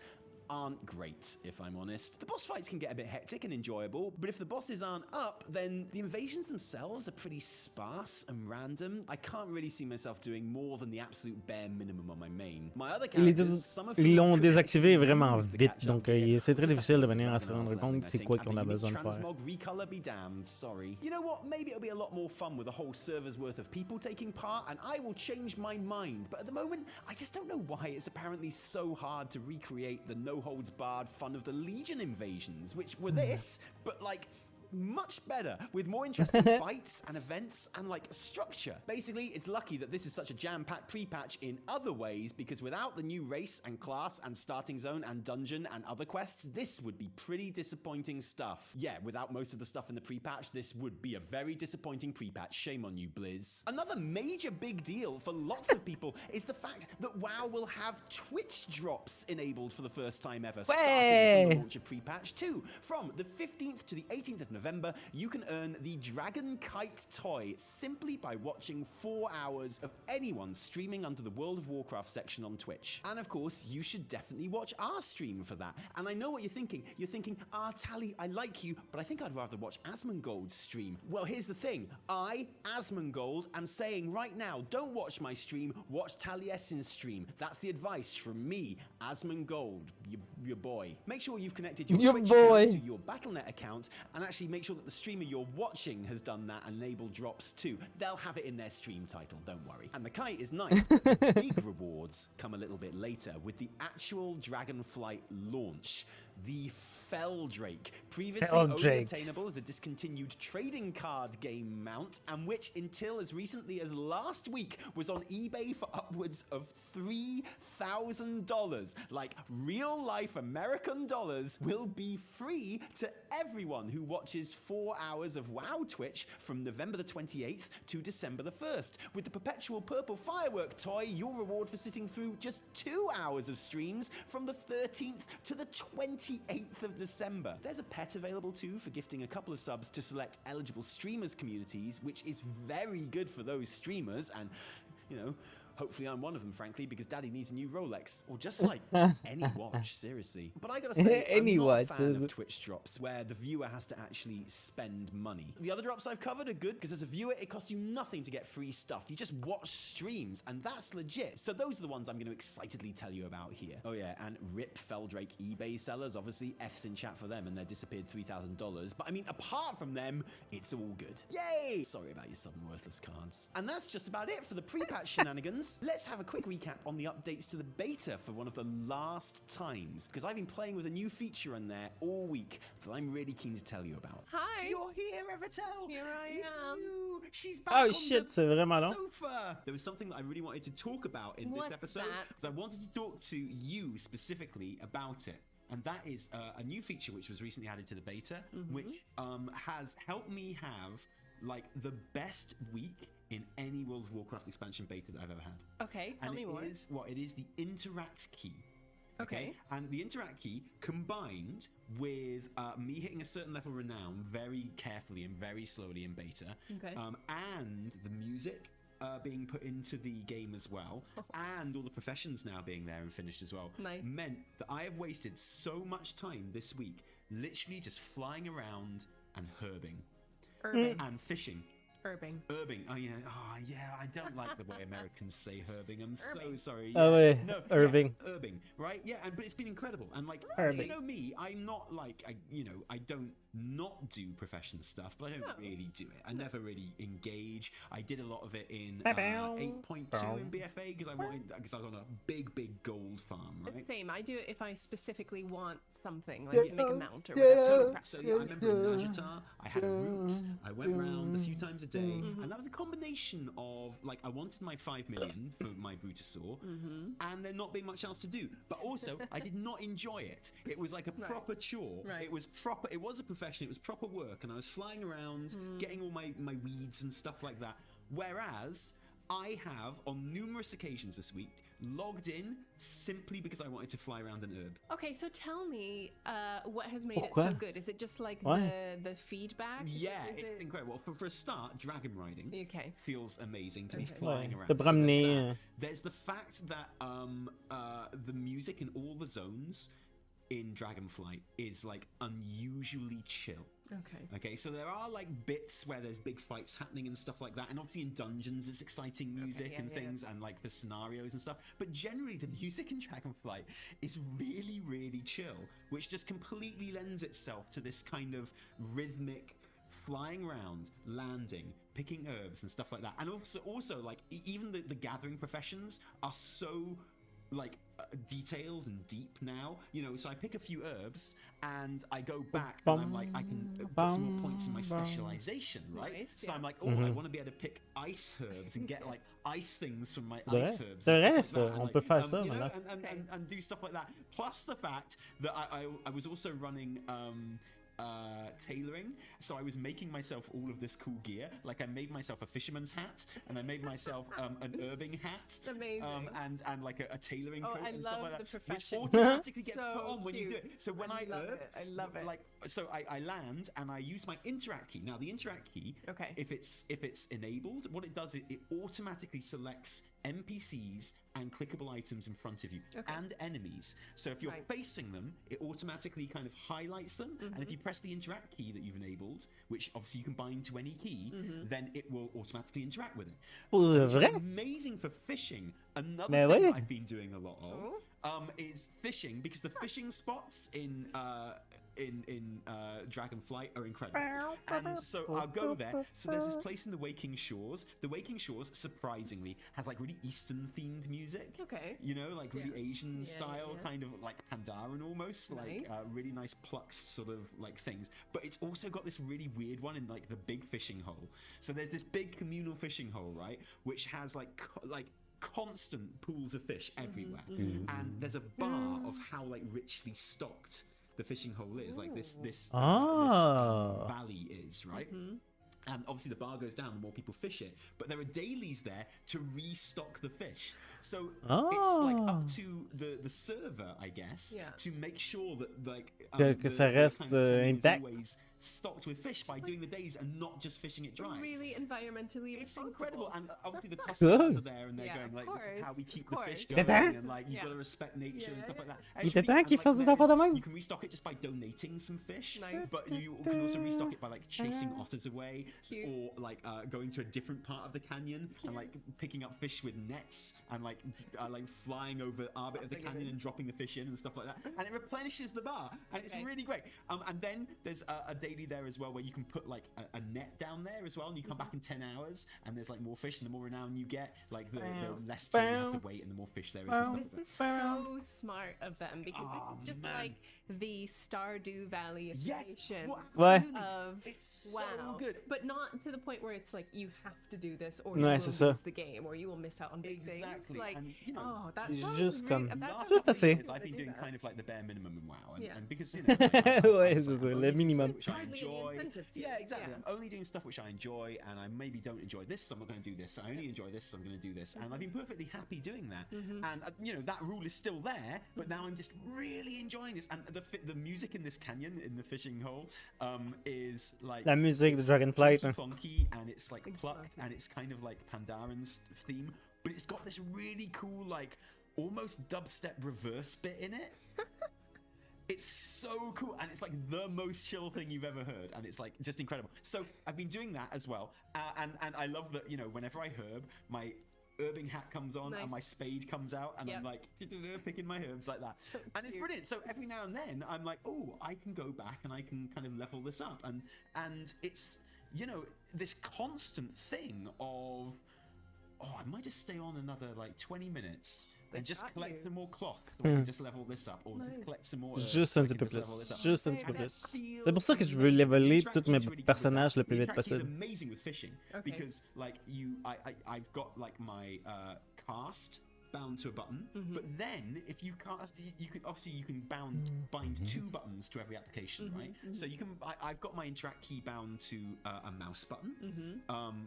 Aren't great, if I'm honest. The boss fights can get a bit hectic and enjoyable, but if the bosses aren't up, then the invasions themselves are pretty sparse and random. I can't really see myself doing more than the absolute bare minimum on my main. My other characters, some of ils l'ont désactivé vraiment vite, donc c'est très difficile de venir à se rendre compte c'est quoi qu'on a besoin de faire. Transmog recolor be damned, sorry. You know what? Maybe it'll be a lot more fun with a whole server's worth of people taking part, and I will change my mind. But at the moment, I just don't know why it's apparently so hard to recreate the no-holds-barred fun of the Legion invasions, which were this, but like much better, with more interesting fights and events and like structure. Basically, it's lucky that this is such a jam-packed pre-patch in other ways, because without the new race and class and starting zone and dungeon and other quests, this would be pretty disappointing stuff. Yeah, without most of the stuff in the pre-patch, this would be a very disappointing pre-patch. Shame on you, Blizz. Another major big deal for lots of people is the fact that WoW will have Twitch drops enabled for the first time ever, starting from the launch of pre-patch 2. From the 15th to the 18th of November, you can earn the Dragon Kite toy simply by watching 4 hours of anyone streaming under the World of Warcraft section on Twitch. And of course, you should definitely watch our stream for that. And I know what you're thinking. You're thinking, Tally, I like you, but I think I'd rather watch Asmongold's stream. Well, here's the thing. I, Asmongold, am saying right now, don't watch my stream, watch Taliesin's stream. That's the advice from me, Asmongold, your boy. Make sure you've connected your Twitch account to your Battle.net account, and actually make sure that the streamer you're watching has done that and enabled drops too. They'll have it in their stream title, don't worry. And the kite is nice, but the big rewards come a little bit later with the actual Dragonflight launch. The Feldrake, previously only Feldrake. obtainable as a discontinued trading card game mount, and which until as recently as last week was on eBay for upwards of $3,000. Like real life American dollars will be free to everyone who watches 4 hours of WoW Twitch from November the 28th to December the 1st. With the perpetual purple firework toy, your reward for sitting through just 2 hours of streams from the 13th to the 28th of December. There's a pet available too for gifting a couple of subs to select eligible streamers communities, which is very good for those streamers, and you know, hopefully I'm one of them, frankly, because Daddy needs a new Rolex. Or just like any watch, seriously. But I gotta say, Any I'm not watch, a fan is of it? Twitch drops where the viewer has to actually spend money. The other drops I've covered are good because as a viewer, it costs you nothing to get free stuff. You just watch streams, and that's legit. So those are the ones I'm going to excitedly tell you about here. Oh yeah, and RIP Feldrake eBay sellers, obviously F's in chat for them, and their disappeared $3,000. But I mean, apart from them, it's all good. Yay! Sorry about your sudden worthless cards. And that's just about it for the pre-patch shenanigans. Let's have a quick recap on the updates to the beta for one of the last times, because I've been playing with a new feature in there all week that I'm really keen to tell you about. Hi. You're here, Evertel. Here I It's am. you. She's back Oh on shit, the c'est vraiment long. sofa. There was something that I really wanted to talk about in this What's episode, that? because I wanted to talk to you specifically about it. And that is a new feature which was recently added to the beta, which has helped me have like the best week in any World of Warcraft expansion beta that I've ever had. Okay, tell me more. It is the interact key. Okay. And the interact key combined with me hitting a certain level of renown very carefully and very slowly in beta, Okay. and the music being put into the game as well, and all the professions now being there and finished as well, Nice. meant that I have wasted so much time this week literally just flying around and herbing Herbing. and fishing. Herbing. Herbing. Oh yeah. Oh yeah. I don't like the way Americans say herbing. I'm so Herbing. sorry. Oh, Yeah. wait. No, Herbing. Yeah, herbing. Right. Yeah. But it's been incredible. And like, Herbing. you know me, I'm not like, I don't not do profession stuff, but I don't really do it. I never really engage. I did a lot of it in 8.2 in BFA because I was on a big gold farm. Right. Same. I do it if I specifically want something, like to make a mount or whatever. So yeah, I remember in Najatar, I had a route. I went around a few times a day, and that was a combination of like I wanted my 5 million for my Brutosaur, and there not being much else to do. But also, I did not enjoy it. It was like a proper chore. Right. It was proper. It was a profession. It was proper work, and I was flying around, getting all my weeds and stuff like that. Whereas I have on numerous occasions this week logged in simply because I wanted to fly around an herb. Okay, so tell me what has made it Pourquoi? so good. Is it just like Why? the feedback? Is Yeah, it- is it's it- incredible. For a start, dragon riding Okay. feels amazing to be Okay. flying Ouais, around. te So promener. there's the fact that the music in all the zones in Dragonflight is like unusually chill. Okay. Okay, so there are like bits where there's big fights happening and stuff like that, and obviously in dungeons it's exciting music yeah, and yeah. things, and like the scenarios and stuff. But generally, the music in Dragonflight is really chill, which just completely lends itself to this kind of rhythmic flying around, landing, picking herbs and stuff like that. And also like even the gathering professions are so like detailed and deep now, you know. So I pick a few herbs and I go back and I'm like, I can put some more points in my specialization, right? Nice, So yeah. I'm like, oh, I want to be able to pick ice herbs and get like ice things from my Ouais, ice herbs. c'est and vrai, stuff like ça. that. On And, peut faire ça, you know, maintenant. and do stuff like that. Plus the fact that I was also running tailoring, so I was making myself all of this cool gear. Like I made myself a fisherman's hat, and I made myself an herbing hat, Amazing. and like a tailoring coat I and stuff love like the that, which profession. automatically gets So put on when you do cute. it. So when I love herb, it. I love it. like so I land and I use my interact key. Now the interact key, Okay. if it's enabled, what it does is it automatically selects NPCs and clickable items in front of you Okay. and enemies. So if you're Right. facing them, it automatically kind of highlights them. And if you press the interact key that you've enabled, which obviously you can bind to any key, then it will automatically interact with it. Pour le Which is vrai? amazing for fishing. Another Mais thing ouais. that I've been doing a lot of is fishing, because the fishing spots in in Dragonflight are incredible. And so I'll go there. So there's this place in the Waking Shores. The Waking Shores, surprisingly, has like really Eastern themed music. Okay. You know, like really Asian style, kind of like Pandaren almost, like really nice plucked sort of like things. But it's also got this really weird one in like the big fishing hole. So there's this big communal fishing hole, right, which has like constant pools of fish everywhere, and there's a bar of how like richly stocked the fishing hole is, like this valley is, right? And obviously the bar goes down the more people fish it, but there are dailies there to restock the fish. So it's like up to the server, I guess, to make sure that like que ça reste intact. Always stocked with fish by doing the days and not just fishing it dry. Really environmentally It's responsible. incredible, and obviously the Tuscans are there, and they're going like, "This is how we keep the fish going," and like you've got to respect nature and stuff like that. Il était temps qu'ils fassent des affaires de même. You can restock it just by donating some fish, but you can also restock it by like chasing otters away, or like going to a different part of the canyon and like picking up fish with nets and like flying over Arbres of the canyon and dropping the fish in and stuff like that, and it replenishes the bar, and it's really great. And then there's a daily there as well where you can put like a net down there as well, and you come back in 10 hours, and there's like more fish, and the more renown you get, like the less time you have to wait, and the more fish there is. And stuff This is so smart of them, because this is just like the Stardew Valley affiliation of it's so good, but not to the point where it's like you have to do this or you will lose the game or you will miss out on big things. Like, and, you know, that just sounds just assez. I've been doing kind of like the bare minimum in WoW, and because you know, ouais, c'est le minimum. Which I enjoy. Yeah, exactly. I'm only doing stuff which I enjoy, and I maybe don't enjoy this, so I'm not going to do this. I only enjoy this, so I'm going to do this, and I've been perfectly happy doing that. And you know, that rule is still there, but now I'm just really enjoying this. And the music in this canyon, in the fishing hole, is like la musique de Dragonflight. Funky, and it's like plucked, and it's kind of like Pandaren's theme, but it's got this really cool, like almost dubstep reverse bit in it. It's so cool, and it's like the most chill thing you've ever heard, and it's like just incredible. So I've been doing that as well, and I love that, you know, whenever I herb, my herbing hat comes on and my spade comes out, and I'm like picking my herbs like that, and it's brilliant. So every now and then I'm like, oh, I can go back and I can kind of level this up, and it's, you know, this constant thing of, oh, I might just stay on another like 20 minutes and just collect some more cloth, so we can just level this up, or just collect some more. Juste un petit peu plus. Juste un petit peu plus. C'est pour ça que je veux leveler tous mes personnages le plus vite possible. It's amazing with fishing because, like, I've got like my cast bound to a button, but then if you cast, you can bind 2 buttons to every application, right? So you can, I've got my interact key bound to a mouse button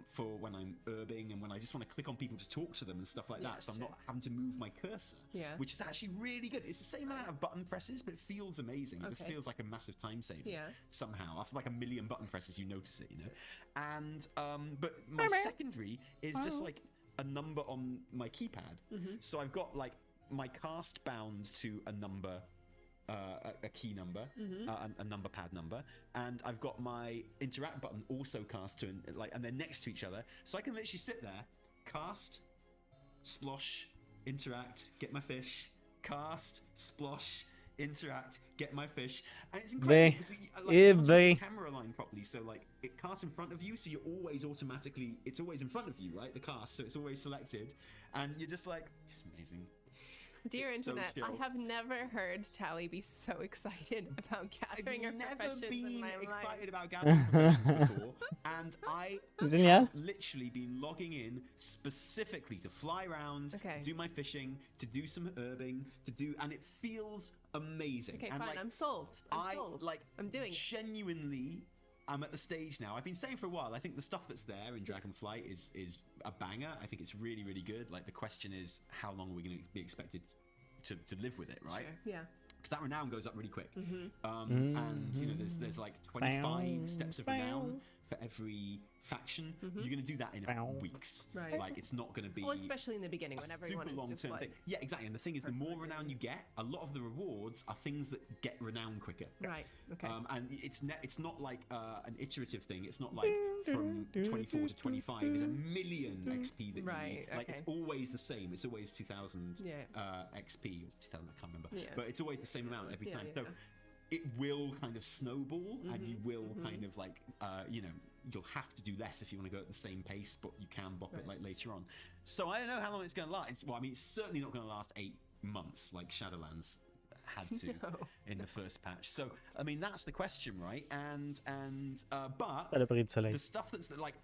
for when I'm herbing and when I just want to click on people to talk to them and stuff like that, so I'm not having to move my cursor, which is actually really good. It's the same amount of button presses, but it feels amazing. It just feels like a massive time saver somehow. After like 1 million button presses, you notice it, you know. And but my secondary is just like a number on my keypad. So I've got like my cast bound to a number, a key number, a number pad number, and I've got my interact button also cast to and they're next to each other, so I can literally sit there, cast, splosh, interact, get my fish, cast, splosh, interact, get my fish, and it's incredible because it's the camera line properly, so like it casts in front of you, so you're always automatically, it's always in front of you, right, the cast, so it's always selected, and you're just like, it's amazing. Dear It's internet, so I have never heard Tally be so excited about gathering her professions in my life. I've never been excited about gathering professions before, and I have literally been logging in specifically to fly around, to do my fishing, to do some herbing, and it feels amazing. Okay, and fine, like, I'm sold. I'm doing it. Genuinely, I'm at the stage now. I've been saying for a while, I think the stuff that's there in Dragonflight is a banger. I think it's really, really good. Like, the question is, how long are we going to be expected to live with it, right? Sure. Yeah. Because that renown goes up really quick. And, you know, there's like 25 steps of renown for every faction. You're going to do that in weeks. Right. Like, it's not going to be... Well, especially in the beginning when everyone is just like... thing. Yeah, exactly. And the thing is, the more renown you get, a lot of the rewards are things that get renown quicker. Right, okay. And it's not like an iterative thing. It's not like from 24 to 25 is a million XP that you need. Like, it's always the same. It's always 2,000 XP. 2,000, I can't remember. But it's always the same amount every time. So it will kind of snowball, and you will kind of like, you know, you'll have to do less if you want to go at the same pace, but you can bop it like later on. So I don't know how long it's going to last. Well, I mean, it's certainly not going to last 8 months like Shadowlands had to in the first patch. So I mean, that's the question, right? But the stuff that's like,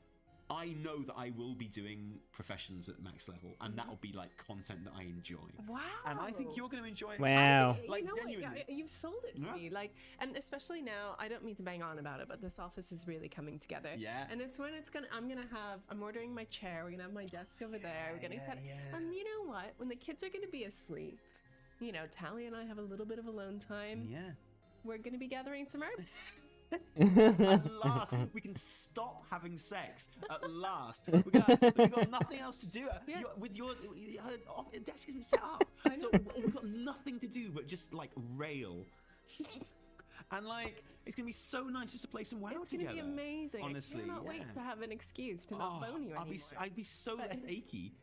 I know that I will be doing professions at max level, and that'll be like content that I enjoy. Wow. And I think you're going to enjoy it. Wow. Like, you know genuinely. what? You've sold it to me. Like, and especially now, I don't mean to bang on about it, but this office is really coming together. Yeah. And it's when I'm ordering my chair. We're gonna have my desk over there. We're gonna cut. And you know what? When the kids are gonna be asleep, you know, Tally and I have a little bit of alone time. Yeah. We're gonna be gathering some herbs. At last, we can stop having sex. At last, we've got nothing else to do. With your desk isn't set up, so we've got nothing to do but just like rail. And like, it's gonna be so nice just to play some WoW together. It's gonna be amazing. Honestly, I cannot wait to have an excuse to not bone you anymore. I'd be so less achy.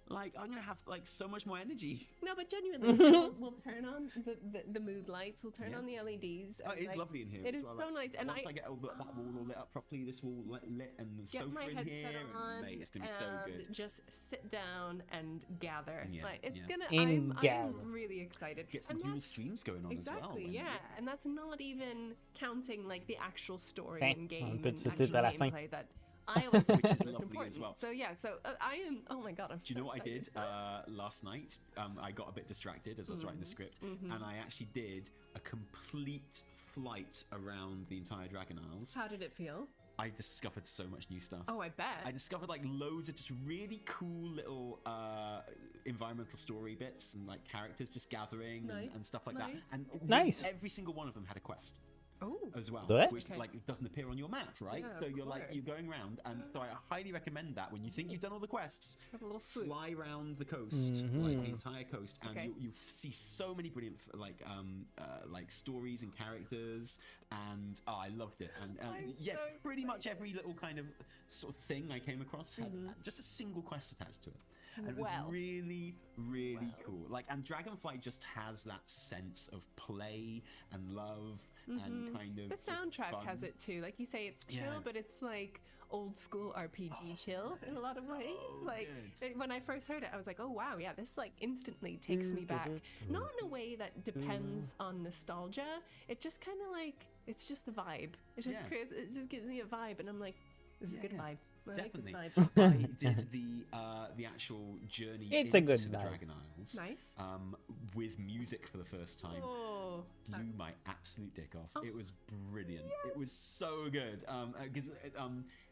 Like, I'm gonna have like so much more energy. No, but genuinely, we'll turn on the mood lights. We'll turn on the LEDs. Oh, it's lovely in here. It is so nice. And once I get all that wall all lit up properly, this wall lit and the sofa in here, and mate, it's gonna be so good. Just sit down and gather. Yeah, like it's gonna. And I'm really excited. Get some dual streams going on as well. Exactly. Yeah, and that's not even counting like the actual story Okay, and game on and peut actual sauter à la fin. gameplay that I always think Which is is most lovely important. as well. So yeah, I am. Oh my god, I'm. Do you know what I did last night? I got a bit distracted as I was writing the script, and I actually did a complete flight around the entire Dragon Isles. How did it feel? I discovered so much new stuff. Oh, I bet. I discovered like loads of just really cool little environmental story bits and like characters just gathering and stuff like that. And every single one of them had a quest. As well, which like it doesn't appear on your map, right? Yeah, so you're like going around, and so I highly recommend that when you think you've done all the quests, have a little swoop. fly around the coast, like the entire coast, and you see so many brilliant like stories and characters, and I loved it. And yeah, pretty much every little kind of sort of thing I came across had just a single quest attached to it. And it was really, really cool. Like, and Dragonflight just has that sense of play and love and kind of the soundtrack fun. has it too. Like you say, it's chill, but it's like old school RPG chill in a lot of ways. Like when I first heard it, I was like, oh wow, yeah, this like instantly takes me back. Not in a way that depends on nostalgia. It just kind of like, it's just the vibe. It just creates, it just gives me a vibe, and I'm like, this is a good vibe. Definitely. I did the actual journey into the Dragon Isles. Nice. With music for the first time. Blew my absolute dick off. It was brilliant. It was so good. Because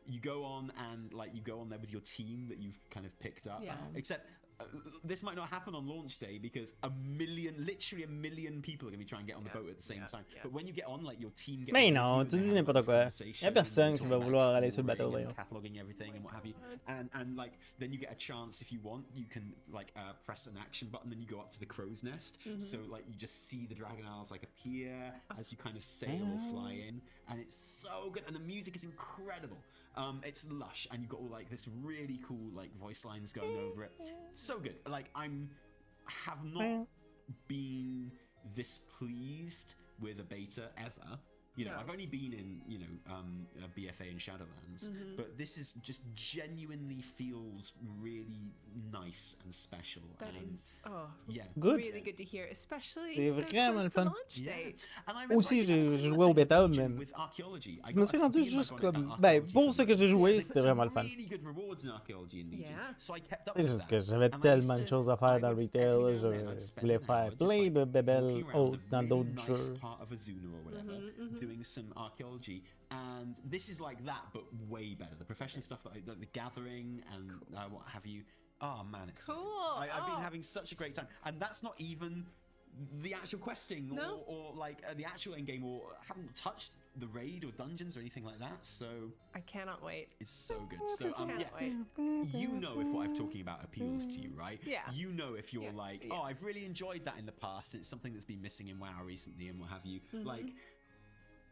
you go on and like you go on there with your team that you've kind of picked up. Except this might not happen on launch day because literally a million people are going to be trying to get on the boat at the same time. But when you get on, like your team gets Mais non, tu dis n'importe quoi. Il y a personne qui va vouloir aller sur le bateau. Cataloging everything and what have you. And like then you get a chance if you want, you can like press an action button and you go up to the crow's nest. So like you just see the Dragon Isles like appear as you kind of sail or fly in, and it's so good. And the music is incredible. It's lush, and you've got all like this really cool like voice lines going over it. So good. Like have not been this pleased with a beta ever. You know, I've only been in, you know, BFA and Shadowlands, but this is just genuinely feels really nice and special. That is, good. Really good to hear, especially C'est vraiment le close to fun. launch date. Aussi, j'ai joué au bêta, mais je me suis rendu juste comme... Ben, pour ce que j'ai joué, c'était vraiment le fun. C'est juste que j'avais tellement de choses à faire dans le retail, je voulais faire plein de bébelles dans d'autres jeux. Doing some archaeology, and this is like that but way better. The professional stuff, like the gathering and what have you. Oh man, it's cool. I've been having such a great time, and that's not even the actual questing or like the actual end game, or haven't touched the raid or dungeons or anything like that. So I cannot wait. It's so good. So you know if what I'm talking about appeals to you, right? Yeah. You know if you're like, oh, I've really enjoyed that in the past, and it's something that's been missing in WoW recently and what have you. Like,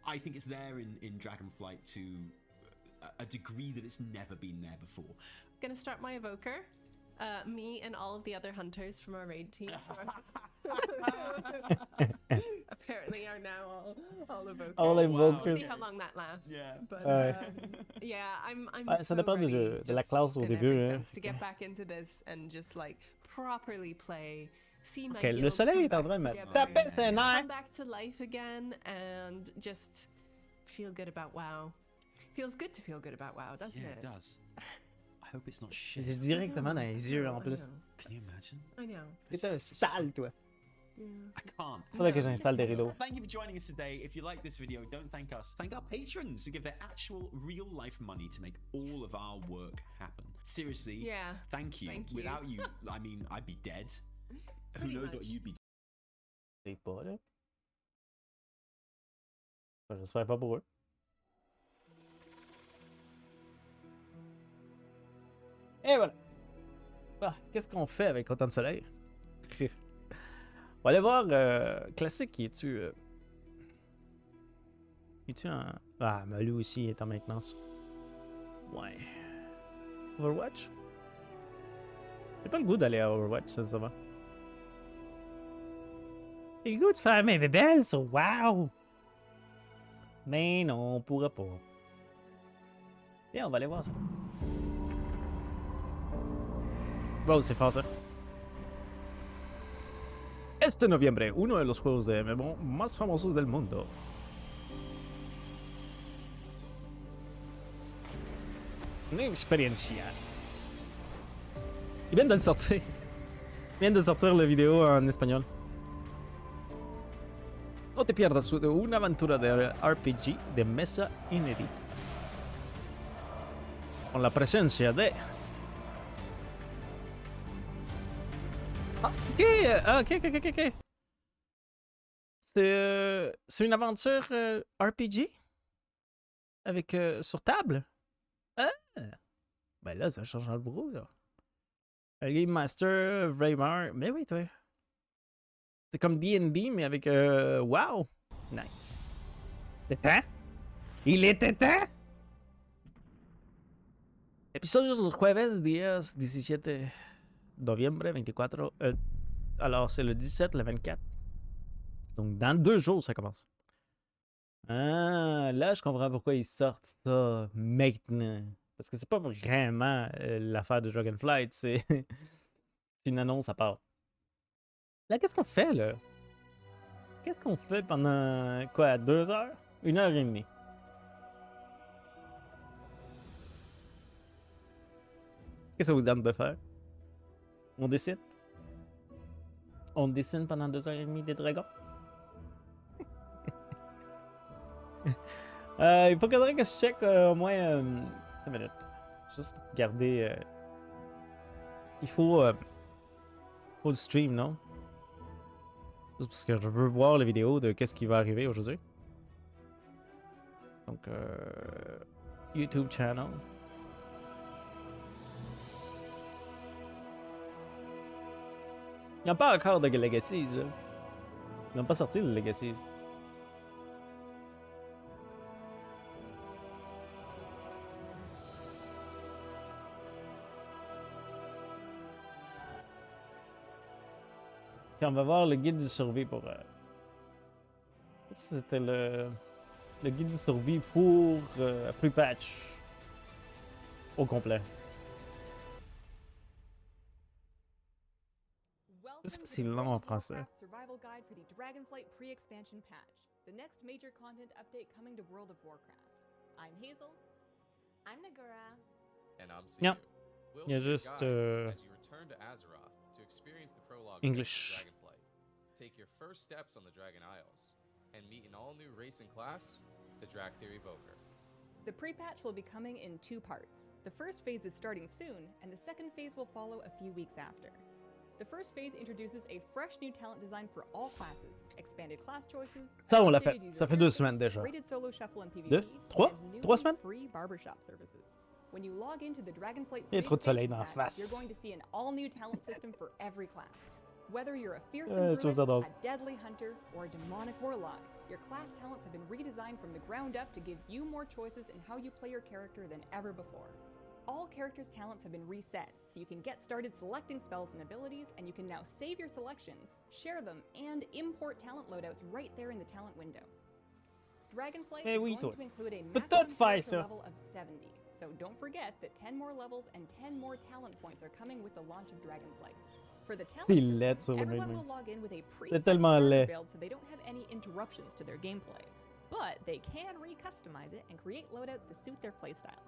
I think it's there in Dragonflight to a degree that it's never been there before. Gonna start my evoker. Me and all of the other hunters from our raid team. apparently are now all evokers. All invokers. We'll see how long that lasts. Yeah. But Ouais. yeah, I'm Ouais, ça so dépend ready, de la just classe au in début, every hein. sense, to get back into this and just like properly play. See my Ok, le guild soleil come est en train de me back taper together, ses nerfs. come back to life again and just feel good about WoW. Feels good to feel good about WoW, doesn't Yeah, it? it does. I hope it's not shit. J'ai directement dans les yeux en plus. Can you imagine? I know. T'es un sale, toi. I can't. Faudrait que j'installe des rideaux. Thank you for joining us today. If you like this video, don't thank us. Thank our patrons who give their actual real life money to make all of our work happen. Seriously, Yeah. thank you. Thank you. Without you, I mean, I'd be dead. Who Pretty knows what much. you'd be Je sais pas, là. Enfin, j'espère pas pour eux. Et voilà. Ah, qu'est-ce qu'on fait avec autant de soleil? On va aller voir Classique, qui es-tu... Es-tu en... Ah, Malou aussi est en maintenance. Ouais. Overwatch? J'ai pas le goût d'aller à Overwatch, ça va. J'ai le goût de faire mes bébelles sur WoW! Mais non, on pourra pas. Et on va aller voir ça. Wow, c'est fort ça. Este noviembre, uno de los juegos de MMO más famosos del mundo. Una experiencia. Ils viennent de le sortir. Ils viennent de sortir la vidéo en espagnol. No te pierdas una aventura de RPG de mesa inédita. Con la presencia de... Ok. C'est une aventure RPG? Avec sur table? Ah! Ben là, ça change le bourreau, ça. Un Game Master, Vraymar. Mais oui, toi. C'est comme D&D, mais avec WoW. Nice. C'était temps? Il était temps? Episodios los jueves, días 17 noviembre 24. Alors, c'est le 17, le 24. Donc, dans 2 jours, ça commence. Ah, là, je comprends pourquoi ils sortent ça maintenant. Parce que c'est pas vraiment l'affaire de Dragonflight, c'est une annonce à part. Là, qu'est-ce qu'on fait, là? Qu'est-ce qu'on fait pendant, quoi, 2 heures? 1h30. Qu'est-ce que ça vous donne de faire? On dessine? On dessine pendant 2h30 des dragons? Il faudrait que je check au moins... une minute. Juste garder... il faut... faut le stream, non? Juste parce que je veux voir la vidéo de qu'est-ce qui va arriver aujourd'hui. Donc, YouTube channel. Ils n'ont pas encore de Legacies, là. Ils n'ont pas sorti le Legacies. Puis on va voir le guide du survie pour... C'était le guide du survie pour pre-patch au complet. Je sais pas si c'est long en français. Warcraft Survival Guide for the Dragonflight pre-expansion patch, the next major content update coming to World of Warcraft. I'm Hazel. I'm Nagura. And I'm Yep. Sinu. We'll Yeah, give you just, guides as you return to Azeroth to experience the prologue English. of Dragonflight. Take your first steps on the Dragon Isles and meet an all-new race and class, the Drakthir Evoker. The pre-patch will be coming in 2 parts. The first phase is starting soon, and the second phase will follow a few weeks after. The first phase introduces a fresh new talent design for all classes, expanded class choices, Ça, on l'a updated fait. user Ça fait 2 interface, semaines déjà. rated solo shuffle and PvP, 2? 3? and newly 3 semaines? free barbershop services. When you log into the Dragonflight Il y a trop de soleil pre-expansion dans la patch, face. you're going to see an all-new talent system for every class. Whether you're a fearsome Je trouve ça druid, drôle. a deadly hunter, or a demonic warlock, your class talents have been redesigned from the ground up to give you more choices in how you play your character than ever before. All characters' talents have been reset, so you can get started selecting spells and abilities, and you can now save your selections, share them, and import talent loadouts right there in the talent window. Dragonflight is going to include a maximum character level of 70, so don't forget that 10 more levels and 10 more talent points are coming with the launch of Dragonflight. For the talent system, everyone will log in with a preset starter build so they don't have any interruptions to their gameplay. But they can re-customize it and create loadouts to suit their playstyle.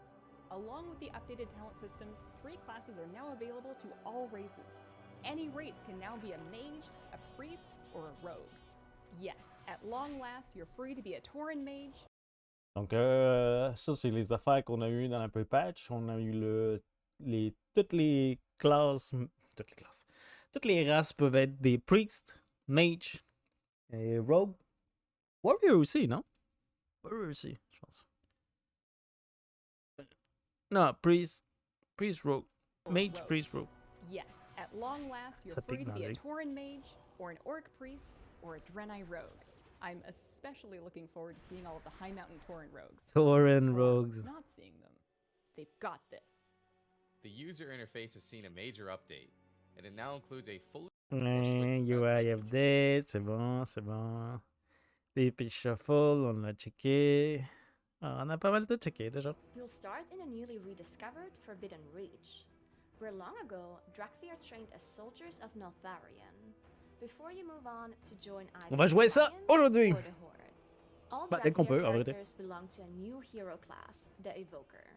Along with the updated talent systems, 3 classes are now available to all races. Any race can now be a mage, a priest, or a rogue. Yes, at long last, you're free to be a Tauren mage. Donc, ça, c'est les affaires qu'on a eues dans la pre-patch. On a eu toutes les classes. Toutes les races peuvent être des priests, mages et rogue. Warrior aussi, non? Warrior aussi, je pense. Non, priest, rogue. Mage, priest, rogue. Yes, at long last, you're free to be a Tauren mage, or an orc priest, or a Draenei rogue. I'm especially looking forward to seeing all of the High Mountain Tauren rogues. Tauren rogues. Not seeing them. They've got this. The user interface has seen a major update, and it now includes a fully UI update, c'est bon, c'est bon. Les pitch shuffle, on l'a checké. Ah, on a pas mal de checké déjà. You'll start in a newly rediscovered Forbidden Reach, where long ago Drakthir trained as soldiers of Neltharion, before you move on to join either On va jouer ça aujourd'hui. All Dès qu'on peut, Drakthir characters belong to a new hero class, the Evoker.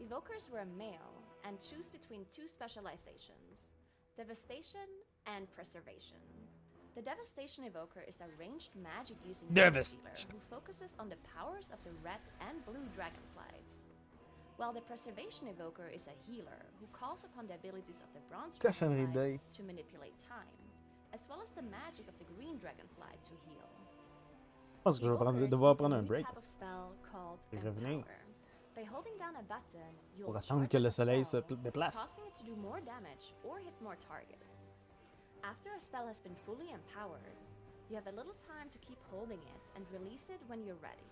Evokers were a male and choose between 2 specializations, Devastation and Preservation. The Devastation Evoker is a ranged magic-using healer who focuses on the powers of the red and blue dragonflights, while the Preservation Evoker is a healer who calls upon the abilities of the bronze dragonfly to manipulate time, as well as the magic of the green dragonfly to heal. Je pense que je vais devoir prendre un break. Et revenir. By holding down a button, you'll pour attendre que le soleil se déplace. Causing it to do more damage or hit more targets. After a spell has been fully empowered, you have a little time to keep holding it and release it when you're ready.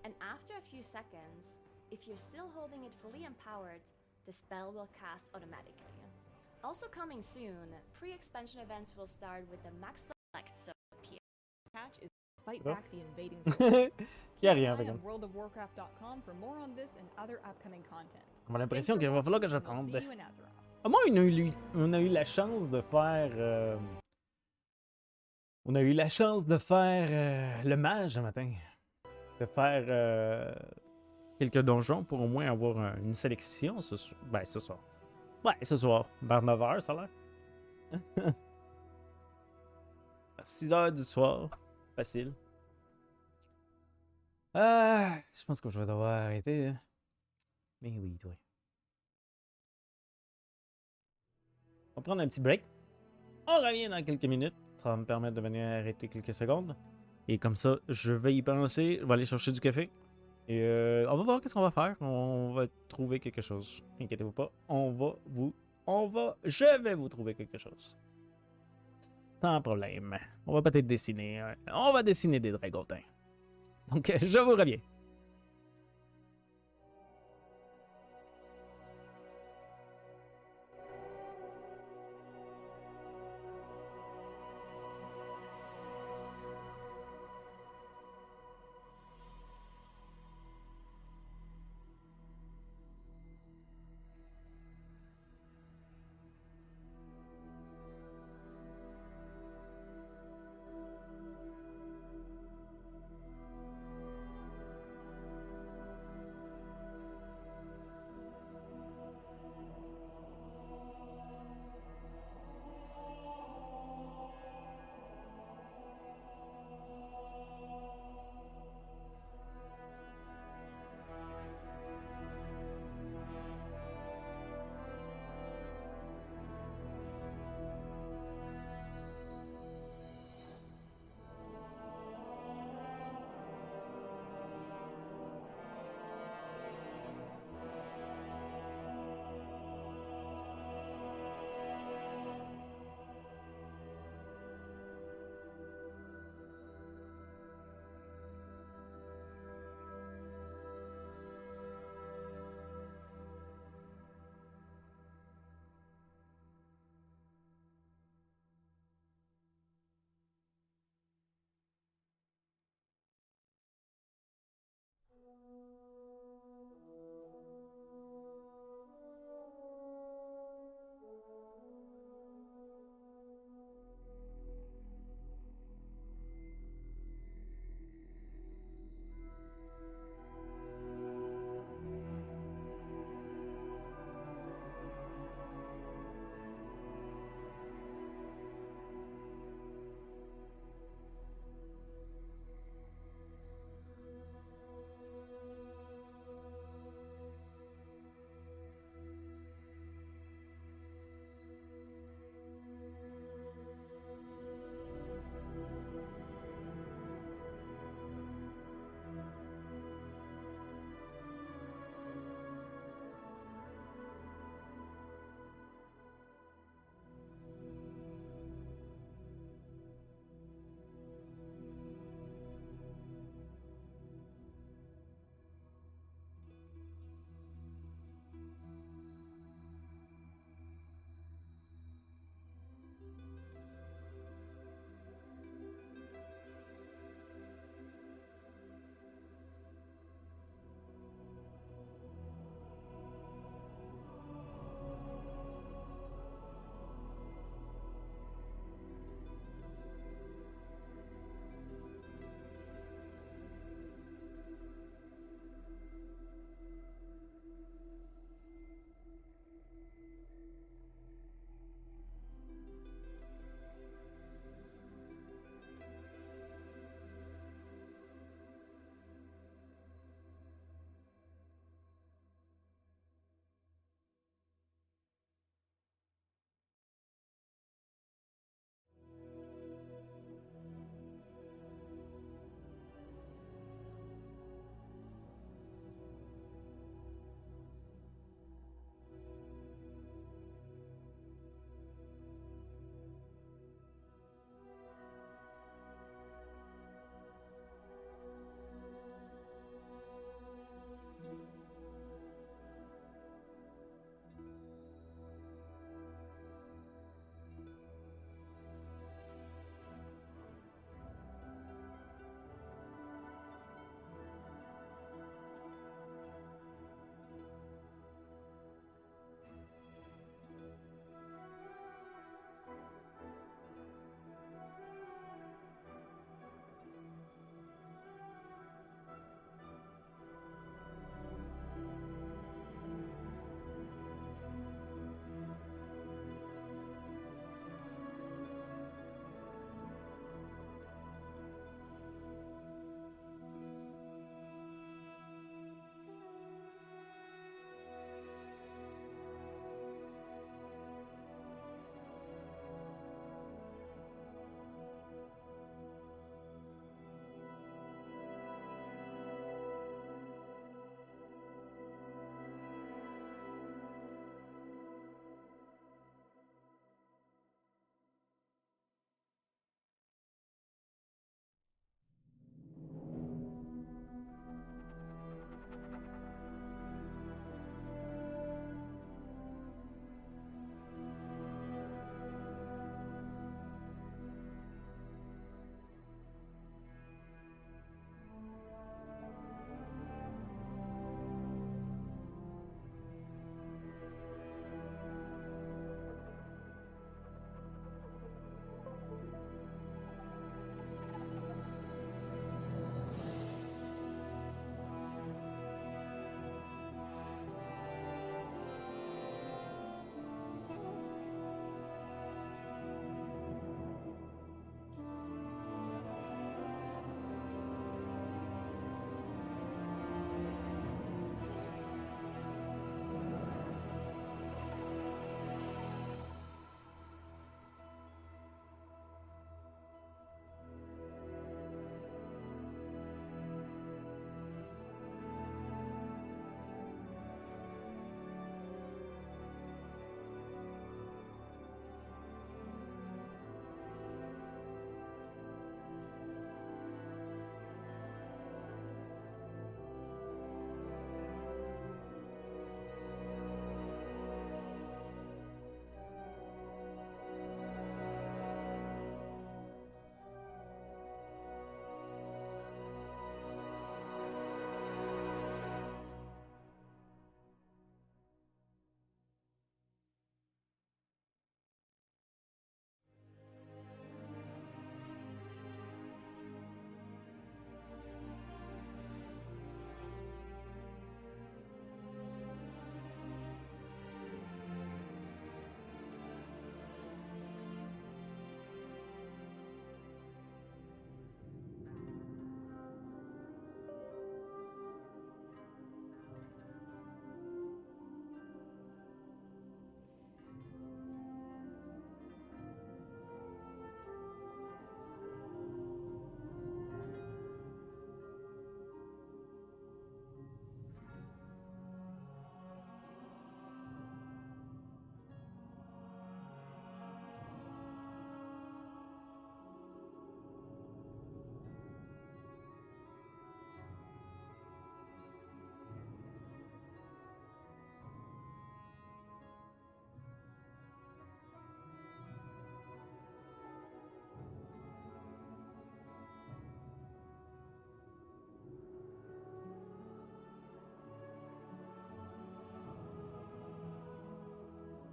And after a few seconds, if you're still holding it fully empowered, the spell will cast automatically. Also coming soon, pre-expansion events will start with the max select patch is fight back the invading souls. Y'a rien, Keep an eye on worldofwarcraft.com for more on this and other upcoming content. On a l'impression qu'il va falloir que j'attende. Moi, on a eu la chance de faire. On a eu la chance de faire le mage ce matin. De faire quelques donjons pour au moins avoir une sélection ce soir. Ben, ce soir. Ouais, ce soir. Vers 9h, ça a l'air. 6h du soir. Facile. Je pense que je vais devoir arrêter. Hein. Mais oui, toi. On va prendre un petit break. On revient dans quelques minutes. Ça va me permettre de venir arrêter quelques secondes. Et comme ça, je vais y penser. Je vais aller chercher du café. Et on va voir qu'est-ce qu'on va faire. On va trouver quelque chose. Inquiétez-vous pas. Je vais vous trouver quelque chose. Sans problème. On va peut-être dessiner. On va dessiner des dragotins. Donc, je vous reviens.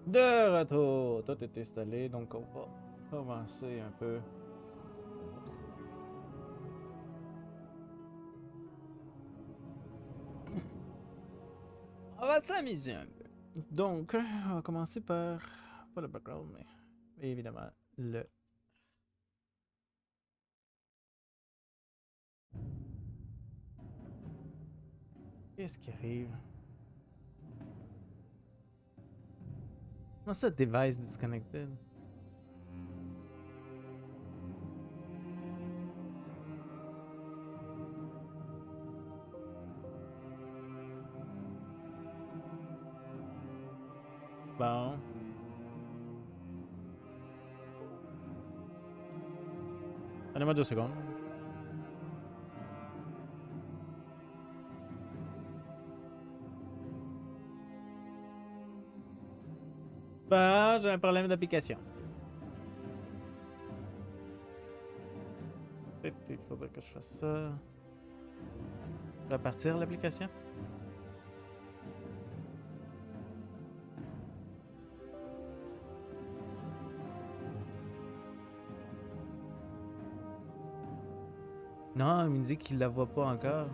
De retour, tout est installé, donc on va commencer un peu. Oups. On va s'amuser un peu. Donc, on va commencer par, pas le background, mais évidemment le. Qu'est-ce qui arrive? Comment ça, device disconnected? Bon. Donnez-moi 2 secondes. Bah, j'ai un problème d'application. Peut-être qu'il faudrait que je fasse ça. Repartir l'application? Non, il me dit qu'il la voit pas encore.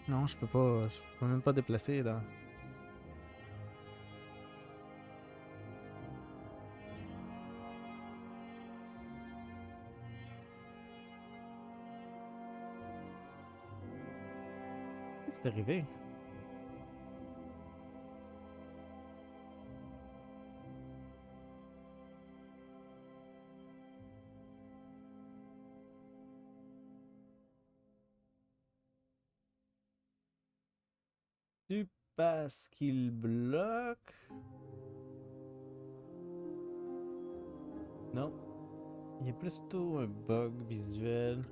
Non, je peux pas. Je peux même pas déplacer dans. Qu'est-ce qui est arrivé? Parce qu'il bloque. Non. Il y a plutôt un bug visuel.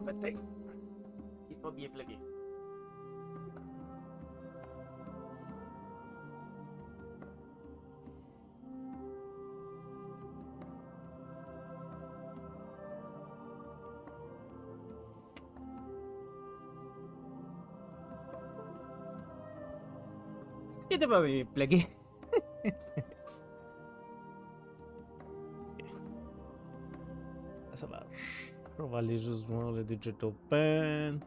Peut-être. Il est pas bien plugué. Il était pas bien plugué. Ça marche. On va aller juste voir le digital pen.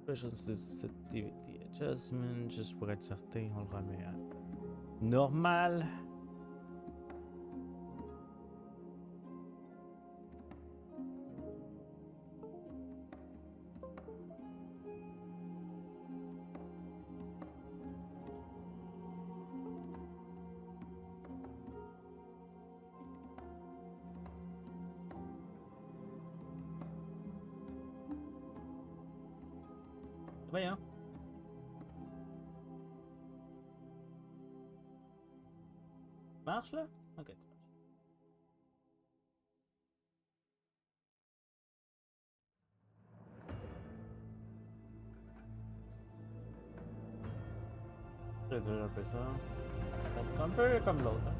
Special sensitivity adjustment. Juste pour être certain, on le remet à normal. Voyons. Marche là? Ok, tu marches. Je vais dire un peu ça. Un peu comme l'autre. Hein?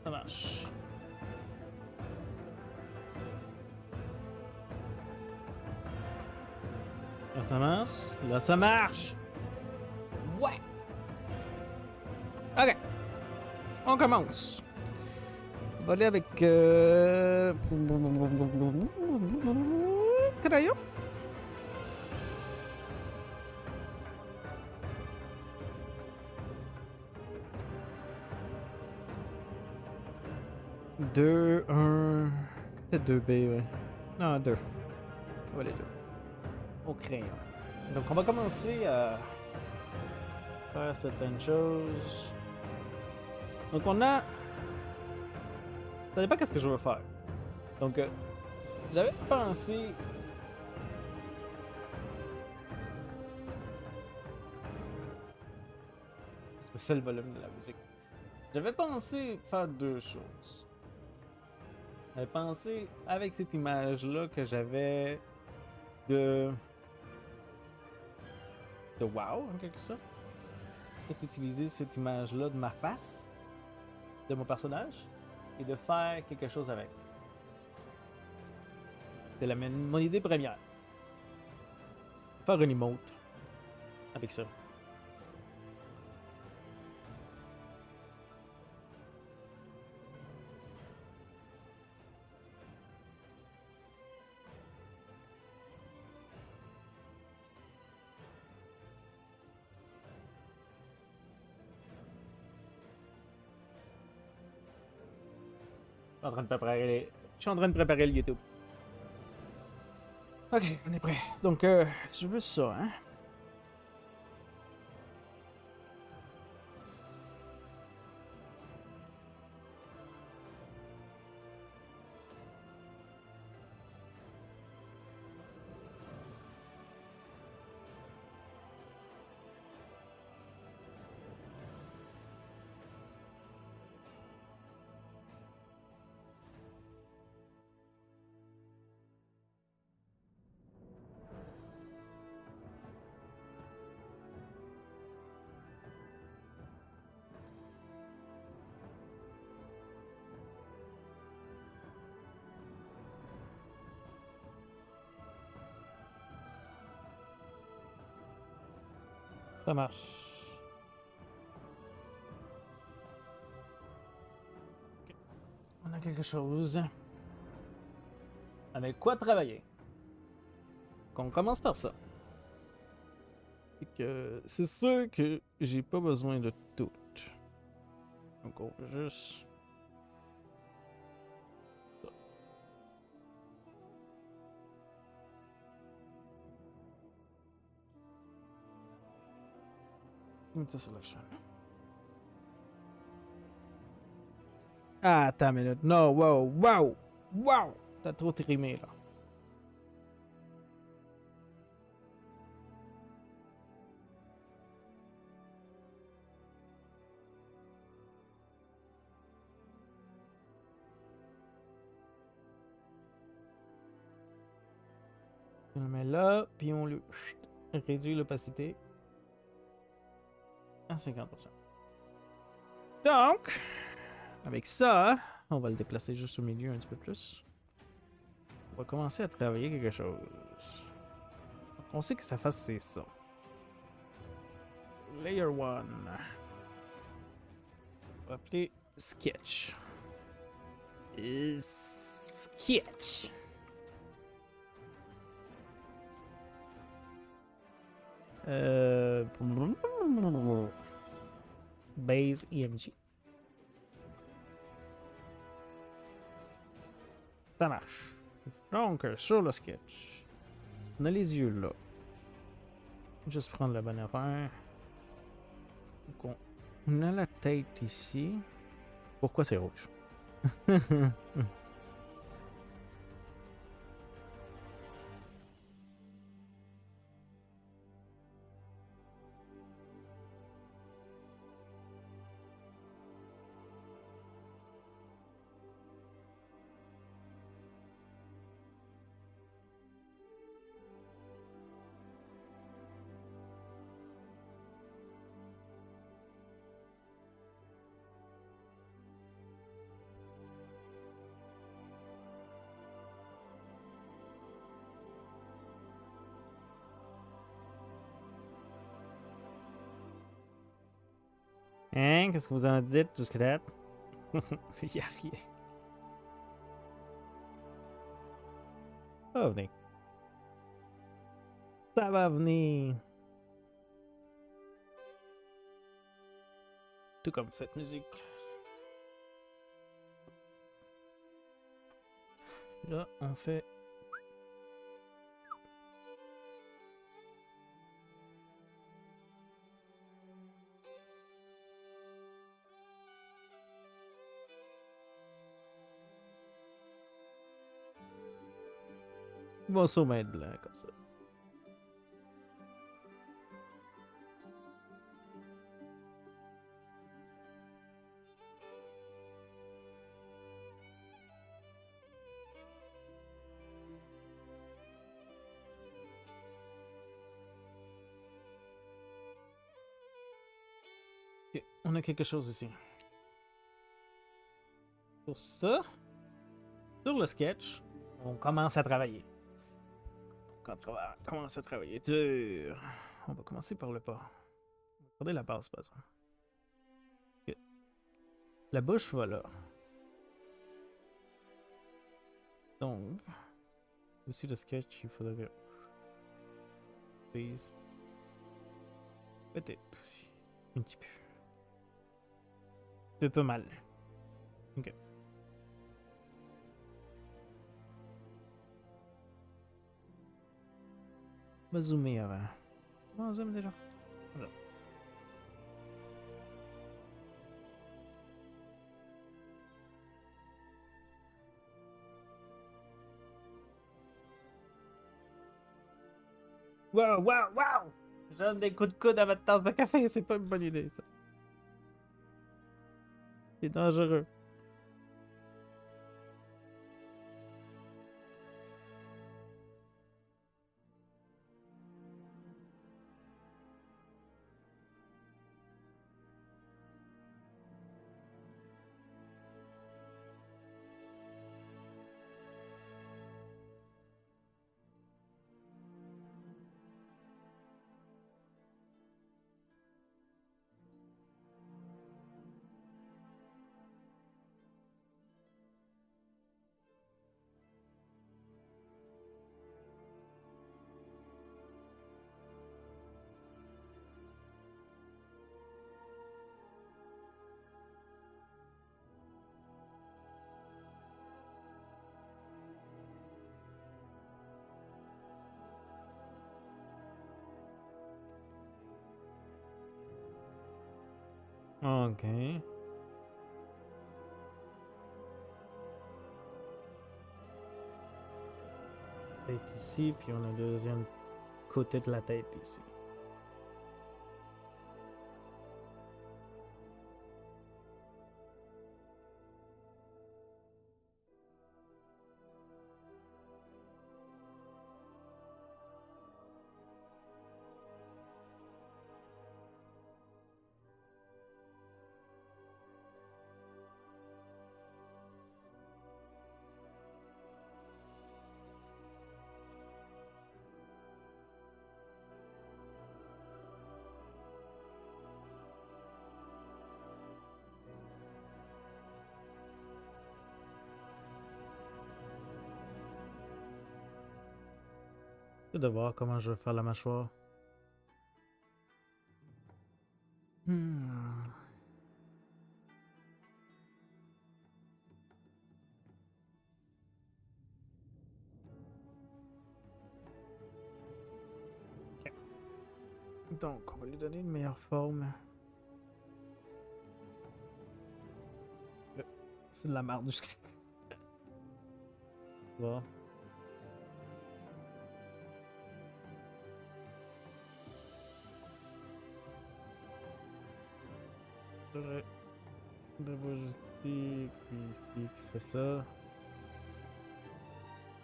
Ça marche. Là, ça marche. Là, ça marche. Ouais. Ok. On commence. On va aller avec... Crayon. Deux, un... Peut-être 2B, ouais. Non, 2. On va les deux. Au crayon. Donc on va commencer à faire certaines choses. Donc on a... Ça dépend qu'est-ce que je veux faire. Donc j'avais pensé... C'est le volume de la musique. J'avais pensé faire deux choses. J'avais pensé avec cette image-là que j'avais de wow en quelque sorte. Peut-être utiliser cette image-là de ma face, de mon personnage, et de faire quelque chose avec. C'était mon idée première. Faire une emote avec ça. Je suis en train de préparer le YouTube. Ok, on est prêt. Donc, je veux ça, hein. Ça marche. Ok. On a quelque chose. Avec quoi travailler? On commence par ça. C'est sûr que j'ai pas besoin de tout. Donc on va juste... Into selection. Ah, attends une minute. Non, wow! T'as trop trimé, là. On le met là, puis on le réduit l'opacité à 50%. Donc, avec ça, on va le déplacer juste au milieu un petit peu plus. On va commencer à travailler quelque chose. On sait que sa face, c'est ça. Layer 1. On va appeler Sketch. Sketch. Base EMG. Ça marche. Donc, sur le sketch, on a les yeux là. Juste prendre la bonne affaire. Donc, on a la tête ici. Pourquoi c'est rouge? Hein? Qu'est-ce que vous en dites jusqu'à date? Il n'y a rien. Ça va venir. Ça va venir. Tout comme cette musique. Là, on fait... Ils vont sûrement être blancs comme ça. Ok, on a quelque chose ici. Sur ça, sur le sketch, on commence à travailler. On commence à travailler dur. On va commencer par le pas. On va regarder la base, par exemple. Ok. La bouche va là. Donc, aussi le sketch, il faudrait. Please. Peut-être aussi. Un petit peu. C'est pas mal. Ok. On va zoomer avant. On zoome déjà. Voilà. Wow, wow, wow! Je donne des coups de coude à ma tasse de café, c'est pas une bonne idée ça. C'est dangereux. Ok. Tête ici, puis on a le deuxième côté de la tête ici. J'ai de voir comment je vais faire la mâchoire. Hmm. Ok. Donc, on va lui donner une meilleure forme. C'est de la merde jusqu'à. Bon. D'abord ici, puis ici, qui fait ça.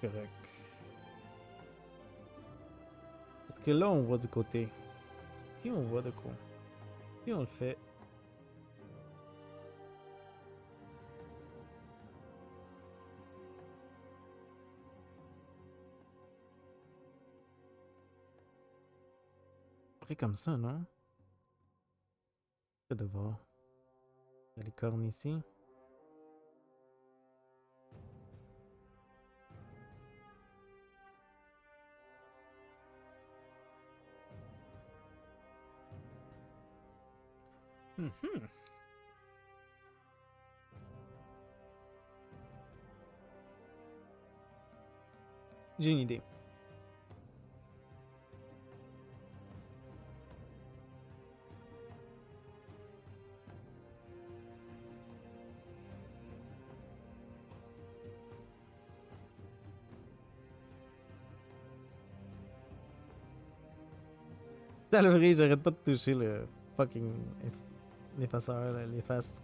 Correct. Parce que là, on voit du côté. Si on voit de quoi. Si on le fait. On fait comme ça, non? C'est de voir. Il y a les cornes ici. Mhm. J'ai une idée. T'as le vrai, j'arrête pas de toucher le fucking l'effaceur, là, l'efface.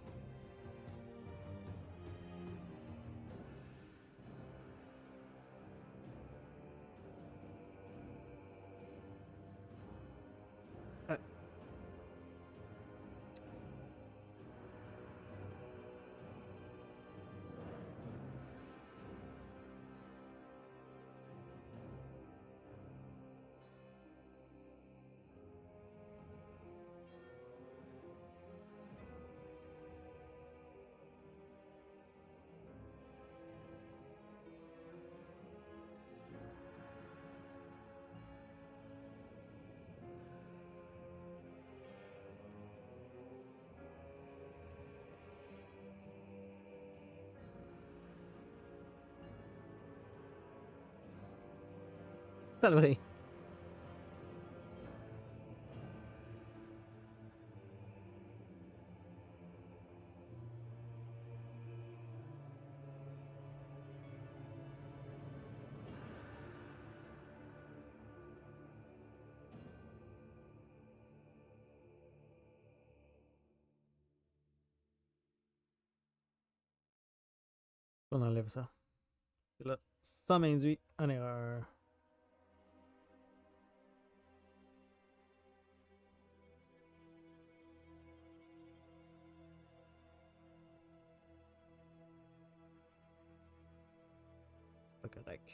C'est le vrai. On enlève ça. Et là, ça m'induit en erreur. C'est pas correct.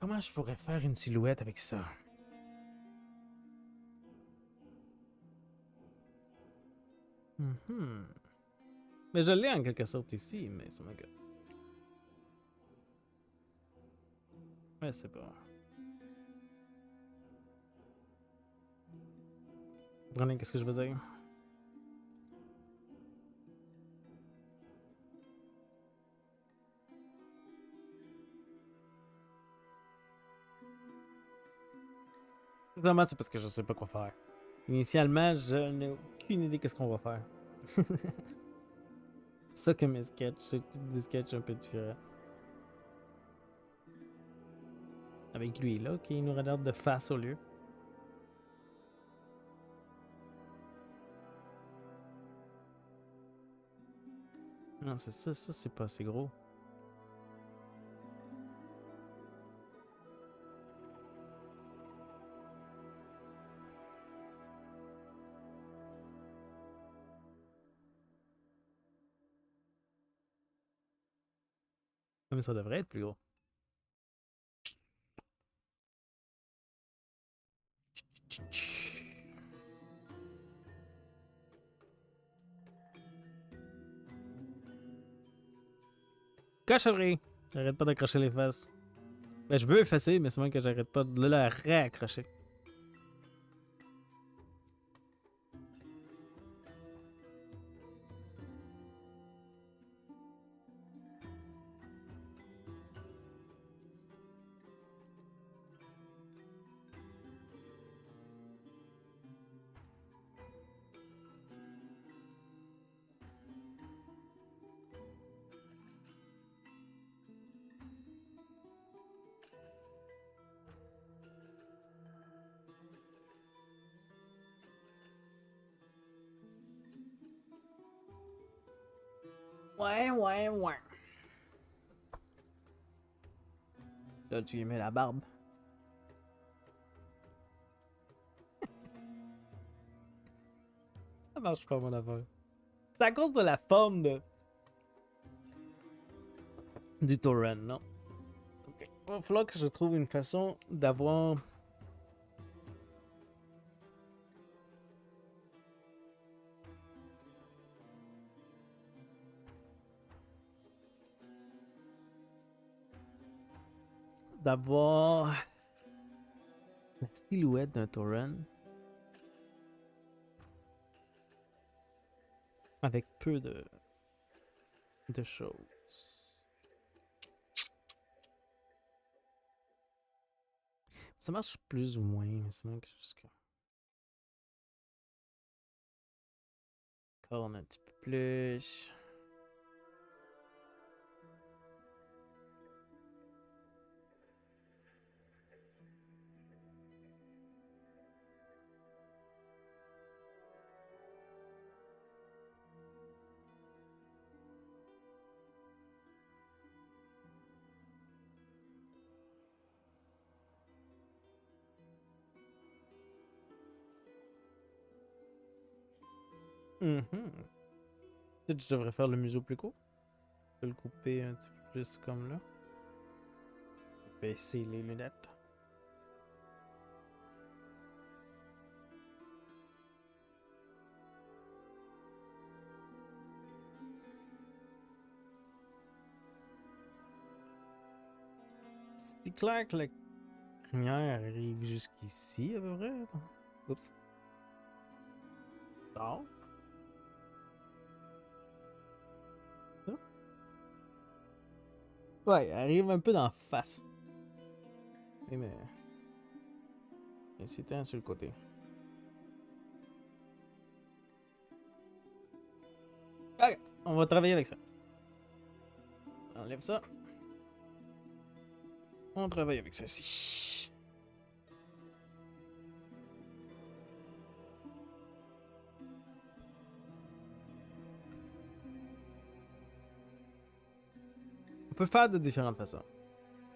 Comment je pourrais faire une silhouette avec ça? Mais je l'ai en quelque sorte ici, mais c'est que... Ouais, c'est pas... Vous comprenez qu'est-ce que je veux dire? Évidemment, c'est parce que je sais pas quoi faire. Initialement, je n'ai aucune idée qu'est-ce qu'on va faire. C'est ça que mes sketchs, c'est des sketchs un peu différents. Avec lui là, qui nous regarde de face au lieu. Non, c'est ça, ça c'est pas assez gros. Mais ça devrait être plus gros. Cochonnerie! J'arrête pas d'accrocher les faces. Ben, je veux effacer, mais c'est moi que j'arrête pas de la réaccrocher. Ouais. Là, tu y mets la barbe. Ça marche pas, mon affaire. C'est à cause de la forme du torrent, non? Ok. Il va falloir que je trouve une façon d'avoir... d'avoir la silhouette d'un tauren avec peu de choses. Ça marche plus ou moins, mais c'est même juste que... Corne un petit peu plus. Peut-être que je devrais faire le museau plus court. Je vais le couper un petit peu plus comme là. Baisser les lunettes. C'est clair que la crinière arrive jusqu'ici à peu près. Oups. Non. Ouais, elle arrive un peu d'en face. Mais c'était un sur le côté. Ok, on va travailler avec ça. On enlève ça. On travaille avec ça ici. On peut faire de différentes façons.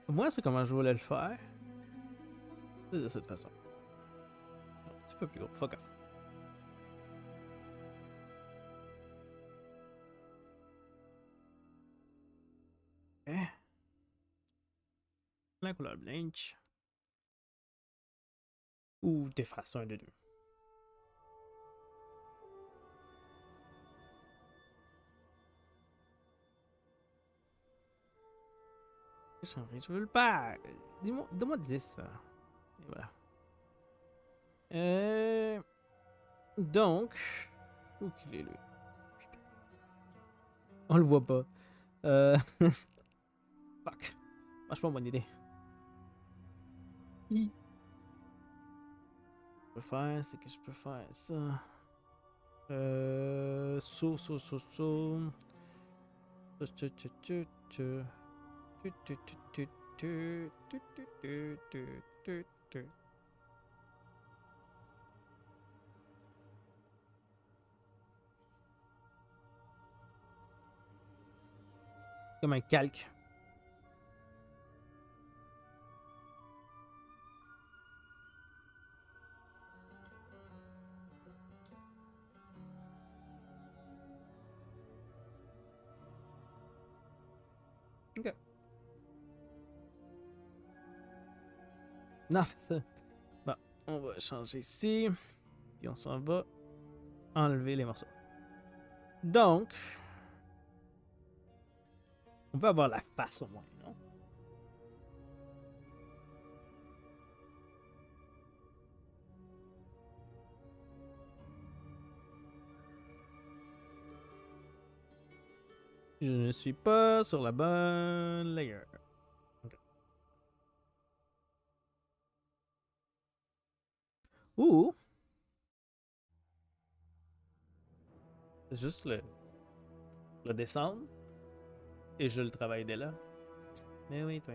Moi, c'est comment je voulais le faire. C'est de cette façon. Un petit peu plus gros. Fuck off. Okay. La couleur blanche. Ou t'effaces un des deux. Je veux le pas. Dis-moi, donne-moi 10. Et voilà. Donc. Où qu'il est lui? On le voit pas. Fuck. Franchement, bonne idée. Ce que je peux faire, c'est que je peux faire ça. Saut. Comme un calque. Ok. Non, c'est ça. Bon, on va changer ici. Puis on s'en va enlever les morceaux. Donc, on peut avoir la face au moins, non? Je ne suis pas sur la bonne layer. Okay. Ou juste le descendre et je le travaille dès là. Mais oui, toi.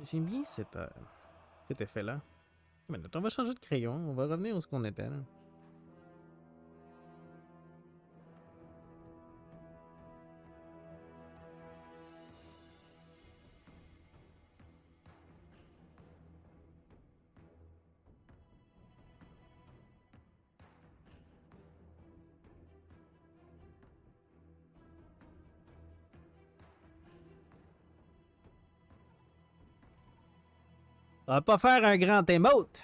J'aime bien cet effet-là. Maintenant, on va changer de crayon. On va revenir où ce qu'on était. Là. On va pas faire un grand émote.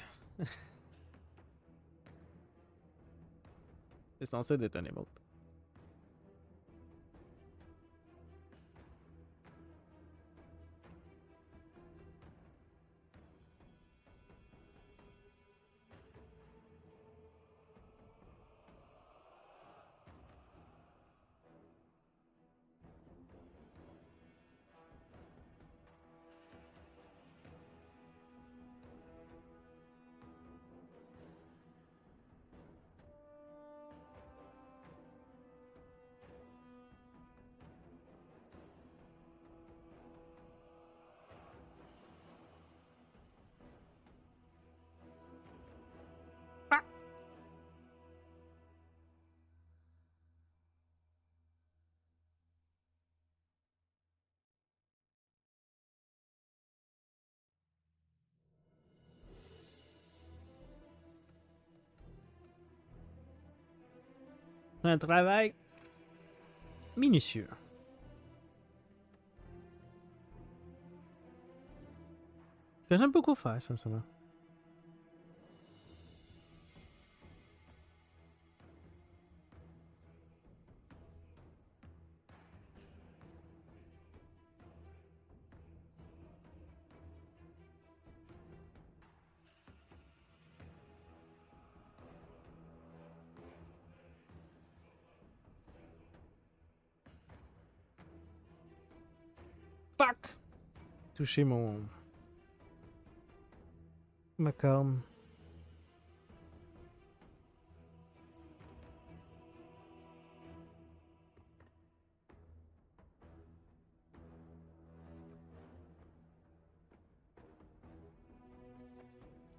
C'est censé être un emote. Un travail minutieux. Que j'aime beaucoup faire, sincèrement. Fuck! Toucher ma corne.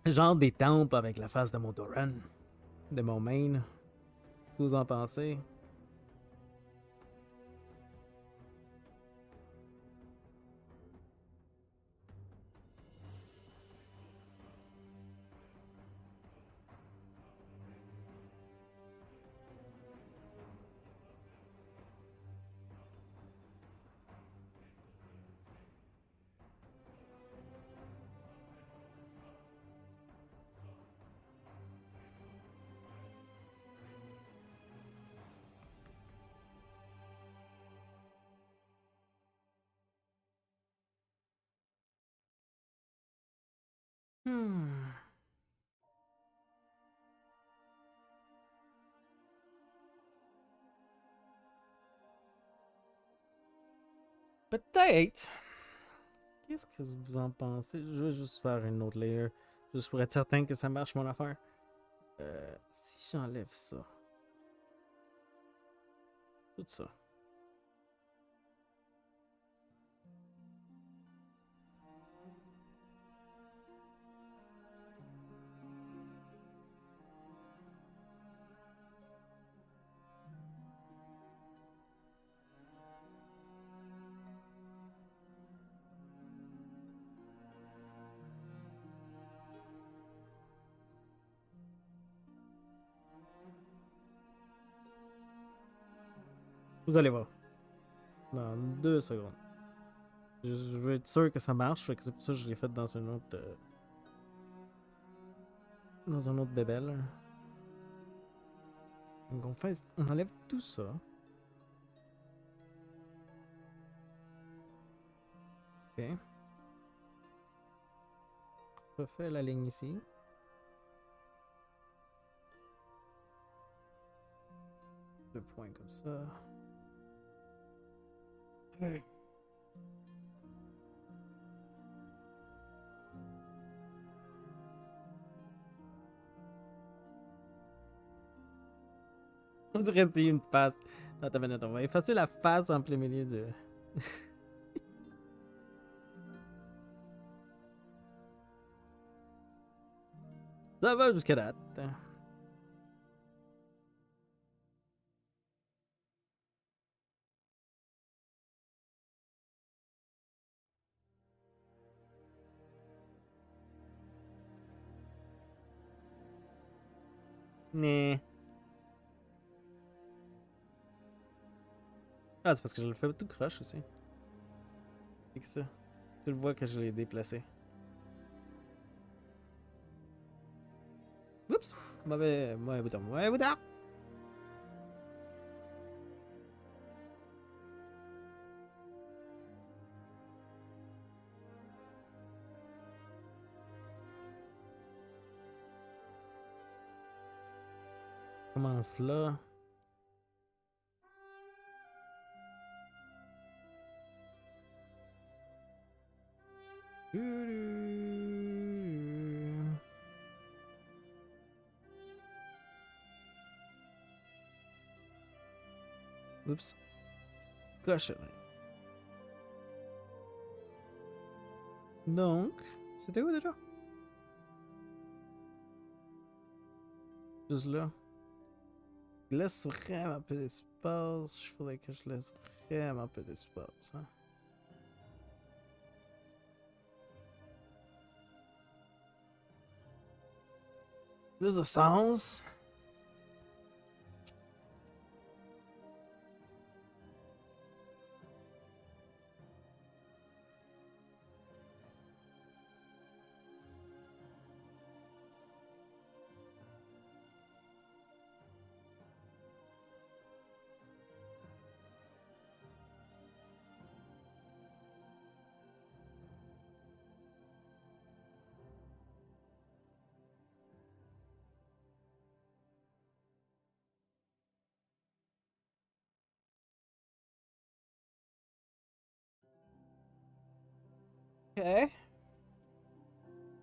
Genre des tempes avec la face de mon Doran. De mon main. Qu'est-ce que vous en pensez? Peut-être. Qu'est-ce que vous en pensez? Je vais juste faire une autre layer. Juste pour être certain que ça marche mon affaire. Si j'enlève ça. Tout ça. Vous allez voir. Dans 2 secondes. Je veux être sûr que ça marche, fait que c'est pour ça que je l'ai fait dans un autre. Dans un autre bébel. Donc on enlève tout ça. Ok. On refait la ligne ici. Deux points comme ça. Hey. On dirait que c'est une face. Attends une minute, on va effacer la face en plein milieu du. Ça va jusqu'à date. Nee. Ah, c'est parce que je le fais tout croche aussi. C'est que ça. Tu le vois que je l'ai déplacé. Oups! Mauvais bouton. Mauvais bouton! commence là. Oups. Cochonnerie. Donc, c'était où déjà? Juste là. Je laisse vraiment peu d'espace. Il faudrait que je laisse vraiment peu d'espace. Hein? Plus de sens. Ok.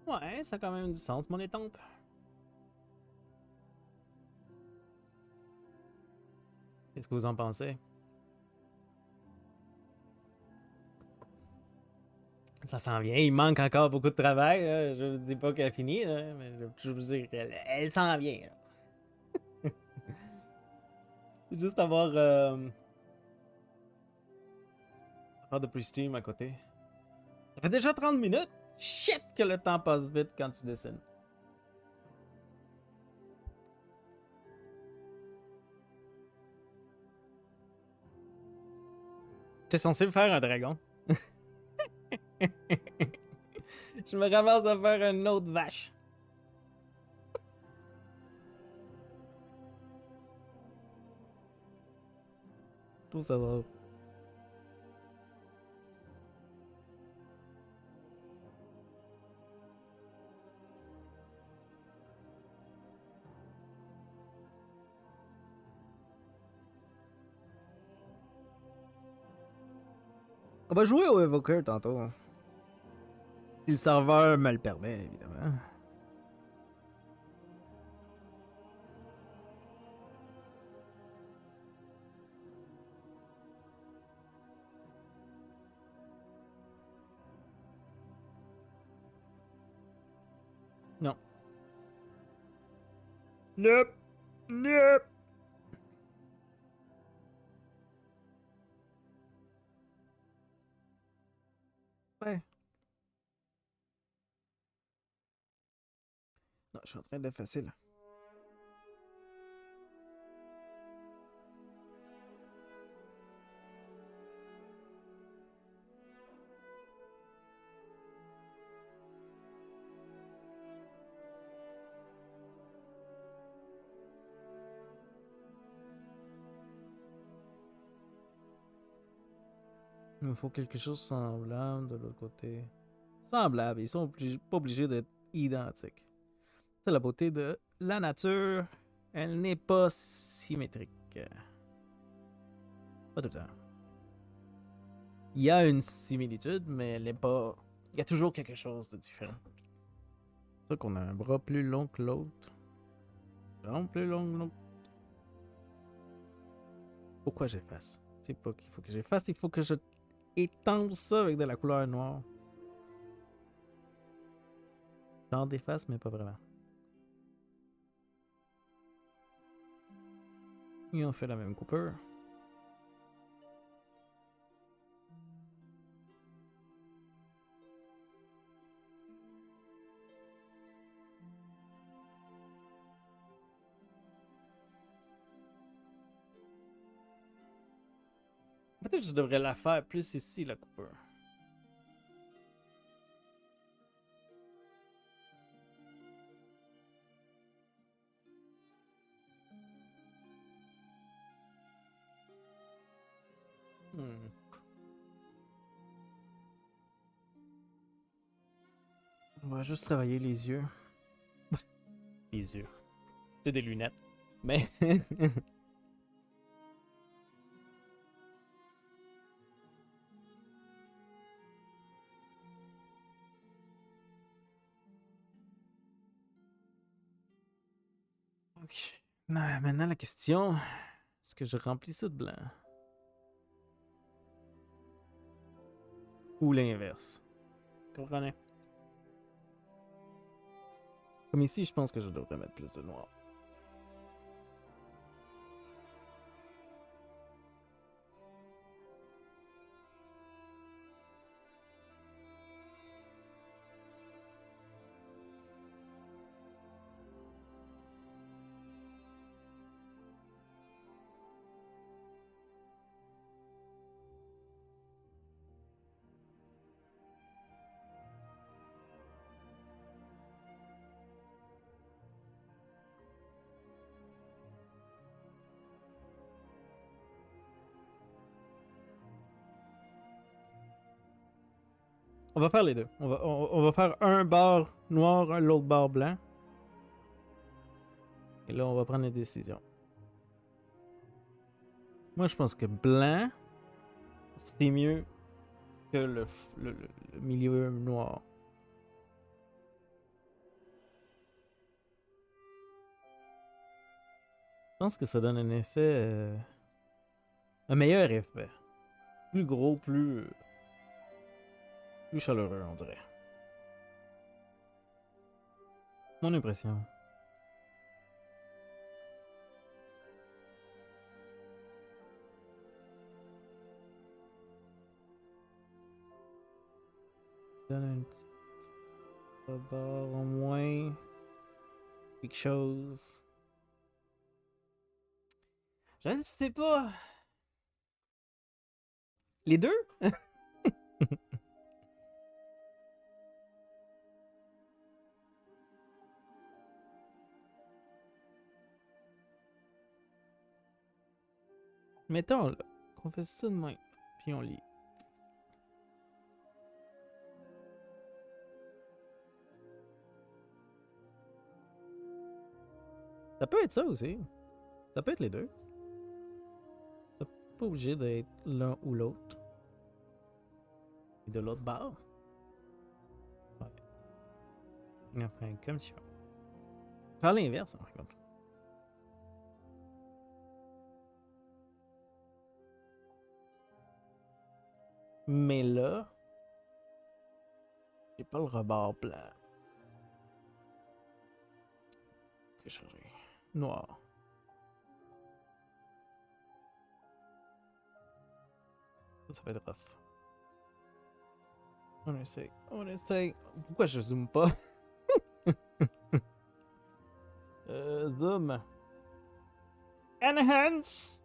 Ouais, ça a quand même du sens, mon étampe. Qu'est-ce que vous en pensez? Ça s'en vient, il manque encore beaucoup de travail. Là. Je ne dis pas qu'elle a fini, là, mais je veux dire qu'elle s'en vient. C'est juste avoir de plus stream à côté. Ça fait déjà 30 minutes. Shit que le temps passe vite quand tu dessines. J'étais censé faire un dragon. Je me ramasse à faire une autre vache. Tout ça va. On va jouer au Evoker tantôt. Si le serveur me le permet, évidemment. Non. Nope. Nope. Ouais. Non, je suis en train d'effacer là. Il me faut quelque chose de semblable de l'autre côté. Semblable, ils sont pas obligés d'être identiques. C'est la beauté de la nature. Elle n'est pas symétrique. Pas tout le temps. Il y a une similitude, mais elle n'est pas... Il y a toujours quelque chose de différent. C'est ça qu'on a un bras plus long que l'autre. Jambe plus long que l'autre. Pourquoi j'efface? C'est pas qu'il faut que j'efface, il faut que je étampe ça avec de la couleur noire. J'en déface, mais pas vraiment. Et on fait la même coupure. Peut-être que je devrais la faire plus ici, la coupure. On va juste travailler les yeux. Les yeux. C'est des lunettes. Mais. Ok. Maintenant, la question, est-ce que je remplis ça de blanc? Ou l'inverse? Comprenez? Comme ici, je pense que je devrais mettre plus de noir. On va faire les deux. On va faire un bar noir, l'autre bar blanc. Et là, on va prendre une décision. Moi, je pense que blanc, c'est mieux que le milieu noir. Je pense que ça donne un effet... un meilleur effet. Plus gros, plus chaleureux, on dirait. Mon impression. Donne un petit bord au moins. Quelque chose. Je ne sais pas. Les deux? Mettons là, qu'on fait ça de même, puis on lit. Ça peut être ça aussi. Ça peut être les deux. C'est pas obligé d'être l'un ou l'autre. Et de l'autre bord. Ouais. Et après, comme ça. Faire l'inverse, par contre. Mais là, j'ai pas le rebord blanc. Que je ferai noir. Ça va être rough. On essaye, on essaye. Pourquoi je zoome pas? Zoom. Enhance.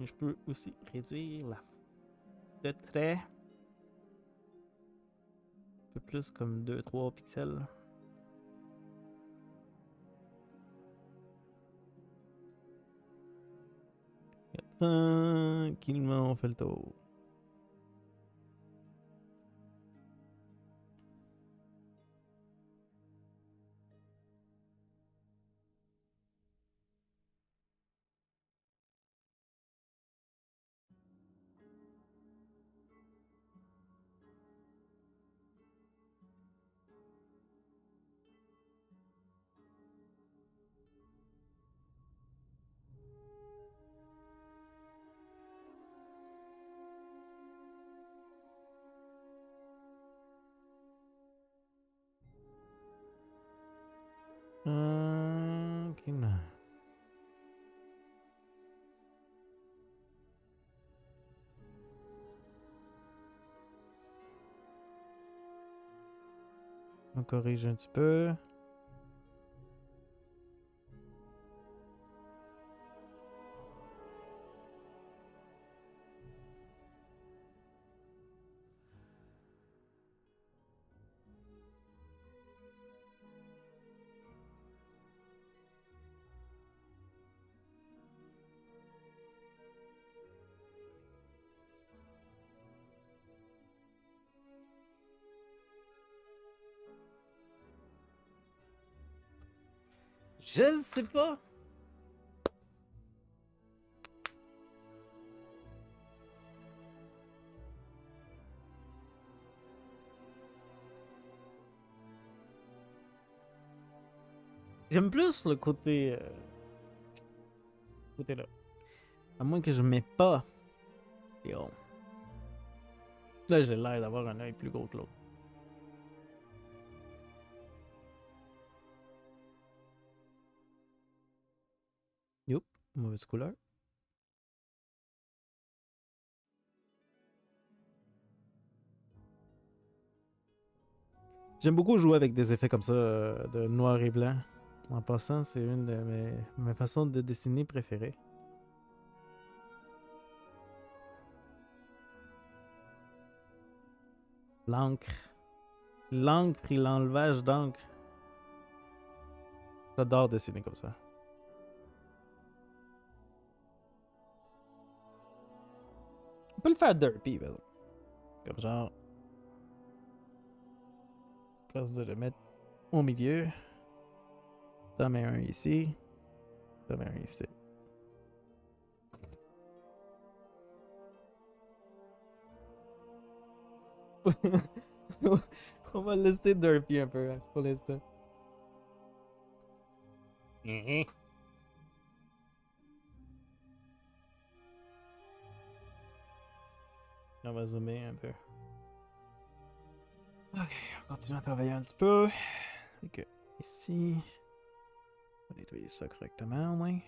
Je peux aussi réduire le trait. Un peu plus comme 2-3 pixels. Et tranquillement, on fait le tour. Ok, non. On corrige un petit peu. Je sais pas. J'aime plus le côté... côté là. À moins que je mets pas. Yo. Là, j'ai l'air d'avoir un œil plus gros que l'autre. Youp, mauvaise couleur. J'aime beaucoup jouer avec des effets comme ça, de noir et blanc. En passant, c'est une de mes façons de dessiner préférées. L'encre. L'encre et l'enlevage d'encre. J'adore dessiner comme ça. On peut le faire derpy, par exemple. Comme genre... Place de le mettre au milieu. T'en mets un ici. T'en mets un ici. On va le laisser derpy un peu, hein, pour l'instant. On va zoomer un peu. Ok, on continue à travailler un petit peu. Ok, ici. On va nettoyer ça correctement au moins.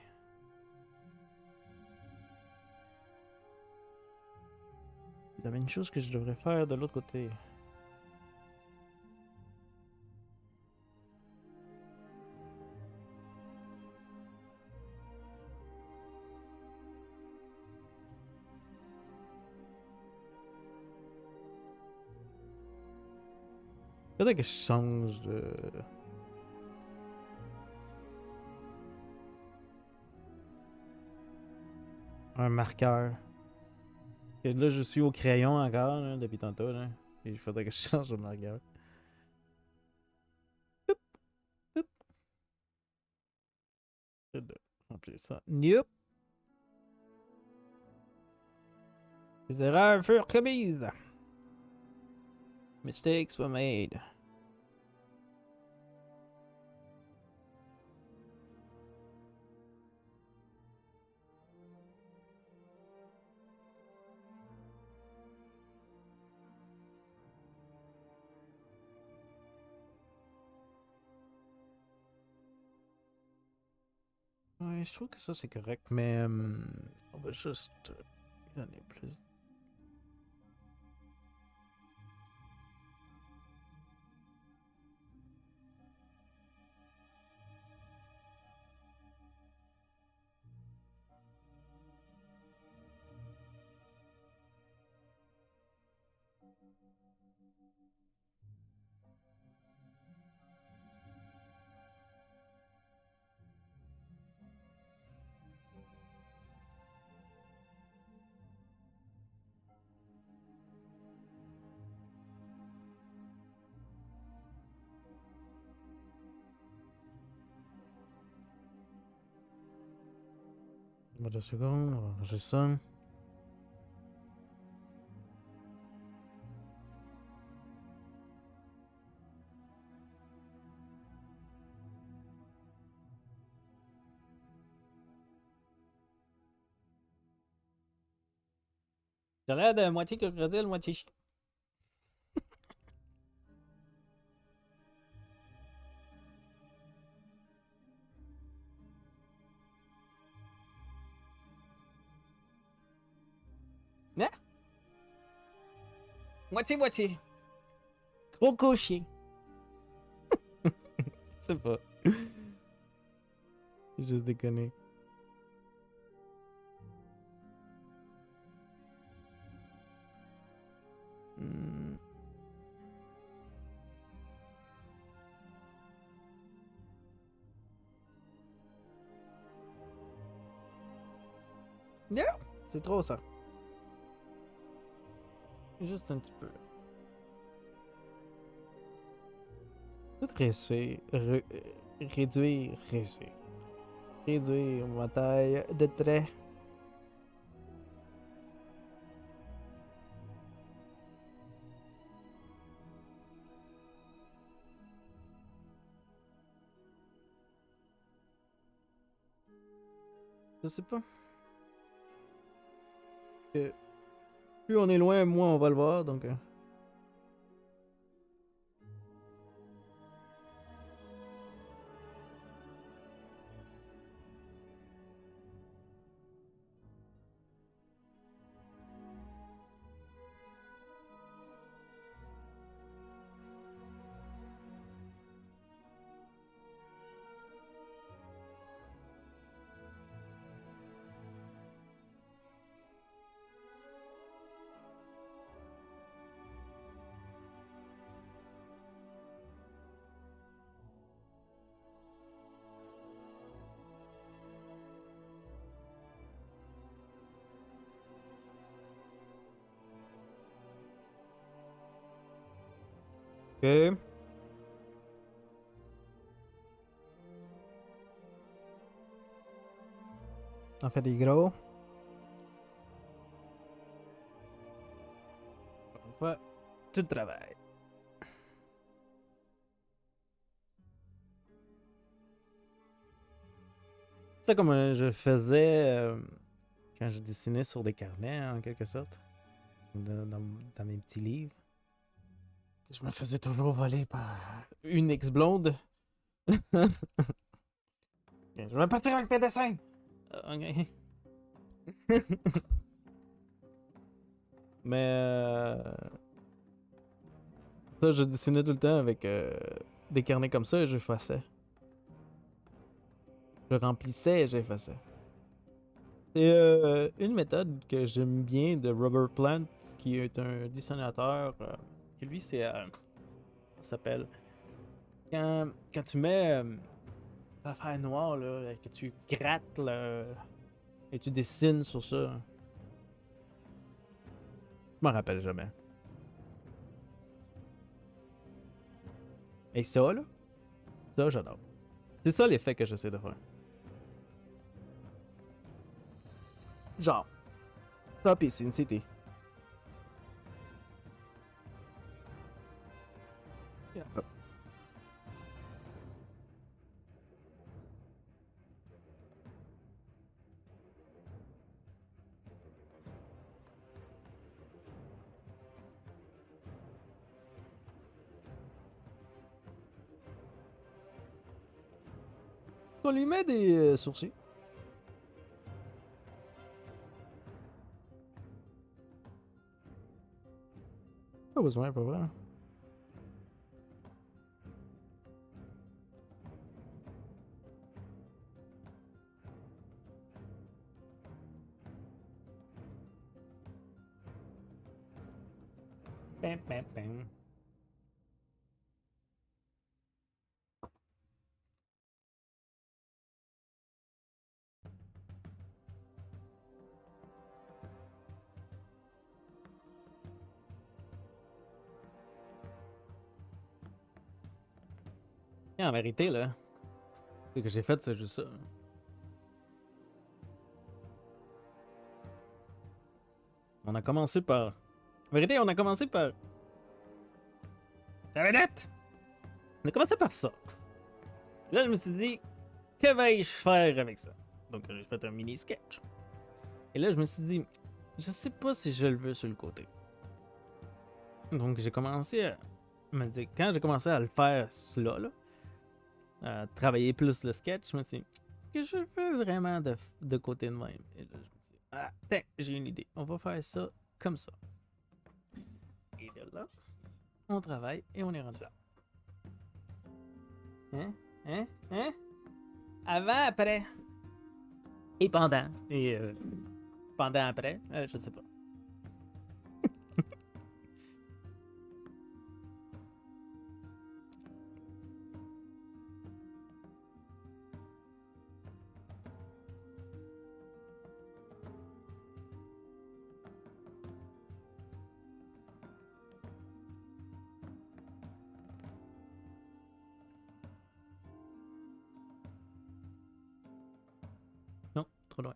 Il y avait une chose que je devrais faire de l'autre côté. Peut-être que je change de... un marqueur. Et là, je suis au crayon encore, là, depuis tantôt. Là. Et il faudrait que je change de marqueur. Oup, oup. C'est de remplir ça. Nope. Les erreurs furent commises. Mistakes were made. Ouais, je trouve que ça c'est correct, mais on va juste donner plus. Bon, 2 secondes, on va ranger ça. J'ai l'air de moitié crocodile, moitié chien. Non? Moitié-moitié. Croco chien. C'est pas. J'ai juste déconné. Non, c'est trop ça. Juste un petit peu. Peut-être réduire ma taille de trait. Je sais pas. Plus on est loin, moins on va le voir, donc... Ok. On fait des gros. On fait tout le travail. C'est comme je faisais quand je dessinais sur des carnets, en quelque sorte. Dans mes petits livres. Je me faisais toujours voler par une ex-blonde. Je vais partir avec tes dessins! Ok. Mais ça, je dessinais tout le temps avec des carnets comme ça et j'effaçais. Je remplissais et j'effaçais. C'est une méthode que j'aime bien de Robert Plant, qui est un dessinateur. Qui lui, c'est. Ça s'appelle. Quand tu mets l'affaire noire, là, que tu grattes là, et tu dessines sur ça. Je m'en rappelle jamais. Et ça, là. Ça, j'adore. C'est ça l'effet que j'essaie de faire. Genre. Stop et Sin City. Yeah. On lui met des sourcils. Pas besoin, pas vrai. Bam, bam, bam. Et en vérité, là, ce que j'ai fait, c'est juste ça. On a commencé par... En vérité, on a commencé par... Ta vedette! On a commencé par ça. Là, je me suis dit, que vais-je faire avec ça? Donc, j'ai fait un mini sketch. Et là, je me suis dit, je sais pas si je le veux sur le côté. Donc, j'ai commencé à me dire, quand j'ai commencé à le faire cela, là, à travailler plus le sketch, je me suis dit, est-ce que je veux vraiment de côté de même? Et là, je me suis dit, ah, tiens, j'ai une idée. On va faire ça comme ça. Et de là, on travaille et on est rendu là. Hein? Avant, après. Et pendant. Et pendant, après, je sais pas. trop loin.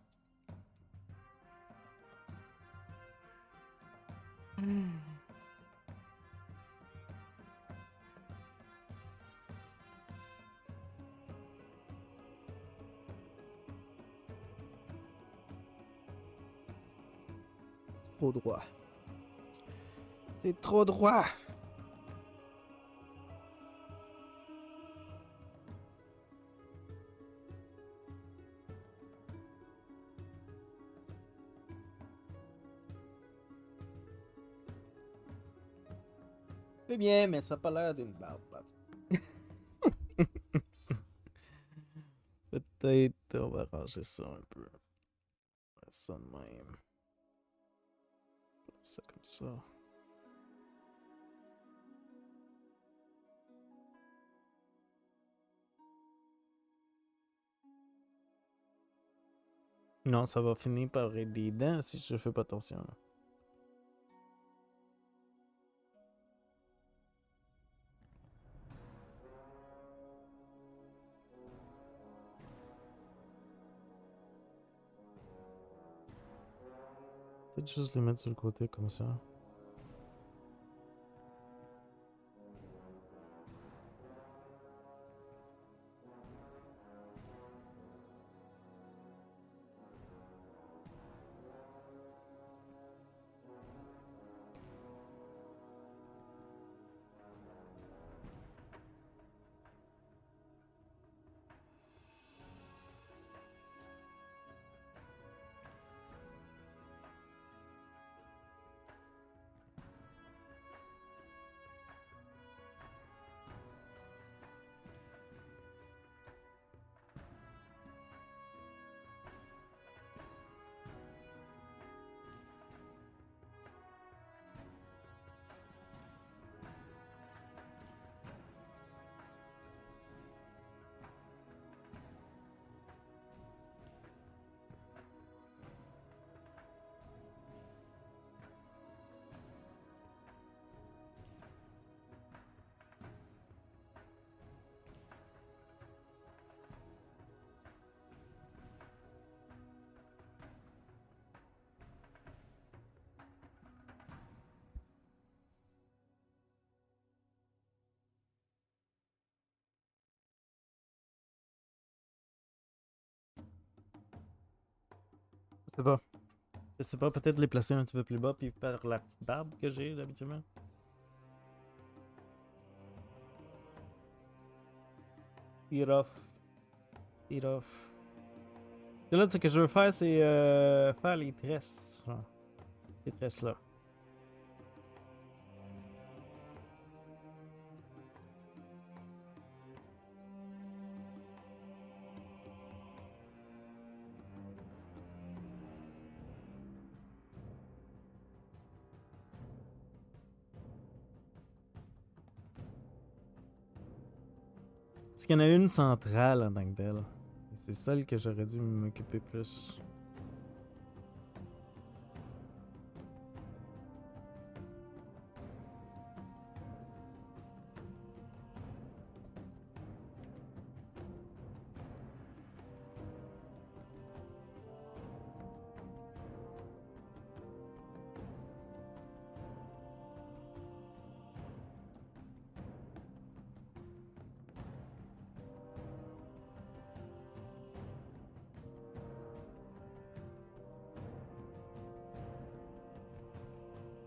Trop droit. C'est trop droit. C'est bien, mais ça n'a pas l'air d'une barbe. Peut-être on va ranger ça un peu. Ça de même. Ça comme ça. Non, ça va finir par être des dents si je fais pas attention. Peut-être juste les mettre sur le côté comme ça. Je sais pas. Je sais pas, peut-être les placer un petit peu plus bas puis faire la petite barbe que j'ai d'habituellement. Eat off. Eat off. Et là, ce que je veux faire, c'est faire les tresses. Genre. Les tresses là. Parce qu'il y en a une centrale en tant que telle. Et c'est celle que j'aurais dû m'occuper plus.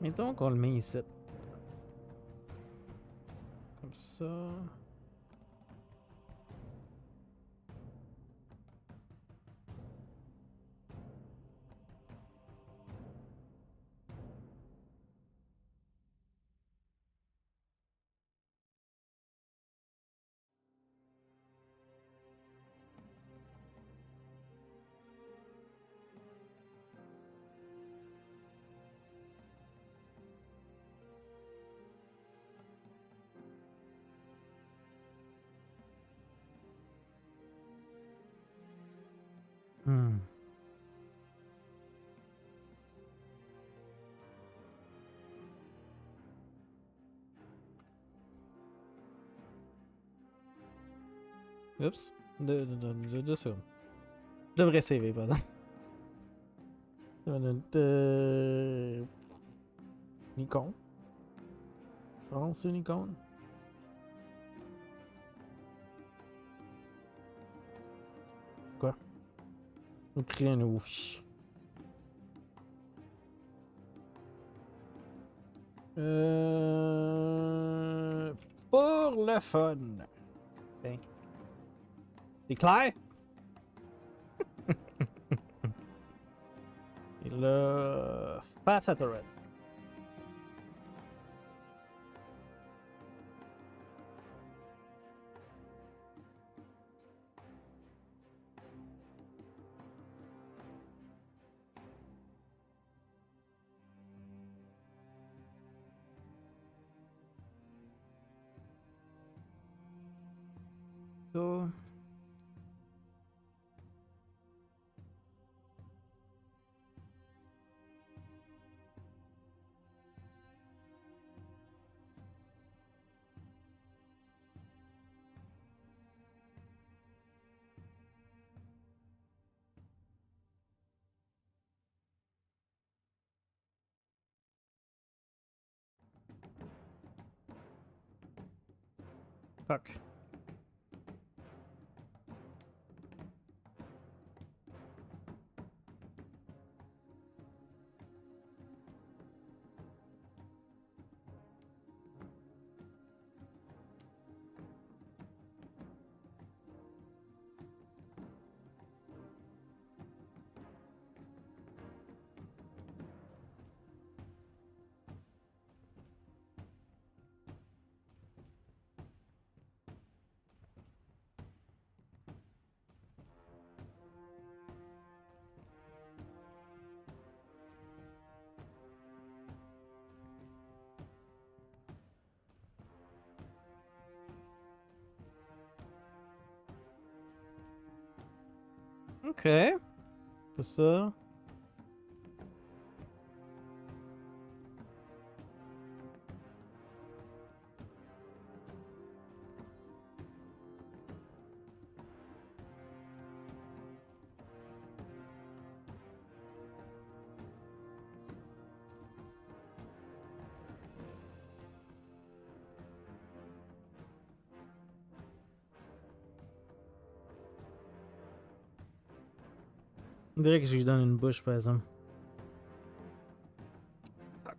Mettons qu'on le met ici. Comme ça. Hmm. Oups. Deux secondes. Je devrais saver, pardon. Nikon. Je pense que c'est Nikon. C'est quoi? On crée un nouveau fichier. Pour le fun. Okay. C'est clair? Et là, face à turret. So. Fuck. Ok. C'est ça. On dirait que je lui donne une bouche, par exemple. Fuck.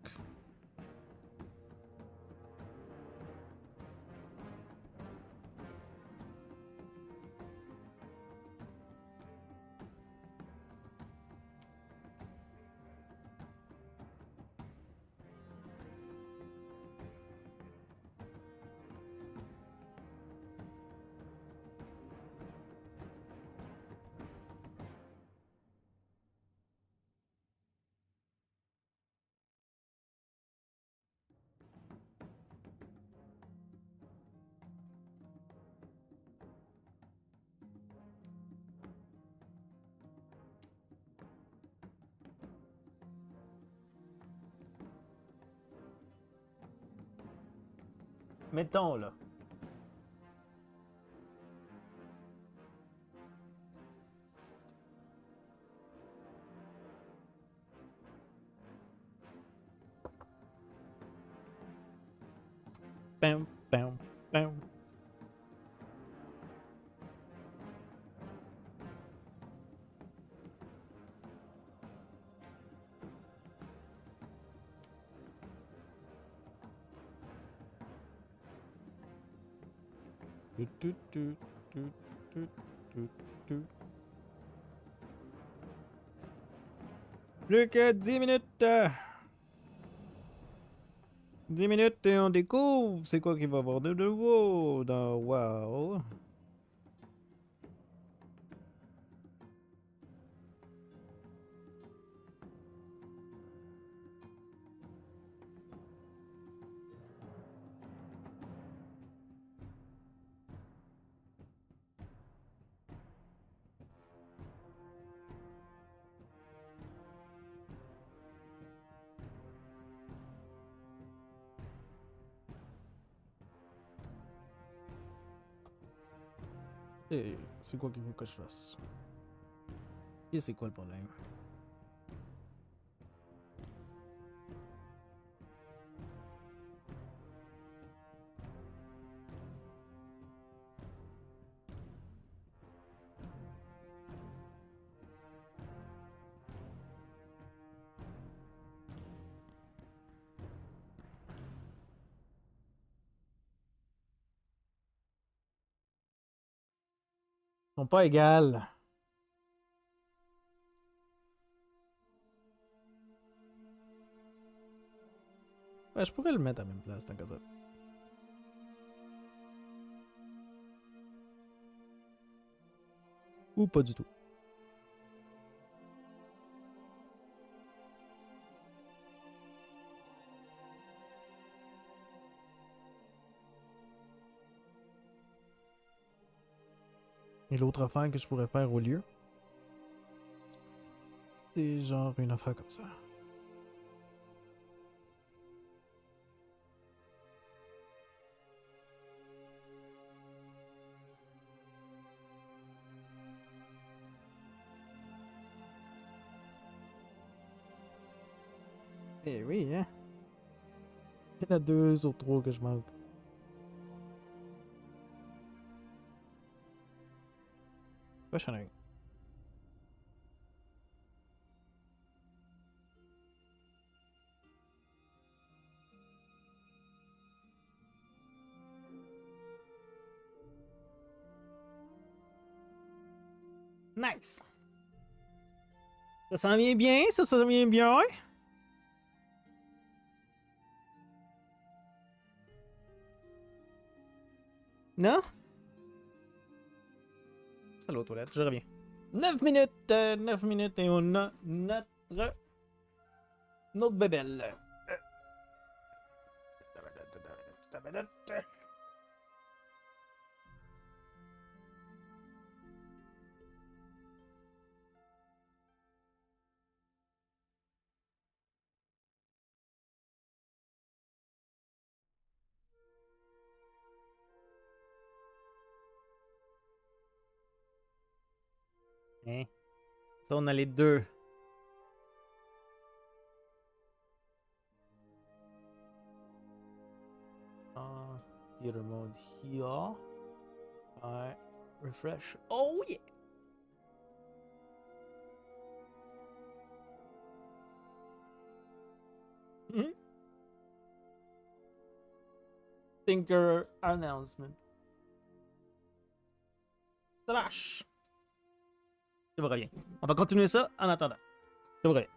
Mettons, là. Bam, bam, bam. Plus que 10 minutes. 10 minutes et on découvre c'est quoi qu'il va y avoir de nouveau dans WoW. Et c'est quoi qu'il faut que je fasse? Et c'est quoi le problème? Ils sont pas égales. Ouais, je pourrais le mettre à la même place, tant que ça. Ou pas du tout. Et l'autre affaire que je pourrais faire au lieu, c'est genre une affaire comme ça. Eh oui, hein? Il y en a 2 ou 3 que je manque. Prochaine règle. Nice! Ça s'en vient bien, ça s'en vient bien. Non? C'est l'autre toilette, je reviens. 9 minutes! 9 minutes et on a notre bébelle. Hein? Ça, on a les deux. Ah, theater mode here. Ouais. Refresh. Oh yeah! Thinker announcement. Ça marche. Je vous reviens. On va continuer ça en attendant. Je vous reviens.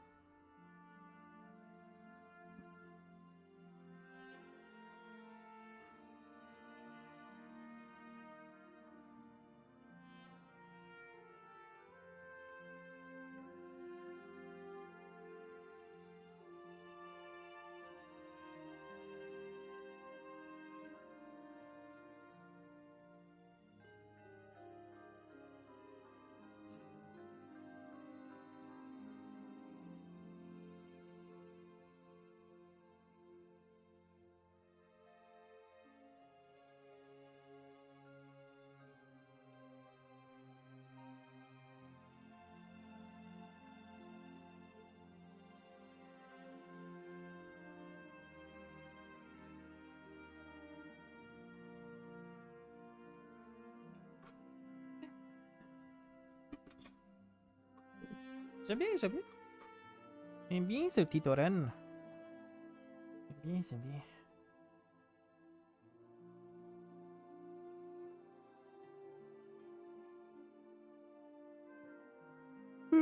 J'aime bien, j'aime bien. J'aime bien ce petit orange. C'est bien, c'est bien. Je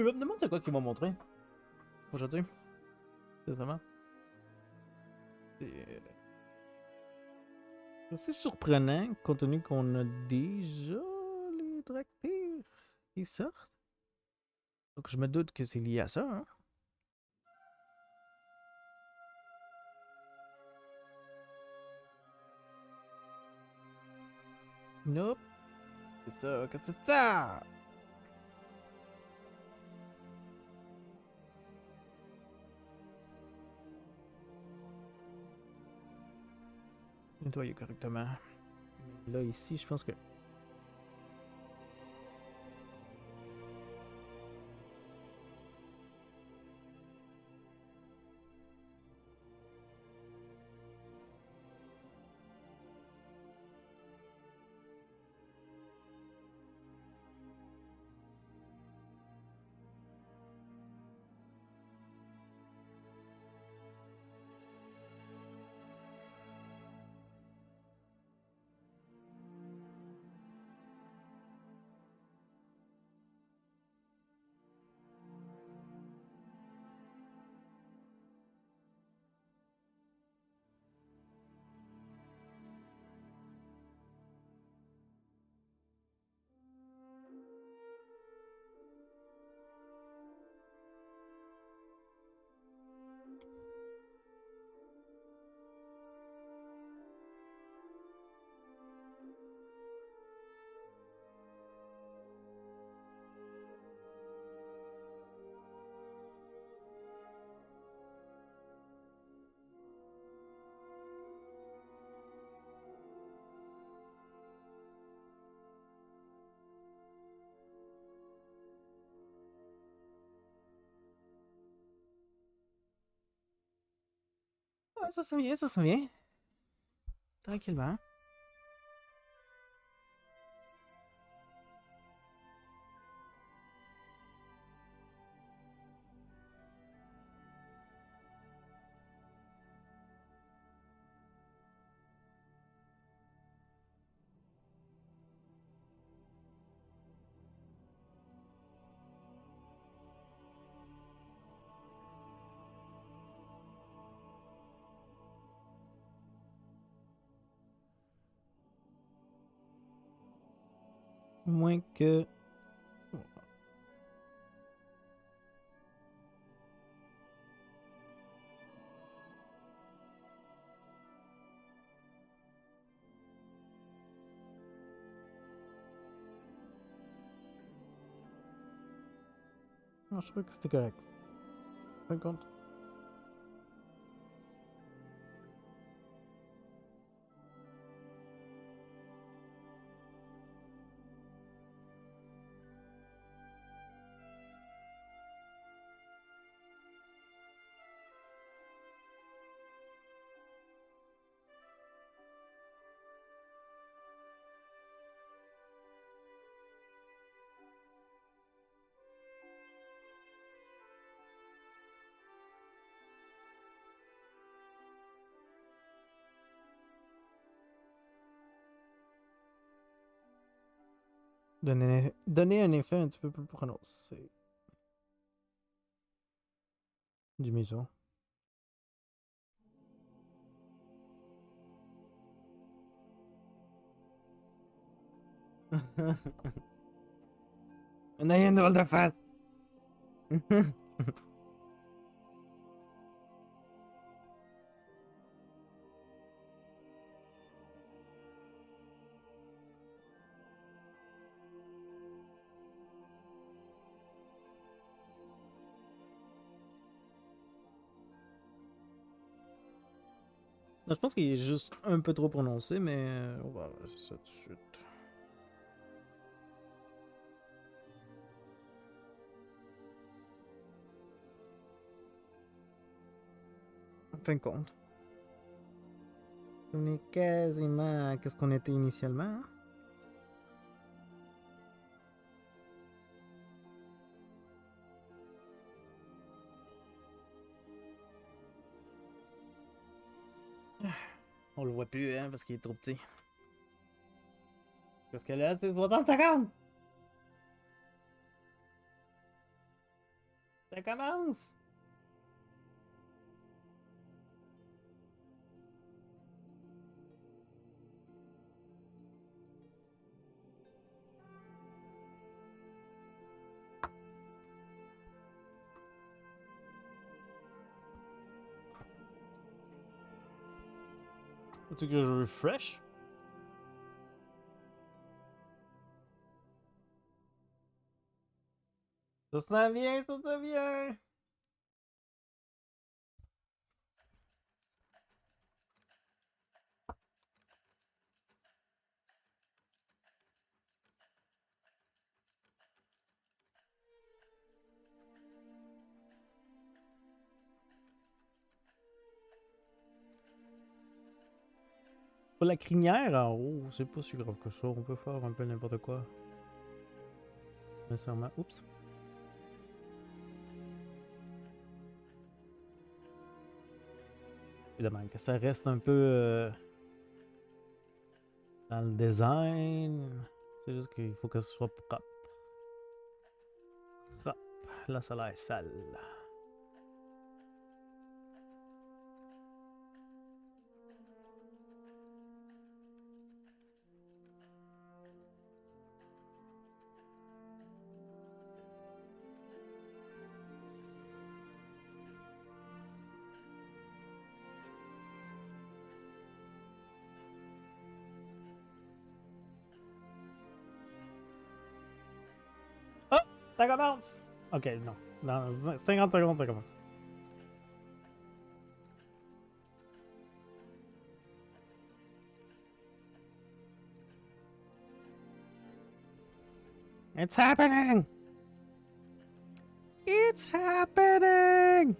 me demande c'est quoi qu'ils m'ont montré aujourd'hui. C'est ça, c'est surprenant, compte tenu qu'on a déjà les tracteurs qui sortent. Donc je me doute que c'est lié à ça, hein. Nope. C'est ça, qu'est-ce que c'est ça? Nettoyer correctement. Là, ici, je pense que... Ouais, ça s'en vient, ça s'en vient. Tranquillement. Moins que... Non, je trouvais que c'était correct. Fin de compte. Donner un effet un petit peu plus prononcé. Du maison. On a eu une drôle de face. Non, je pense qu'il est juste un peu trop prononcé, mais on va voir ça tout de suite. En fin de compte. On est quasiment à ce qu'on était initialement. Hein? On le voit plus, hein, parce qu'il est trop petit. Parce que là, c'est 60 secondes! Ça commence! Veux-tu que je refresh? Ça s'en vient, ça s'en vient! Pour la crinière en haut, c'est pas si grave que ça. On peut faire un peu n'importe quoi. Nécessairement. Oups. Évidemment que ça reste un peu dans le design. C'est juste qu'il faut que ce soit propre. Propre. Là, ça a l'air sale. Ça commence! Ok, non. Dans 50 secondes, ça commence. It's happening! It's happening!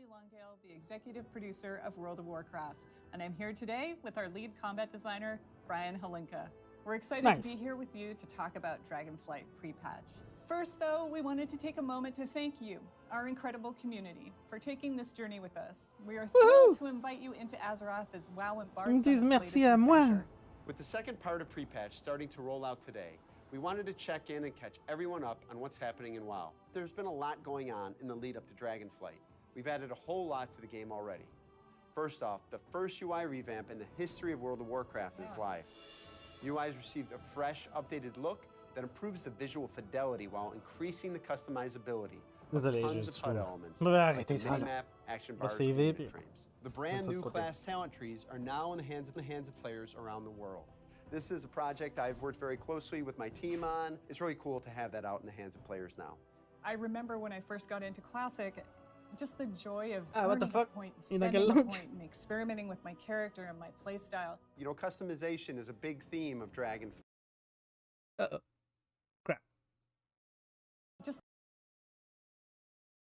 Longdale, the executive producer of World of Warcraft, and I'm here today with our lead combat designer, Brian Halinka. We're excited to be here with you to talk about Dragonflight pre-patch. First, though, we wanted to take a moment to thank you, our incredible community, for taking this journey with us. We are thrilled to invite you into Azeroth as WoW embarks on its latest adventure. With the second part of pre-patch starting to roll out today, we wanted to check in and catch everyone up on what's happening in WoW. There's been a lot going on in the lead up to Dragonflight. We've added a whole lot to the game already. First off, the first UI revamp in the history of World of Warcraft is live. UI has received a fresh, updated look that improves the visual fidelity while increasing the customizability of tons of HUD elements, like the minimap, action bars, and unit frames. The brand new class talent trees are now in the hands of players around the world. This is a project I've worked very closely with my team on. It's really cool to have that out in the hands of players now. I remember when I first got into Classic, just the joy of what the fuck? A point, spending a point, and experimenting with my character and my playstyle. You know, customization is a big theme of Dragonflight. Uh-oh. Crap. Just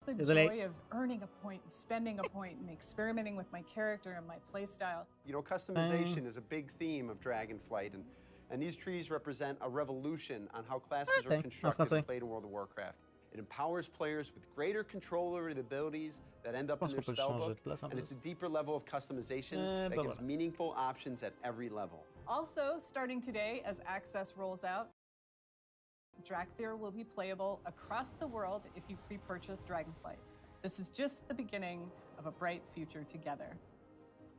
the joy of earning a point, spending a point, and experimenting with my character and my playstyle. You know, customization is a big theme of Dragonflight, and these trees represent a revolution on how classes are constructed and played in World of Warcraft. It empowers players with greater control over the abilities that end up in their spellbook, and it's a deeper level of customization that gives meaningful options at every level. Also, starting today, as Access rolls out, Drakthir will be playable across the world if you pre-purchase Dragonflight. This is just the beginning of a bright future together.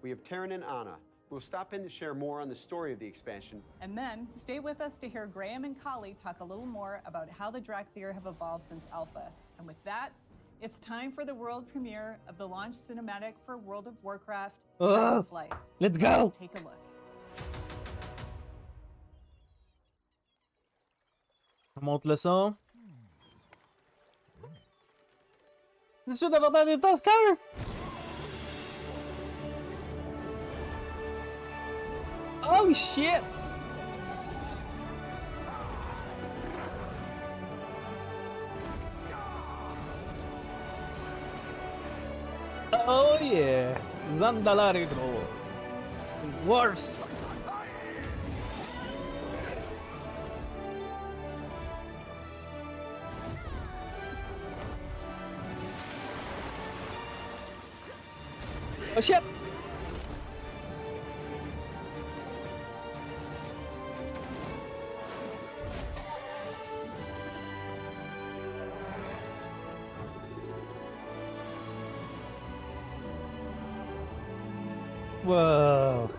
We have Taryn and Anna. We'll stop in to share more on the story of the expansion. And then, stay with us to hear Graham and Kali talk a little more about how the Drakthir have evolved since Alpha. And with that, it's time for the world premiere of the launch cinematic for World of Warcraft, Dragonflight. Let's go! Let's take a look. On monte le son. C'est sûr d'avoir dans des tasqueurs! Oh shit! Oh yeah! $1 retro. Worse! Oh shit! Wow!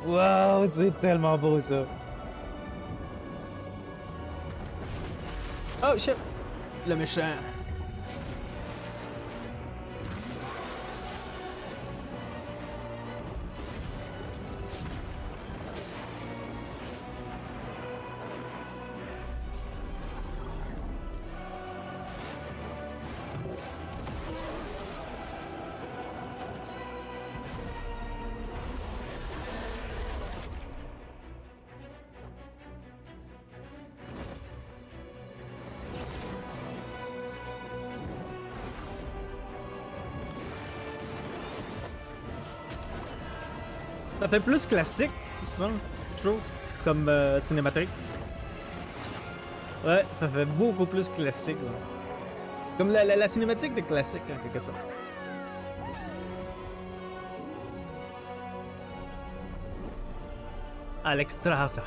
Wow, c'est tellement beau ça! Oh shit! Le méchant! Ça fait plus classique, bon, je trouve, comme cinématique. Ouais, ça fait beaucoup plus classique. Là. Comme la cinématique de classique, en quelque sorte. À l'extra, ça.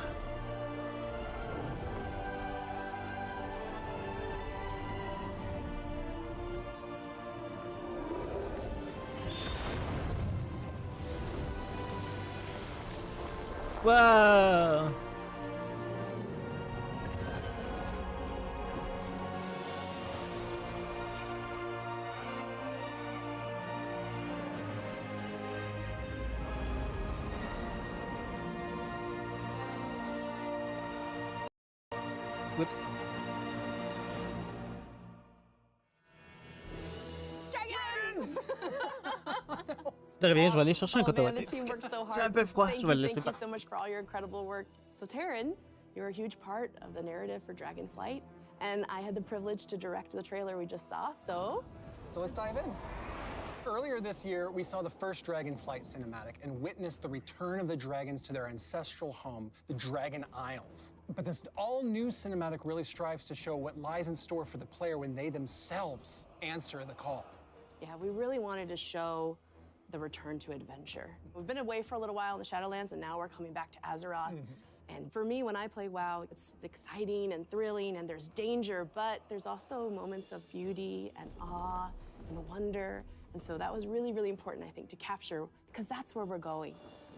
Wow! Whoops. Très bien, je vais aller chercher un coton à tête. C'est un peu froid, je vais le laisser Thank you so much for all your incredible work. So Taryn, you're a huge part of the narrative for Dragonflight, and I had the privilege to direct the trailer we just saw, so let's dive in. Earlier this year, we saw the first Dragonflight cinematic and witnessed the return of the dragons to their ancestral home, the Dragon Isles. But this all-new cinematic really strives to show what lies in store for the player when they themselves answer the call. Yeah, we really wanted to show the return to adventure. We've been away for a little while in the Shadowlands, and now we're coming back to Azeroth. And for me, when I play WoW, it's exciting and thrilling, and there's danger, but there's also moments of beauty and awe and wonder. And so that was really, really important, I think, to capture, because that's where we're going.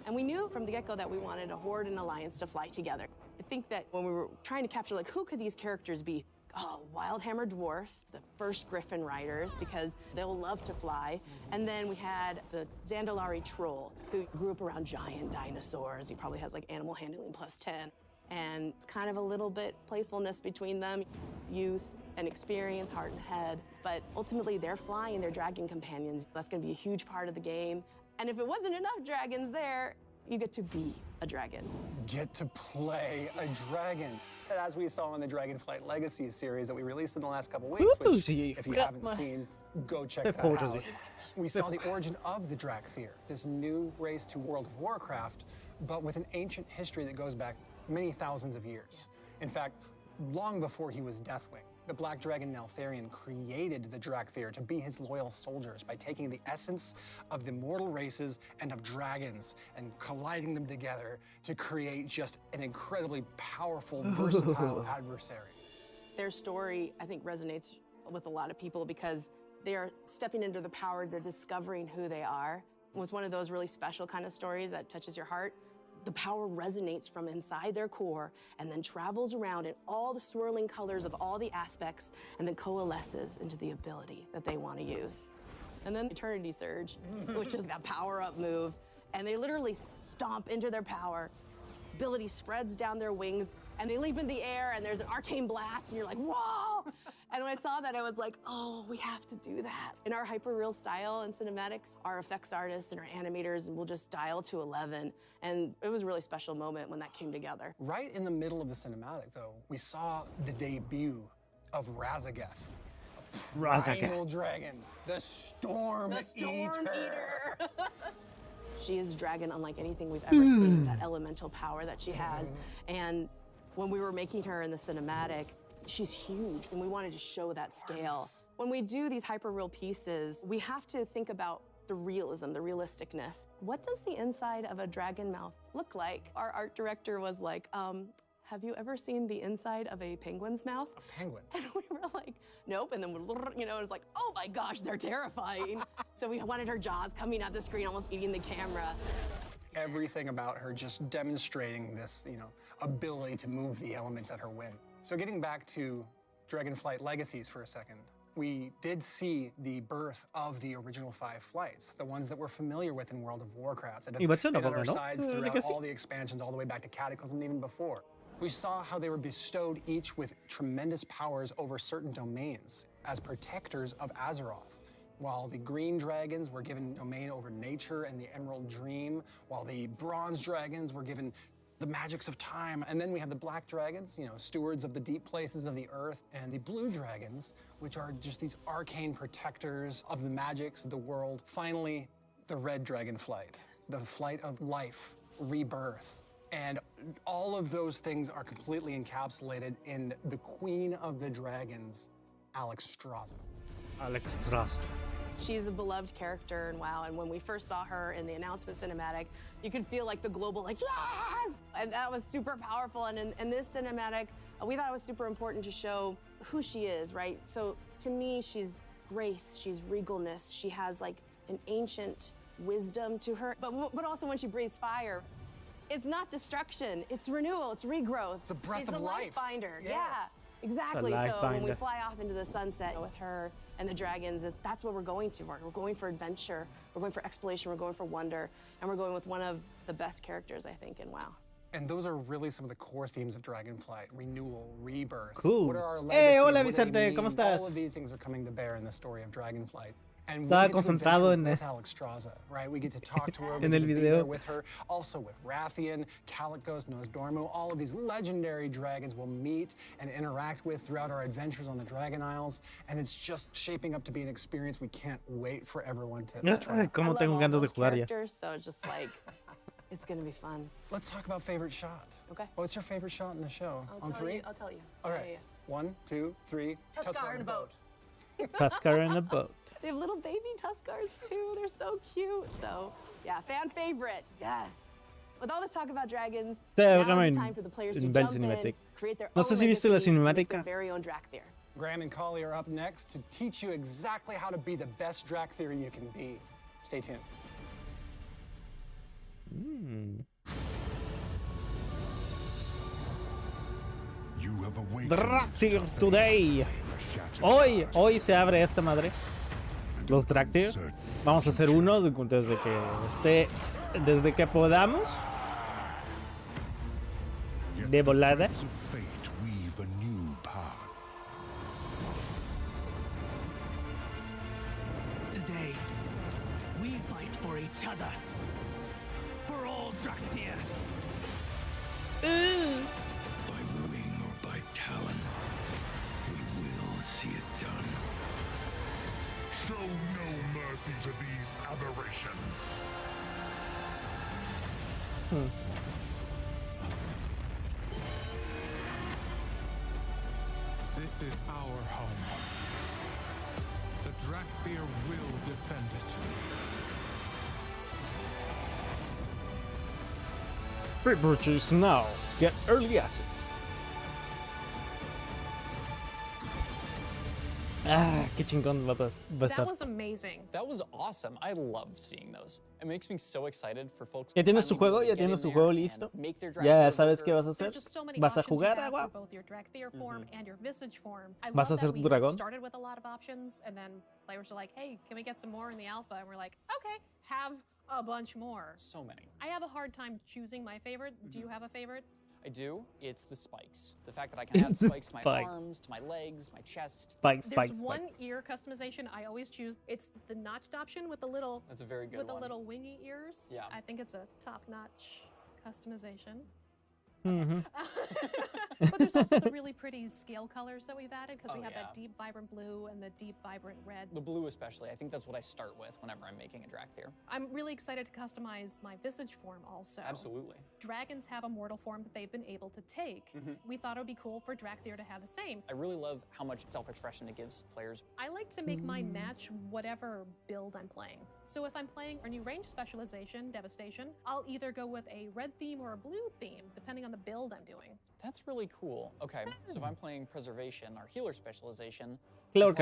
And we knew from the get-go that we wanted a Horde and Alliance to fly together. I think that when we were trying to capture, like, who could these characters be? Wildhammer Dwarf, the first Griffin Riders, because they'll love to fly. And then we had the Zandalari Troll, who grew up around giant dinosaurs. He probably has, like, animal handling +10. And it's kind of a little bit playfulness between them. Youth and experience, heart and head. But ultimately, they're flying, they're dragon companions. That's going to be a huge part of the game. And if it wasn't enough dragons there, you get to be a dragon. Get to play a dragon. As we saw in the Dragonflight Legacy series that we released in the last couple weeks, which, if you haven't seen, go check that out. We saw the origin of the Drakthir, this new race to World of Warcraft, but with an ancient history that goes back many thousands of years. In fact, long before he was Deathwing, the Black Dragon Neltharion created the Drakthir to be his loyal soldiers by taking the essence of the mortal races and of dragons and colliding them together to create just an incredibly powerful, versatile adversary. Their story, I think, resonates with a lot of people because they are stepping into the power, they're discovering who they are. It was one of those really special kind of stories that touches your heart. The power resonates from inside their core and then travels around in all the swirling colors of all the aspects and then coalesces into the ability that they want to use. And then Eternity Surge, which is that power-up move, and they literally stomp into their power. Ability spreads down their wings, and they leap in the air, and there's an arcane blast, and you're like, whoa! And when I saw that, I was like, oh, we have to do that. In our hyper-real style and cinematics, our effects artists and our animators will just dial to 11. And it was a really special moment when that came together. Right in the middle of the cinematic, though, we saw the debut of Razageth. Primal dragon, the Storm Eater. She is a dragon unlike anything we've ever seen, that elemental power that she has. And when we were making her in the cinematic, she's huge, and we wanted to show that scale. When we do these hyper-real pieces, we have to think about the realism, the realisticness. What does the inside of a dragon mouth look like? Our art director was like, have you ever seen the inside of a penguin's mouth? A penguin? And we were like, nope, and then it was like, oh my gosh, they're terrifying. So we wanted her jaws coming out the screen, almost eating the camera. Everything about her just demonstrating this, ability to move the elements at her whim. So getting back to Dragonflight Legacies for a second, we did see the birth of the original 5 flights, the ones that we're familiar with in World of Warcraft, that have been at our sides throughout all the expansions, all the way back to Cataclysm and even before. We saw how they were bestowed each with tremendous powers over certain domains as protectors of Azeroth. While the green dragons were given domain over nature and the Emerald Dream, while the bronze dragons were given the magics of time. And then we have the black dragons, stewards of the deep places of the earth, and the blue dragons, which are just these arcane protectors of the magics of the world. Finally, the red dragon flight, the flight of life, rebirth. And all of those things are completely encapsulated in the queen of the dragons, Alexstrasza. Alexstrasza. She's a beloved character in WoW, and when we first saw her in the announcement cinematic, you could feel like the global, yes! And that was super powerful, and in this cinematic, we thought it was super important to show who she is, right? So to me, she's grace, she's regalness, she has like an ancient wisdom to her, but also when she breathes fire, it's not destruction, it's renewal, it's regrowth. It's a breath She's of the life. Finder, Yes. yeah. Exactly. So when we fly off into the sunset with her and the dragons, that's what we're going to. We're going for adventure, we're going for exploration, we're going for wonder, and we're going with one of the best characters, I think, in WoW. And those are really some of the core themes of Dragonflight: renewal, rebirth. Cool. What are our legacies? Hola What do they Vicente, mean? ¿cómo estás? All of these things are coming to bear in the story of Dragonflight. And we Estaba get to concentrado adventure en with Alexstrasza, right? We get to talk to her, we en get el to be video. there with her. Also with Rathian, Kalikos, Nosdormu, all of these legendary dragons we'll meet and interact with throughout our adventures on the Dragon Isles. And it's just shaping up to be an experience we can't wait for everyone to try. Cómo tengo ganas de jugar ya. So just like, it's gonna be fun. Let's talk about favorite shot. Okay. What's your favorite shot in the show? On three? I'll tell you. All right. 1, 2, 3. Tuskar in a boat. Tuskar in a boat. They have little baby Tuskars too. They're so cute. So yeah, fan favorite. Yes. With all this talk about dragons, now is the time for the players to jump in, create their own legacy, make their very own Drakthir. Graham and Collie are up next to teach you exactly how to be the best Drakthir you can be. Stay tuned. Drakthir Today. Hoy se abre esta madre. Los Drakthir. Vamos a hacer uno desde que podamos. De volada. Today, we fight for each other. For all Drakthir. By wing or by talon, we will see it done. Show no mercy to these aberrations. This is our home. The Drakthir will defend it. Pre-purchase now. Get early access. Qué chingón va a estar. That was amazing. That was awesome. I loved seeing those. It makes me so excited for folks. Ya tienes tu juego, listo. Ya sabes qué vas a hacer. Vas a jugar agua. Both your Drakthir form and your Visage form. I Vas a love hacer that tu we dragón. started with a lot of options, and then players are like, "Hey, can we get some more in the alpha?" And we're like, "Okay, have a bunch more." So many. I have a hard time choosing my favorite. Do you have a favorite? I do. It's the spikes. The fact that I can add spikes to my arms, to my legs, my chest. There's one ear customization I always choose. It's the notched option with the little. That's a very good with one. the little wingy ears. Yeah. I think it's a top-notch customization. Mm-hmm. But there's also the really pretty scale colors that we've added because we have yeah. that deep vibrant blue and the deep vibrant red. The blue especially. I think that's what I start with whenever I'm making a Drakthir. I'm really excited to customize my Visage form also. Absolutely. Dragons have a mortal form that they've been able to take. We thought it would be cool for Drakthir to have the same. I really love how much self-expression it gives players. I like to make mine match whatever build I'm playing. So if I'm playing a new range specialization, Devastation, I'll either go with a red theme or a blue theme, depending on the build I'm doing. That's really cool. Okay, so if I'm playing Preservation, our healer specialization, Creo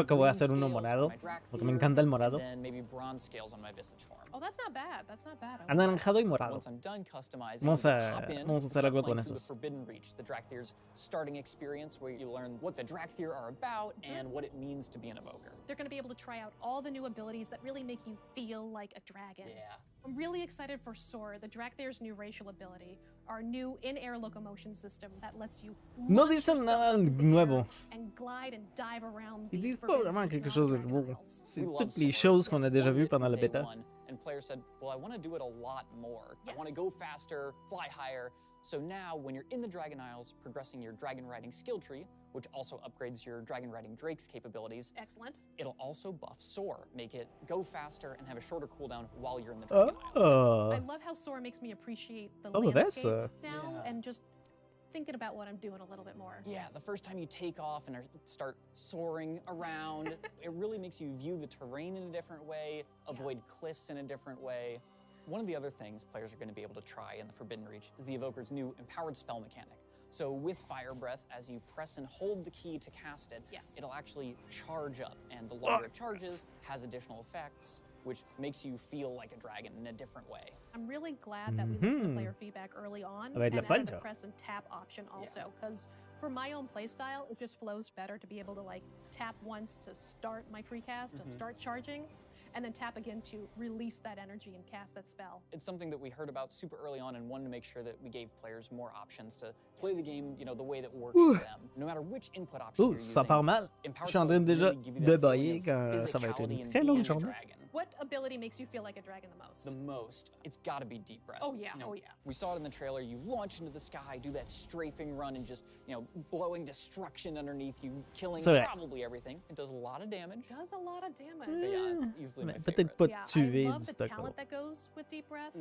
que voy a hacer uno morado, porque me encanta el morado. then maybe bronze scales on my Visage form. Oh, that's not bad. That's not bad. Anaranjado y morado. Once I'm done customizing, Vamos we a hop in hacer and start algo playing con through the esos. Forbidden Reach, the Drakthir's starting experience where you learn what the Drakthir are about and what it means to be an evoker. They're going to be able to try out all the new abilities that really make you feel like a dragon. Yeah. I'm really excited for Soar, the Drakthir's new racial ability, our new in-air locomotion system that lets you No dicen nada nuevo. and glide and dive around Ils these disent pas vraiment quelque chose de nouveau. C'est toutes les choses qu'on a déjà vues pendant la bêta. And players said, well, I want to do it a lot more. I want to go faster, fly higher. So now, when you're in the Dragon Isles, progressing your dragon riding skill tree, which also upgrades your dragon riding Drake's capabilities. Excellent. It'll also buff Soar, make it go faster and have a shorter cooldown while you're in the Dragon Isles. I love how Soar makes me appreciate the landscape now and just thinking about what I'm doing a little bit more. Yeah, the first time you take off and start soaring around, it really makes you view the terrain in a different way, avoid cliffs in a different way. One of the other things players are going to be able to try in the Forbidden Reach is the Evoker's new empowered spell mechanic. So with Fire Breath, as you press and hold the key to cast it, it'll actually charge up, and the longer it charges, has additional effects, which makes you feel like a dragon in a different way. I'm really glad that we listened to player feedback early on and added the press and tap option also, because for my own playstyle, it just flows better to be able to like tap once to start my precast and start charging. and then tap again to release that energy and cast that spell. It's something that we heard about super early on and wanted to make sure that we gave players more options to play the game, you know, the way that works for them. No matter which input option you're using. Ça part mal. Je suis en train déjà de bailler quand ça va être une très longue journée. What ability makes you feel like a dragon the most? The most. It's got to be Deep Breath. Oh yeah, you know, oh yeah. We saw it in the trailer. You launch into the sky, do that strafing run, and just, you know, blowing destruction underneath you, killing probably everything. It does a lot of damage. Does a lot of damage. But yeah, it's easily my favorite. Peut-être pas Yeah, tuer I love du the stock. talent that goes with Deep Breath,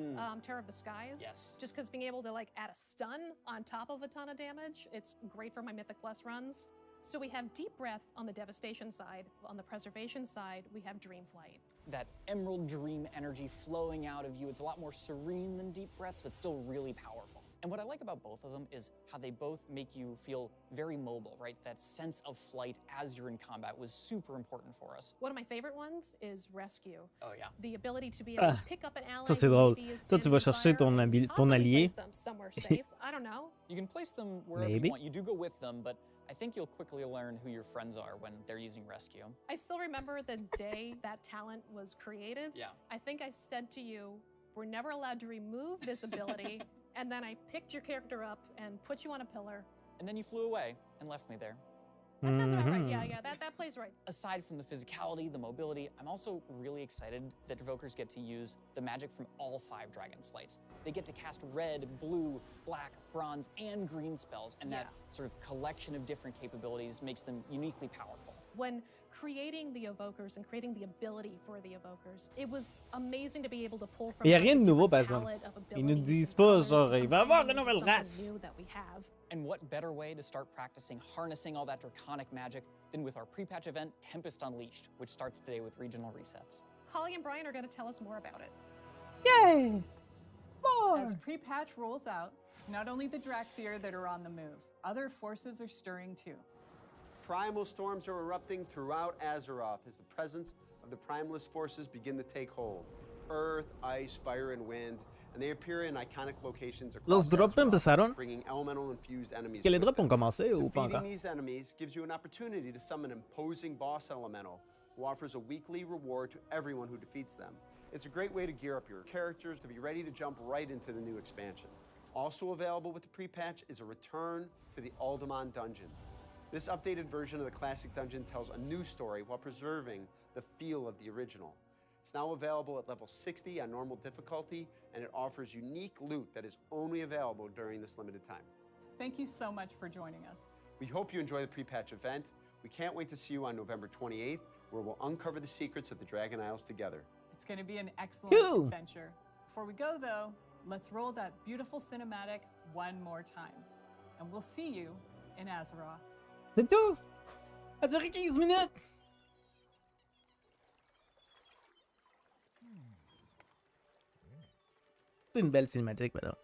Terror of the Skies. Yes. Just because being able to like add a stun on top of a ton of damage, it's great for my Mythic Plus runs. So we have Deep Breath on the Devastation side. On the Preservation side, we have Dream Flight. That emerald dream energy flowing out of you. It's a lot more serene than Deep Breath, but still really powerful. And what I like about both of them is how they both make you feel very mobile, right? That sense of flight as you're in combat was super important for us. One of my favorite ones is Rescue. Oh yeah. The ability to be able to pick up an ally. Ça c'est drôle. who maybe is Toi tu vas chercher ton allié. place them somewhere safe. I don't know. You can place them wherever you want. You do go with them, but I think you'll quickly learn who your friends are when they're using Rescue. I still remember the day that talent was created. Yeah. I think I said to you, we're never allowed to remove this ability. And then I picked your character up and put you on a pillar. And then you flew away and left me there. That sounds about right. Yeah, that plays right. Aside from the physicality, the mobility, I'm also really excited that Evokers get to use the magic from all 5 dragon flights. They get to cast red, blue, black, bronze, and green spells, and that sort of collection of different capabilities makes them uniquely powerful. When creating the Evokers and creating the ability for the Evokers, it was amazing to be able to pull from Il y a such rien de a nouveau, different par exemple. palette of Ils nous abilities disent and pas, colors genre, and il va y avoir combine une into nouvelle something race. new that we have. And what better way to start practicing harnessing all that draconic magic than with our pre-patch event, Tempest Unleashed, which starts today with regional resets. Holly and Brian are going to tell us more about it. Yay! More! As pre-patch rolls out, it's not only the Drakthir that are on the move. Other forces are stirring too. Primal storms are erupting throughout Azeroth as the presence of the Primalist forces begin to take hold. Earth, ice, fire, and wind, and they appear in iconic locations across Los drops empezaron. bringing elemental-infused enemies. Est-ce que les with drops them. ont commencé ou pas Defeating encore? these enemies gives you an opportunity to summon an imposing boss elemental who offers a weekly reward to everyone who defeats them. It's a great way to gear up your characters to be ready to jump right into the new expansion. Also available with the pre-patch is a return to the Alderman dungeon. This updated version of the classic dungeon tells a new story while preserving the feel of the original. It's now available at level 60 on normal difficulty, and it offers unique loot that is only available during this limited time. Thank you so much for joining us. We hope you enjoy the pre-patch event. We can't wait to see you on November 28th, where we'll uncover the secrets of the Dragon Isles together. It's going to be an excellent adventure. Before we go, though, let's roll that beautiful cinematic one more time. And we'll see you in Azeroth. C'est tout! Ça a duré 15 minutes! C'est une belle cinématique, madame.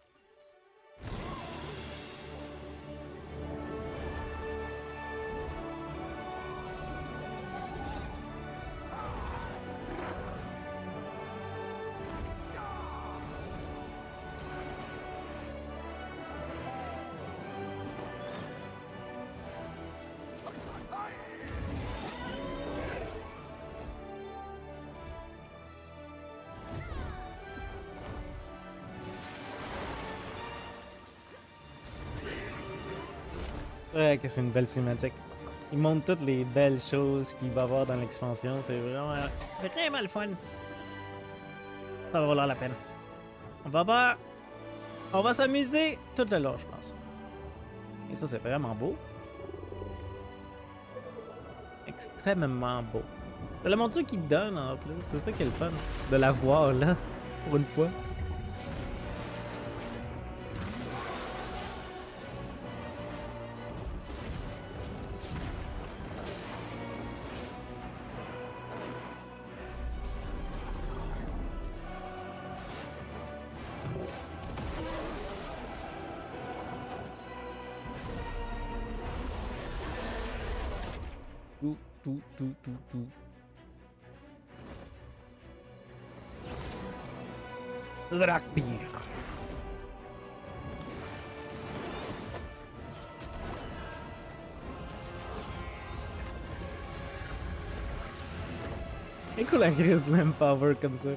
Ouais, que c'est une belle cinématique. Ils montrent toutes les belles choses qu'il va y avoir dans l'expansion. C'est vraiment le fun. Ça va valoir la peine. On va s'amuser tout le long, je pense. Et ça, c'est vraiment beau. Extrêmement beau. C'est la monture qui donne en plus. C'est ça qui est le fun. De la voir là, pour une fois. Tout. Drakthir. C'est cool la crise même power comme ça.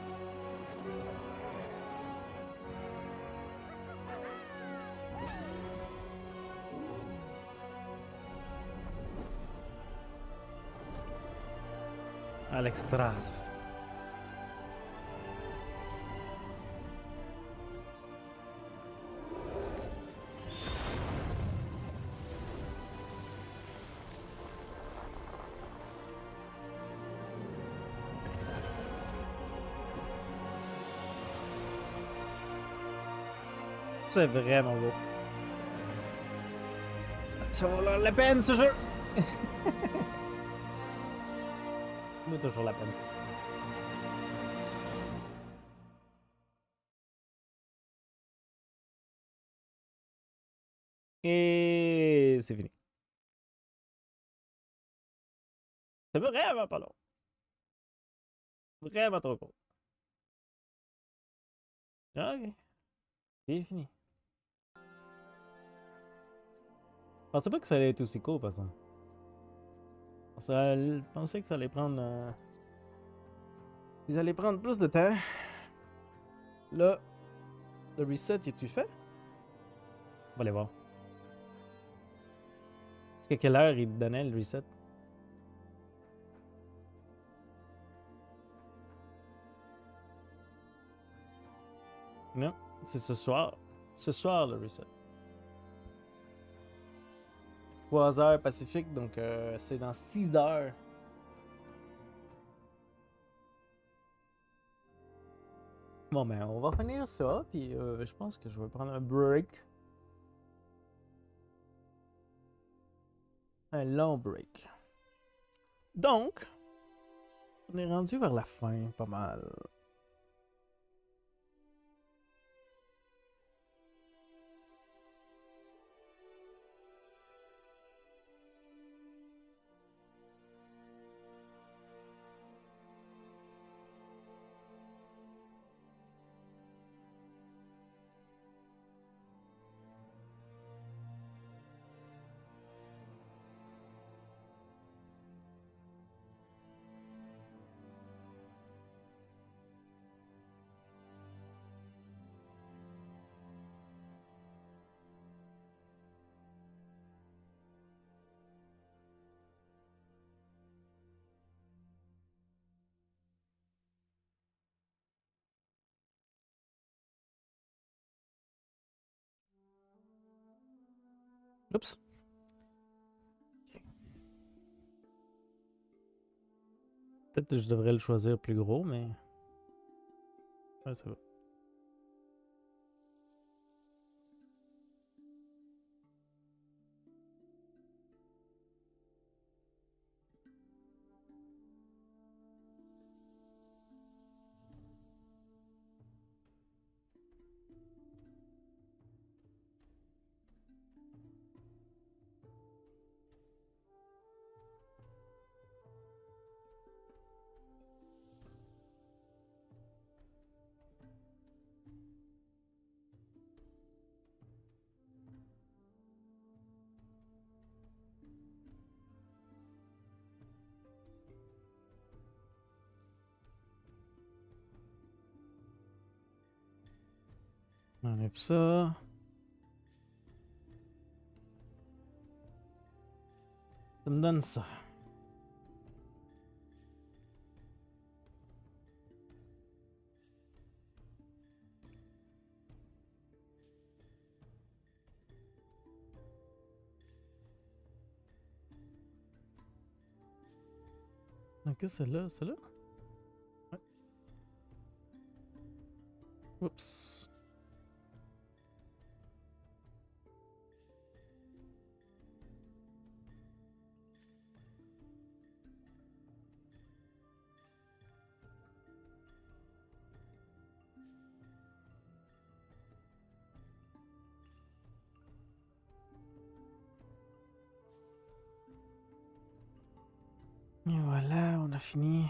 À l'extras. C'est vraiment beau. Ça vaut la peine ce jeu! Ça vaut toujours la peine. Et c'est fini. C'est vraiment pas long. Vraiment trop court. Ok. C'est fini. Je pensais pas que ça allait être aussi court, par exemple. Je pensais que ça allait prendre... Ils allaient prendre plus de temps. Là, le reset, es-tu fait? On va aller voir. Jusqu'à quelle heure il te donnait le reset? Non, c'est ce soir. Ce soir, le reset. 3 heures Pacifique, donc c'est dans 6 heures. Bon, ben, on va finir ça, puis je pense que je vais prendre un break. Un long break. Donc, on est rendu vers la fin, pas mal. Oups. Peut-être que je devrais le choisir plus gros, mais... Ouais, ça va. On enlève ça. Ça me donne ça. Ok, celle-là, celle-là? Ouais. Oups. Et voilà, on a fini.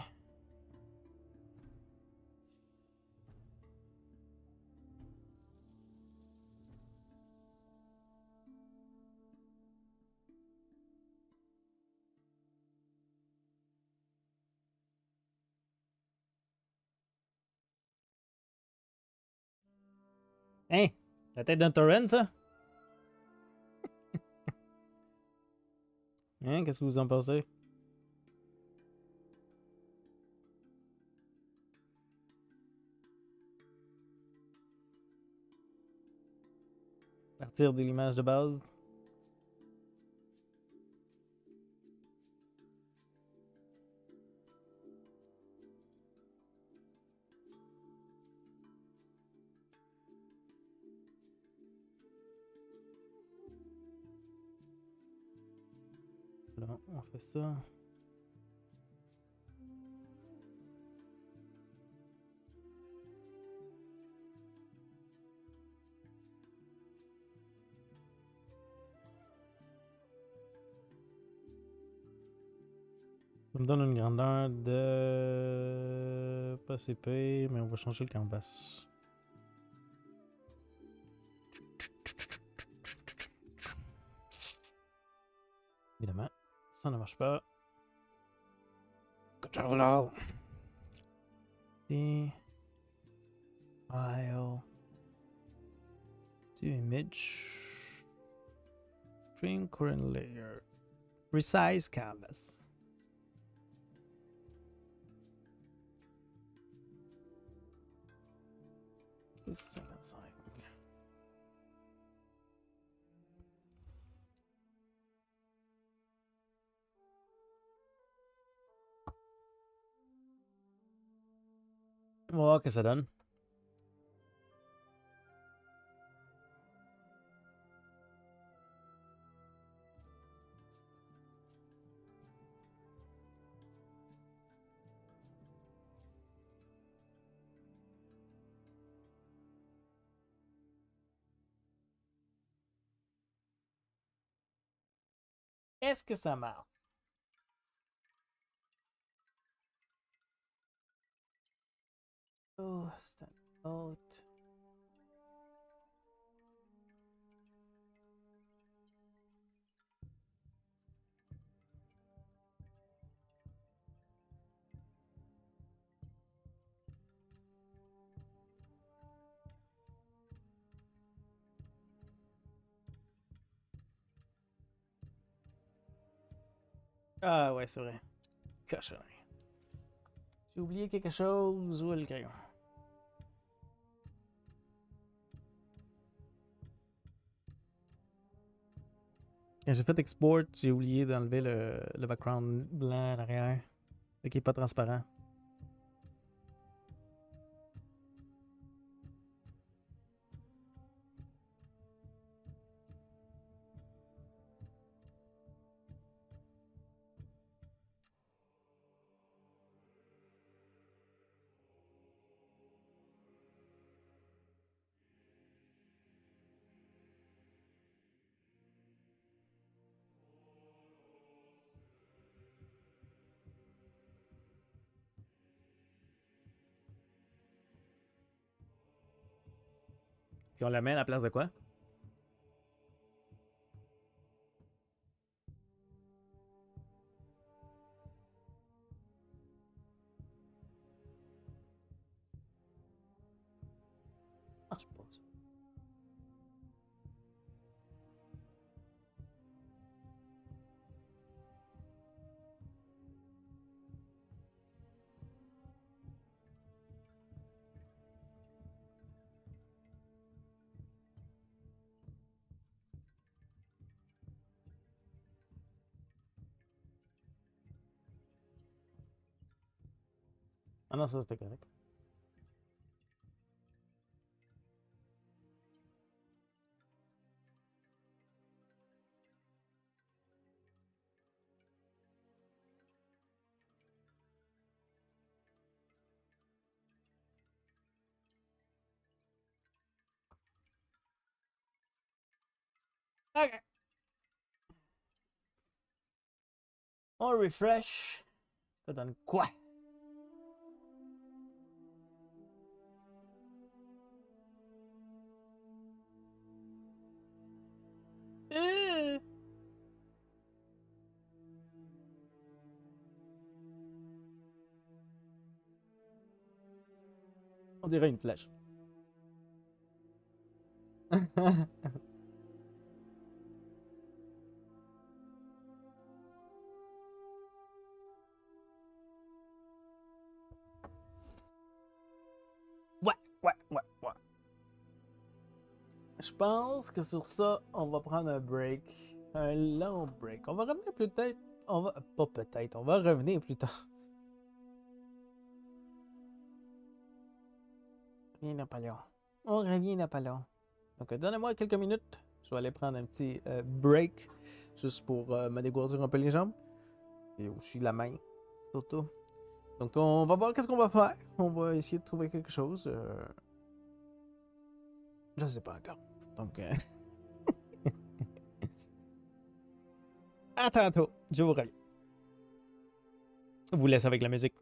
Hein? La tête d'un torrent, ça? Hein? Qu'est-ce que vous en pensez? Partir de l'image de base. Là, on fait ça. Ça me donne une grandeur de... Pas CP, mais on va changer le canvas. Évidemment, ça ne marche pas. Control. Et... File. To image. Trim current layer. Resize canvas. C'est 55. On va voir ce que ça donne. Est-ce que ça marche? Oh, c'est un autre. Ah ouais, c'est vrai. Cochonnerie. J'ai oublié quelque chose. Où est le crayon? Quand j'ai fait export, j'ai oublié d'enlever le background blanc à l'arrière. Fait qu'il n'est pas transparent. Puis on l'amène à la place de quoi? Marche pas, ça. Ah non, ça c'était correct. Ok. On refresh. Ça donne quoi? On dirait une flèche. Ouais. Je pense que sur ça, on va prendre un break. Un long break. On va revenir peut-être. On va. Pas peut-être, on va revenir plus tard. Rien n'a pas long. On revient n'a pas long. Donc, donnez-moi quelques minutes. Je vais aller prendre un petit break. Juste pour me dégourdir un peu les jambes. Et aussi la main, surtout. Donc, on va voir qu'est-ce qu'on va faire. On va essayer de trouver quelque chose. Je sais pas encore. Donc, à tantôt. Je vous reviens. Je vous laisse avec la musique.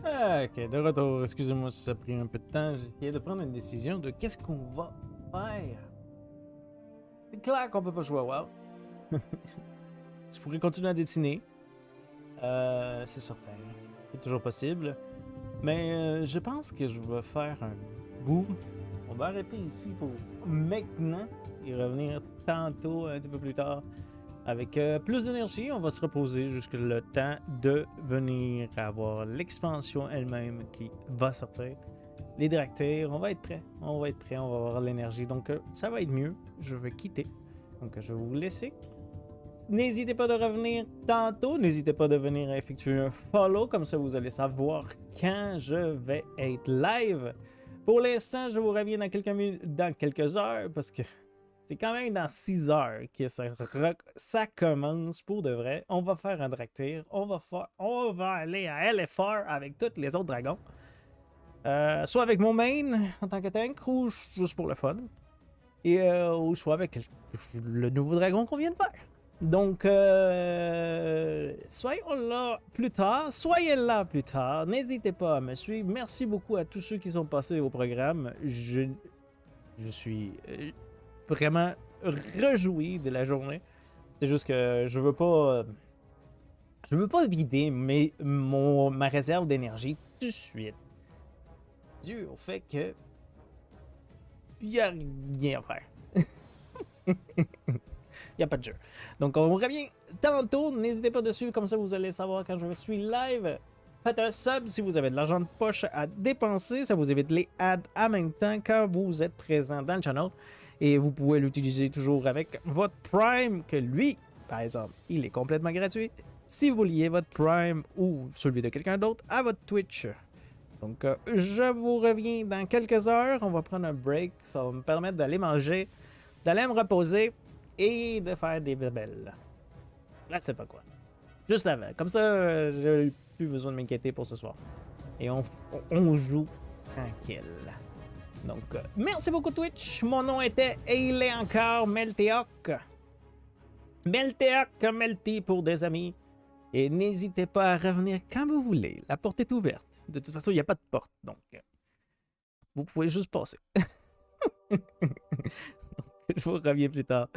Ok, de retour. Excusez-moi si ça a pris un peu de temps. J'ai essayé de prendre une décision de qu'est-ce qu'on va faire. C'est clair qu'on peut pas jouer à WoW. Je pourrais continuer à dessiner. C'est certain. C'est toujours possible. Mais je pense que je vais faire un bout. On va arrêter ici pour maintenant et revenir tantôt, un petit peu plus tard. Avec plus d'énergie, on va se reposer jusqu'à le temps de venir avoir l'expansion elle-même qui va sortir. Les dractères, on va être prêt. On va être prêt, on va avoir l'énergie. Donc ça va être mieux. Je vais quitter. Donc je vais vous laisser. N'hésitez pas de revenir tantôt. N'hésitez pas de venir effectuer un follow. Comme ça, vous allez savoir quand je vais être live. Pour l'instant, je vous reviens dans quelques heures parce que c'est quand même dans 6 heures que ça commence pour de vrai. On va faire un dractyre. On va aller à LFR avec tous les autres dragons. Soit avec mon main en tant que tank ou juste pour le fun. Et ou soit avec le nouveau dragon qu'on vient de faire. Donc, soyons là plus tard. Soyez là plus tard. N'hésitez pas à me suivre. Merci beaucoup à tous ceux qui sont passés au programme. Je suis vraiment rejoui de la journée. C'est juste que je veux pas vider ma réserve d'énergie tout de suite. Dû au fait que il n'y a rien à faire. Il n'y a pas de jeu. Donc, on revient tantôt. N'hésitez pas de suivre, comme ça vous allez savoir quand je suis live. Faites un sub si vous avez de l'argent de poche à dépenser. Ça vous évite les ads en même temps quand vous êtes présent dans le channel. Et vous pouvez l'utiliser toujours avec votre Prime, que lui, par exemple, il est complètement gratuit. Si vous liez votre Prime ou celui de quelqu'un d'autre à votre Twitch. Donc, je vous reviens dans quelques heures. On va prendre un break. Ça va me permettre d'aller manger, d'aller me reposer et de faire des bébelles. Là, c'est pas quoi. Juste avant. Comme ça, j'ai plus besoin de m'inquiéter pour ce soir. Et on joue tranquille. Donc, merci beaucoup Twitch. Mon nom était et il est encore Melteoc. Melteoc, Melty pour des amis. Et n'hésitez pas à revenir quand vous voulez. La porte est ouverte. De toute façon, il n'y a pas de porte. Donc, vous pouvez juste passer. Je vous reviens plus tard.